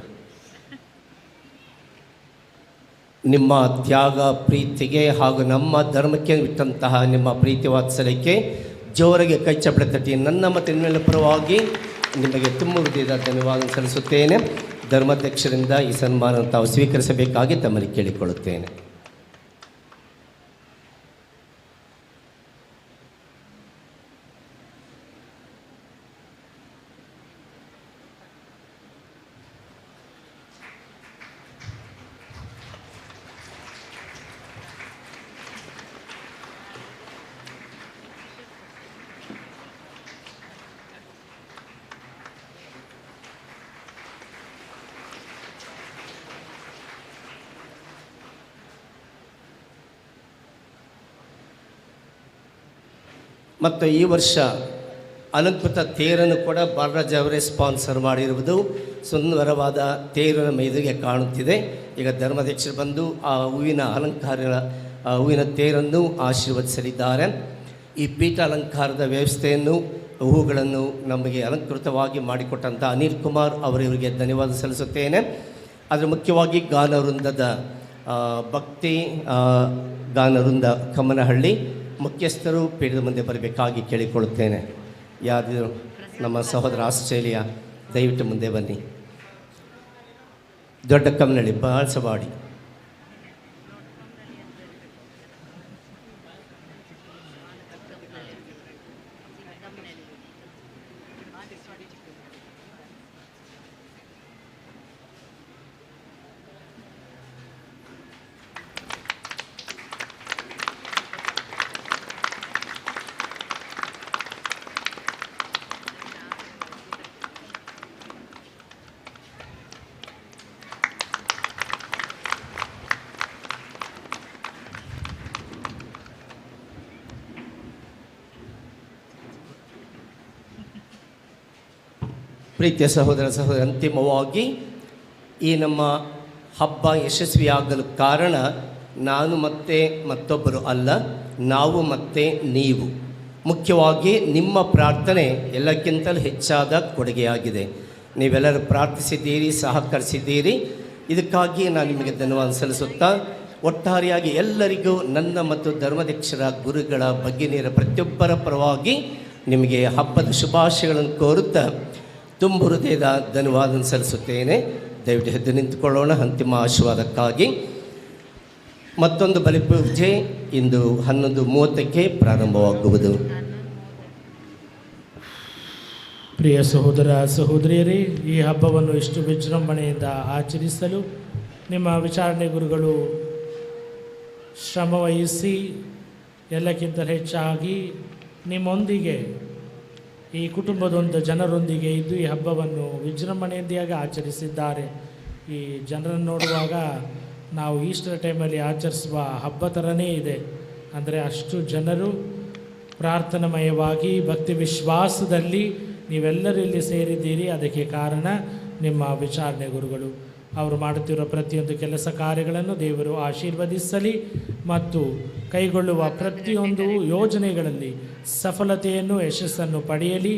ನಿಮ್ಮ ತ್ಯಾಗ ಪ್ರೀತಿಗೆ ಹಾಗೂ ನಮ್ಮ ಧರ್ಮಕ್ಕೆ ಬಿಟ್ಟಂತಹ ನಿಮ್ಮ ಪ್ರೀತಿ ವಾತ್ಸಲ್ಯಕ್ಕೆ ಜೋರಾಗಿ ಕೈ ಚಪ್ಪಳೆ ತಟ್ಟಿ ನನ್ನ ಮತ್ತು ನಿಮ್ಮೆಲ್ಲ ಪರವಾಗಿ ನಿಮಗೆ ತುಂಬ ಹೃದಯದ ಧನ್ಯವಾದ ಸಲ್ಲಿಸುತ್ತೇನೆ. ಧರ್ಮಾಧ್ಯಕ್ಷರಿಂದ ಈ ಸನ್ಮಾನವನ್ನು ತಾವು ಸ್ವೀಕರಿಸಬೇಕಾಗಿ ತಮ್ಮಲ್ಲಿ ಕೇಳಿಕೊಳ್ಳುತ್ತೇನೆ. ಮತ್ತು ಈ ವರ್ಷ ಅಲಂಕೃತ ತೇರನ್ನು ಕೂಡ ಬಾಲರಾಜ್ ಅವರೇ ಸ್ಪಾನ್ಸರ್ ಮಾಡಿರುವುದು ಸುಂದರವಾದ ತೇರು ನಮ್ಮ ಎದುರಿಗೆ ಕಾಣುತ್ತಿದೆ. ಈಗ ಧರ್ಮಾಧ್ಯಕ್ಷರು ಬಂದು ಆ ಹೂವಿನ ಹೂವಿನ ತೇರನ್ನು ಆಶೀರ್ವದಿಸಲಿದ್ದಾರೆ. ಈ ಪೀಠ ಅಲಂಕಾರದ ವ್ಯವಸ್ಥೆಯನ್ನು ಹೂಗಳನ್ನು ನಮಗೆ ಅಲಂಕೃತವಾಗಿ ಮಾಡಿಕೊಟ್ಟಂಥ ಅನಿಲ್ ಕುಮಾರ್ ಅವರಿಗೆ ಧನ್ಯವಾದ ಸಲ್ಲಿಸುತ್ತೇನೆ. ಆದರೆ ಮುಖ್ಯವಾಗಿ ಗಾನವೃಂದದ ಭಕ್ತಿ ಗಾನವೃಂದ ಕಮ್ಮನಹಳ್ಳಿ ಮುಖ್ಯಸ್ಥರು ಪೀಠದ ಮುಂದೆ ಬರಬೇಕಾಗಿ ಕೇಳಿಕೊಳ್ಳುತ್ತೇನೆ. ಯಾರು ನಮ್ಮ ಸಹೋದರ ಆಸ್ಟ್ರೇಲಿಯಾ ದಯವಿಟ್ಟು ಮುಂದೆ ಬನ್ನಿ. ದೊಡ್ಡ ಕಮ್ಮನಹಳ್ಳಿ ಬಾಳ್ಸವಾಡಿ. ಪ್ರೀತಿಯ ಸಹೋದರ ಅಂತಿಮವಾಗಿ ಈ ನಮ್ಮ ಹಬ್ಬ ಯಶಸ್ವಿಯಾಗಲು ಕಾರಣ ನಾನು ಮತ್ತೆ ಮತ್ತೊಬ್ಬರು ಅಲ್ಲ, ನಾವು ಮತ್ತೆ ನೀವು. ಮುಖ್ಯವಾಗಿ ನಿಮ್ಮ ಪ್ರಾರ್ಥನೆ ಎಲ್ಲಕ್ಕಿಂತಲೂ ಹೆಚ್ಚಾದ ಕೊಡುಗೆಯಾಗಿದೆ. ನೀವೆಲ್ಲರೂ ಪ್ರಾರ್ಥಿಸಿದ್ದೀರಿ, ಸಹಕರಿಸಿದ್ದೀರಿ. ಇದಕ್ಕಾಗಿ ನಾನು ನಿಮಗೆ ಧನ್ಯವಾದ ಸಲ್ಲಿಸುತ್ತಾ ಒಟ್ಟಾರೆಯಾಗಿ ಎಲ್ಲರಿಗೂ ನನ್ನ ಮತ್ತು ಧರ್ಮಾಧ್ಯಕ್ಷರ ಗುರುಗಳ ಭಗಿನಿಯರ ಪ್ರತಿಯೊಬ್ಬರ ಪರವಾಗಿ ನಿಮಗೆ ಹಬ್ಬದ ಶುಭಾಶಯಗಳನ್ನು ಕೋರುತ್ತಾ ತುಂಬ ಹೃದಯದ ಧನ್ಯವಾದ ಸಲ್ಲಿಸುತ್ತೇನೆ. ದಯವಿಟ್ಟು ಎದ್ದು ನಿಂತುಕೊಳ್ಳೋಣ ಅಂತಿಮ ಆಶೀರ್ವಾದಕ್ಕಾಗಿ. ಮತ್ತೊಂದು ಬಲಿಪೂಜೆ ಇಂದು 11:30ಕ್ಕೆ ಪ್ರಾರಂಭವಾಗುವುದು. ಪ್ರಿಯ ಸಹೋದರ ಸಹೋದರಿಯರೇ, ಈ ಹಬ್ಬವನ್ನು ಇಷ್ಟು ವಿಜೃಂಭಣೆಯಿಂದ ಆಚರಿಸಲು ನಿಮ್ಮ ವಿಚಾರಣೆ ಗುರುಗಳು ಶ್ರಮವಹಿಸಿ ಎಲ್ಲಕ್ಕಿಂತ ಹೆಚ್ಚಾಗಿ ನಿಮ್ಮೊಂದಿಗೆ ಈ ಕುಟುಂಬದೊಂದು ಜನರೊಂದಿಗೆ ಇದ್ದು ಈ ಹಬ್ಬವನ್ನು ವಿಜೃಂಭಣೆಯಿಂದಾಗಿ ಆಚರಿಸಿದ್ದಾರೆ. ಈ ಜನರನ್ನು ನೋಡುವಾಗ ನಾವು ಈಸ್ಟರ್ ಟೈಮಲ್ಲಿ ಆಚರಿಸುವ ಹಬ್ಬ ಥರನೇ ಇದೆ. ಅಂದರೆ ಅಷ್ಟು ಜನರು ಪ್ರಾರ್ಥನಾಮಯವಾಗಿ ಭಕ್ತಿ ವಿಶ್ವಾಸದಲ್ಲಿ ನೀವೆಲ್ಲರೂ ಇಲ್ಲಿ ಸೇರಿದ್ದೀರಿ. ಅದಕ್ಕೆ ಕಾರಣ ನಿಮ್ಮ ವಿಚಾರಣೆ ಗುರುಗಳು. ಅವರು ಮಾಡುತ್ತಿರುವ ಪ್ರತಿಯೊಂದು ಕೆಲಸ ಕಾರ್ಯಗಳನ್ನು ದೇವರು ಆಶೀರ್ವದಿಸಲಿ ಮತ್ತು ಕೈಗೊಳ್ಳುವ ಪ್ರತಿಯೊಂದು ಯೋಜನೆಗಳಲ್ಲಿ ಸಫಲತೆಯನ್ನು ಯಶಸ್ಸನ್ನು ಪಡೆಯಲಿ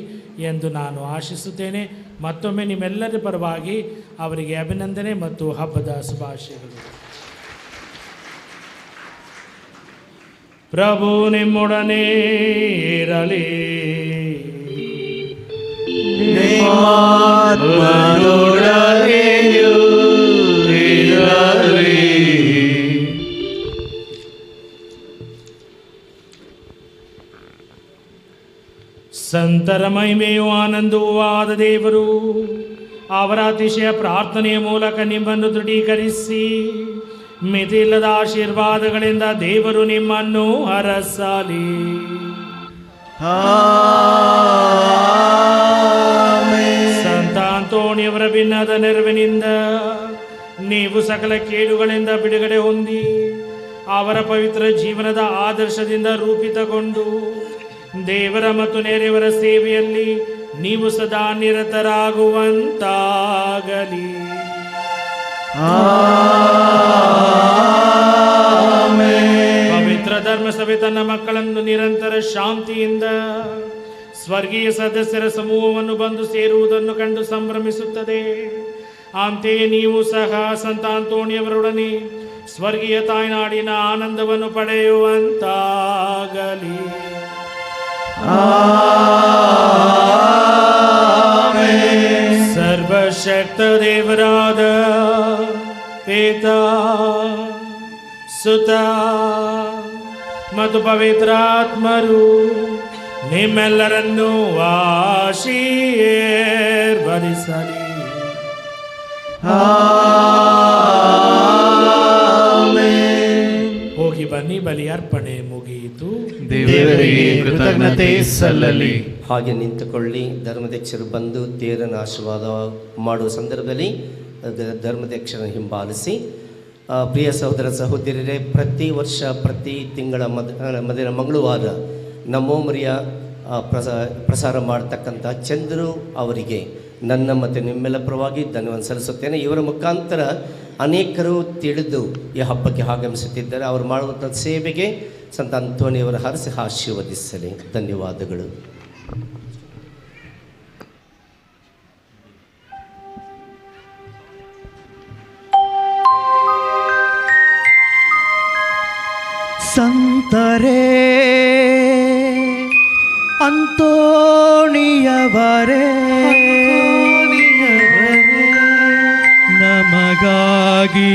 ಎಂದು ನಾನು ಆಶಿಸುತ್ತೇನೆ. ಮತ್ತೊಮ್ಮೆ ನಿಮ್ಮೆಲ್ಲರ ಪರವಾಗಿ ಅವರಿಗೆ ಅಭಿನಂದನೆ ಮತ್ತು ಹಬ್ಬದ ಶುಭಾಶಯಗಳು. ಪ್ರಭು ನಿಮ್ಮೊಡನೆ ಇರಲಿ. ಸಂತರ ಮಹಿಮೆಯೂ ಆನಂದವೂ ಆದ ದೇವರು ಅವರ ಅತಿಶಯ ಪ್ರಾರ್ಥನೆಯ ಮೂಲಕ ನಿಮ್ಮನ್ನು ದೃಢೀಕರಿಸಿ ಮಿತಿಯಿಲ್ಲದ ಆಶೀರ್ವಾದಗಳಿಂದ ದೇವರು ನಿಮ್ಮನ್ನು ಹರಸಲಿ. ಸಂತ ಅಂತೋಣಿಯವರ ಭಿನ್ನದ ನೆರವಿನಿಂದ ನೀವು ಸಕಲ ಕೇಡುಗಳಿಂದ ಬಿಡುಗಡೆ ಹೊಂದಿ ಅವರ ಪವಿತ್ರ ಜೀವನದ ಆದರ್ಶದಿಂದ ರೂಪಿತಗೊಂಡು ದೇವರ ಮತ್ತು ನೆರೆಯವರ ಸೇವೆಯಲ್ಲಿ ನೀವು ಸದಾ ನಿರತರಾಗುವಂತಾಗಲಿ. ಪವಿತ್ರ ಧರ್ಮಸಭೆ ತನ್ನ ಮಕ್ಕಳನ್ನು ನಿರಂತರ ಶಾಂತಿಯಿಂದ ಸ್ವರ್ಗೀಯ ಸದಸ್ಯರ ಸಮೂಹವನ್ನು ಬಂದು ಸೇರುವುದನ್ನು ಕಂಡು ಸಂಭ್ರಮಿಸುತ್ತದೆ. ಅಂತೆಯೇ ನೀವು ಸಹ ಸಂತ ಅಂತೋಣಿಯವರೊಡನೆ ಸ್ವರ್ಗೀಯ ತಾಯ್ನಾಡಿನ ಆನಂದವನ್ನು ಪಡೆಯುವಂತಾಗಲಿ. ಸರ್ವಶಕ್ತ ದೇವರಾದ ಪಿತಾ, ಸುತ ಮತ್ತು ಪವಿತ್ರಾತ್ಮರು ನಿಮ್ಮೆಲ್ಲರನ್ನೂ ಆಶೀರ್ವದಿಸಲಿ. ಹೋಗಿ ಬನ್ನಿ, ಬಲಿಯರ್ಪಣೆ ಮುಗಿಯಿತು. ದೇವರಿಗೆ ಕೃತಜ್ಞತೆ ಸಲ್ಲಲಿ. ಹಾಗೆ ನಿಂತುಕೊಳ್ಳಿ. ಧರ್ಮದಕ್ಷರು ಬಂದು ತೇರನ ಆಶೀರ್ವಾದ ಮಾಡುವ ಸಂದರ್ಭದಲ್ಲಿ ಧರ್ಮದಕ್ಷರ ಹಿಂಬಾಲಿಸಿ. ಪ್ರಿಯ ಸಹೋದರ ಸಹೋದರಿಯರೇ, ಪ್ರತಿ ವರ್ಷ ಪ್ರತಿ ತಿಂಗಳ ಮೊದಲ ಮಂಗಳವಾರ ನಮೋಮರಿಯ ಪ್ರಸಾರ ಮಾಡತಕ್ಕಂಥ ಚಂದ್ರು ಅವರಿಗೆ ನನ್ನ ಮತ್ತು ನಿಮ್ಮೆಲ್ಲ ಪರವಾಗಿ ಧನ್ಯವಾದ ಸಲ್ಲಿಸುತ್ತೇನೆ. ಇವರ ಮುಖಾಂತರ ಅನೇಕರು ತಿಳಿದು ಈ ಹಬ್ಬಕ್ಕೆ ಆಗಮಿಸುತ್ತಿದ್ದಾರೆ. ಅವರು ಮಾಡುವಂಥ ಸೇವೆಗೆ ಸಂತ ಅಂತೋಣಿಯವರ ಹರಸಿ ಆಶೀರ್ವದಿಸಲಿ. ಧನ್ಯವಾದಗಳು. ಸಂತರೇ, ಅಂತೋಣಿಯವರೇ, ನಮಗಾಗಿ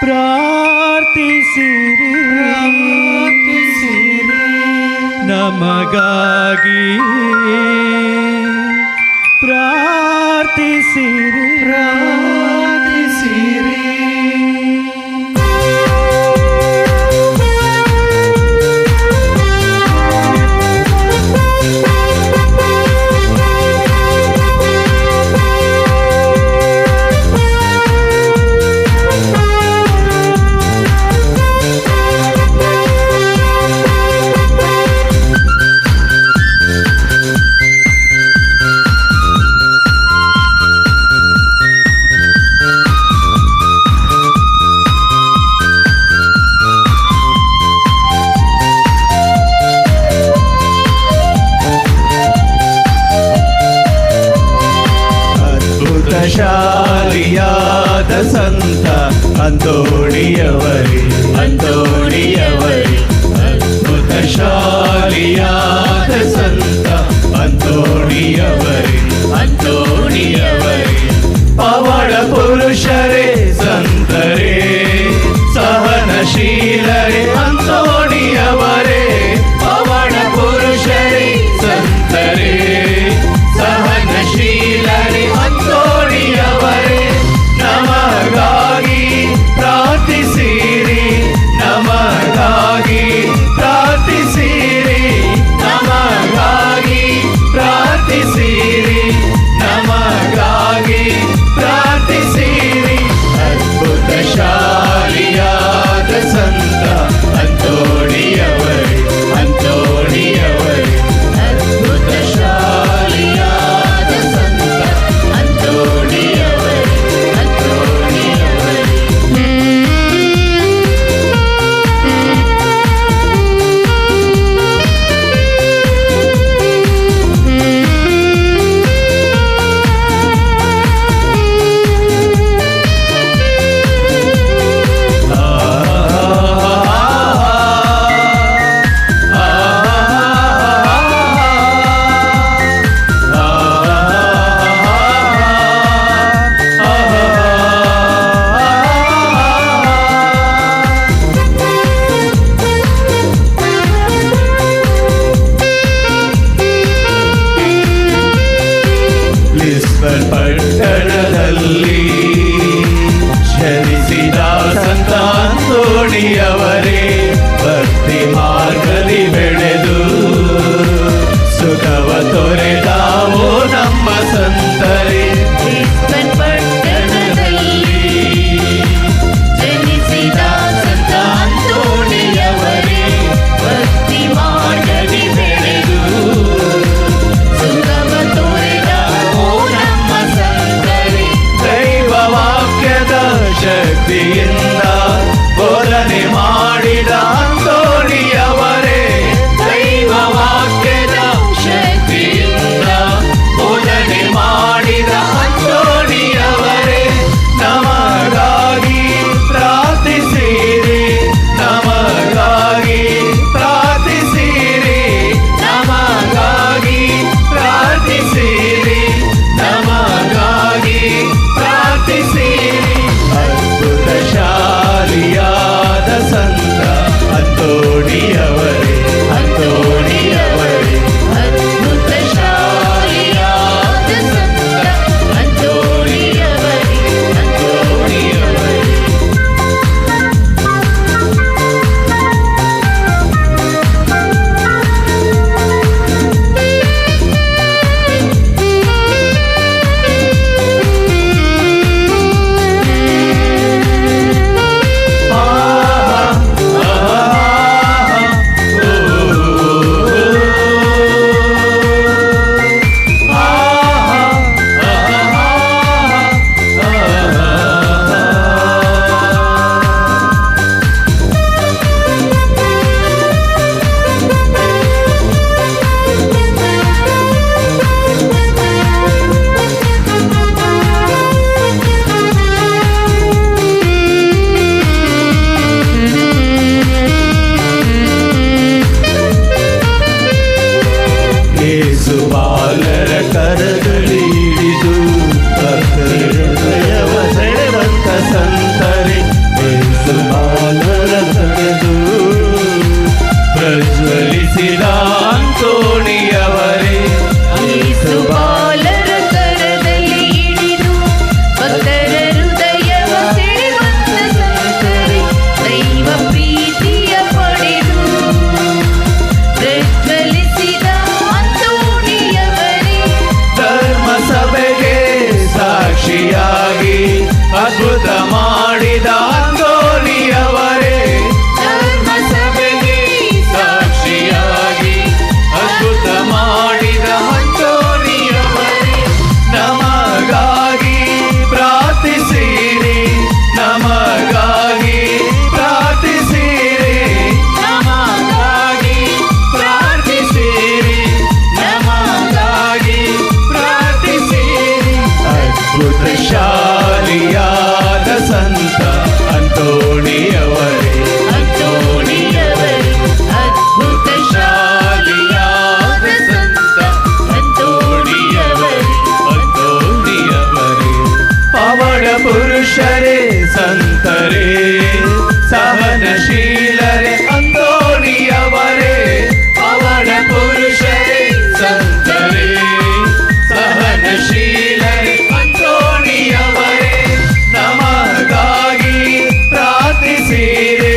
ಪ್ರಾರ್ಥಿಸಿರಿ, ನಮಗಾಗಿ ಪ್ರಾರ್ಥಿಸಿರಿ. ಶಾಲಿಯಾದ ಸಂತ ಅಂತೋಣಿಯವರೇ, ಅಂತೋಣಿಯವರೇ, ಅದ್ಭುತ ಶಾಲಿಯಾದ ಸಂತ ಅಂತೋಣಿಯವರೇ, ಅಂತೋಣಿಯವರೇ, ಪವಾಡ ಪುರುಷರೇ, ಸಂತರೇ, ಸಹನಶೀಲರೇ, ಅಂತೋಣಿಯವರೇ, ಪವಾಡ ಪುರುಷರೇ, ಸಂತರೇ, ಸಹನಶೀಲರೇ, ಅಂತೋಣಿಯವರೇ, ನಮಗಾಗಿ ಪ್ರಾರ್ಥಿಸಿರಿ, ನಮಗಾಗಿ ಪ್ರಾರ್ಥಿಸಿರಿ, ನಮಗಾಗಿ ಪ್ರಾರ್ಥಿಸಿರಿ, ನಮಗಾಗಿ ಪ್ರಾರ್ಥಿಸಿರಿ. ಅದ್ಭುತ ಶಾಲಿಯಾದ ಸಂತ ಅಂತೋಣಿಯವರೇ, ಅಂತೋಣಿಯವರೇ, ಅದ್ಭುತ ಶಾಲಿಯಾದ ಸಂತ ಅಂತೋಣಿಯವರೇ, ಅಂತೋಣಿಯವರೇ. ಲಿಸ್ಬನ್ ಪಟ್ಟಣದಲ್ಲಿ ಜನಿಸಿದ ಸಂತ ಅಂತೋಣಿಯವರೇ, ಭಕ್ತಿ ಮಾರ್ಗದಿ ಬೆಳೆದು ಸುಖವ ತೊರೆದಾವೋ ನಮ್ಮ ಸಂತರೇ. ಲಿಸ್ಬನ್ ಪಟ್ಟಣದಲ್ಲಿ ಸಹನಶೀಲರೇ ಅಂತೋಣಿಯವರೇ, ನಮಗಾಗಿ ಪ್ರಾರ್ಥಿಸಿರಿ,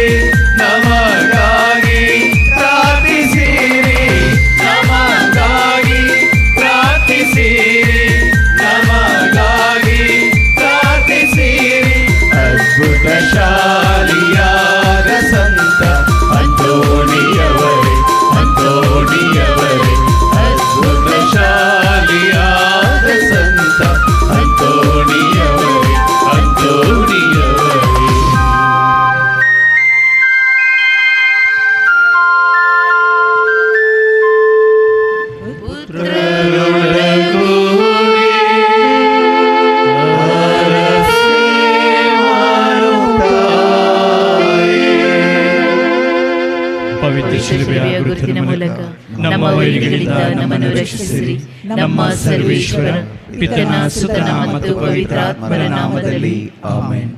ನಮಗಾಗಿ ಪ್ರಾರ್ಥಿಸಿರಿ, ನಮಗಾಗಿ ಪ್ರಾರ್ಥಿಸಿರಿ, ನಮಗಾಗಿ ಪ್ರಾರ್ಥಿಸಿರಿ. ಅದ್ಭುತ ಶಾಲಿಯಾದ ಸಂತ ಅಂತೋಣಿಯವರೇ, ಅಂತೋಣಿಯವರೇ, ಅದ್ಭುತ ಶಾಲಿಯಾದ ಸಂತ ಅಂತೋಣಿಯವರೇ, ಅಂತೋಣಿಯವರೇ. ಪವಿತ್ರ ಶಿಲುಬೆಯ ಗುರುತಿನ ಮೂಲಕ ನಮ್ಮ ವೈರಿಗಳಿಂದ ನಮ್ಮನ್ನು ರಕ್ಷಿಸಿರಿ. ನಮ್ಮ ಸರ್ವೇಶ್ವರ ಪಿತನ ಸುತನ ಮತ್ತು ಪವಿತ್ರಾತ್ಮರ ನಾಮದಲ್ಲಿ ಆಮೆನ್.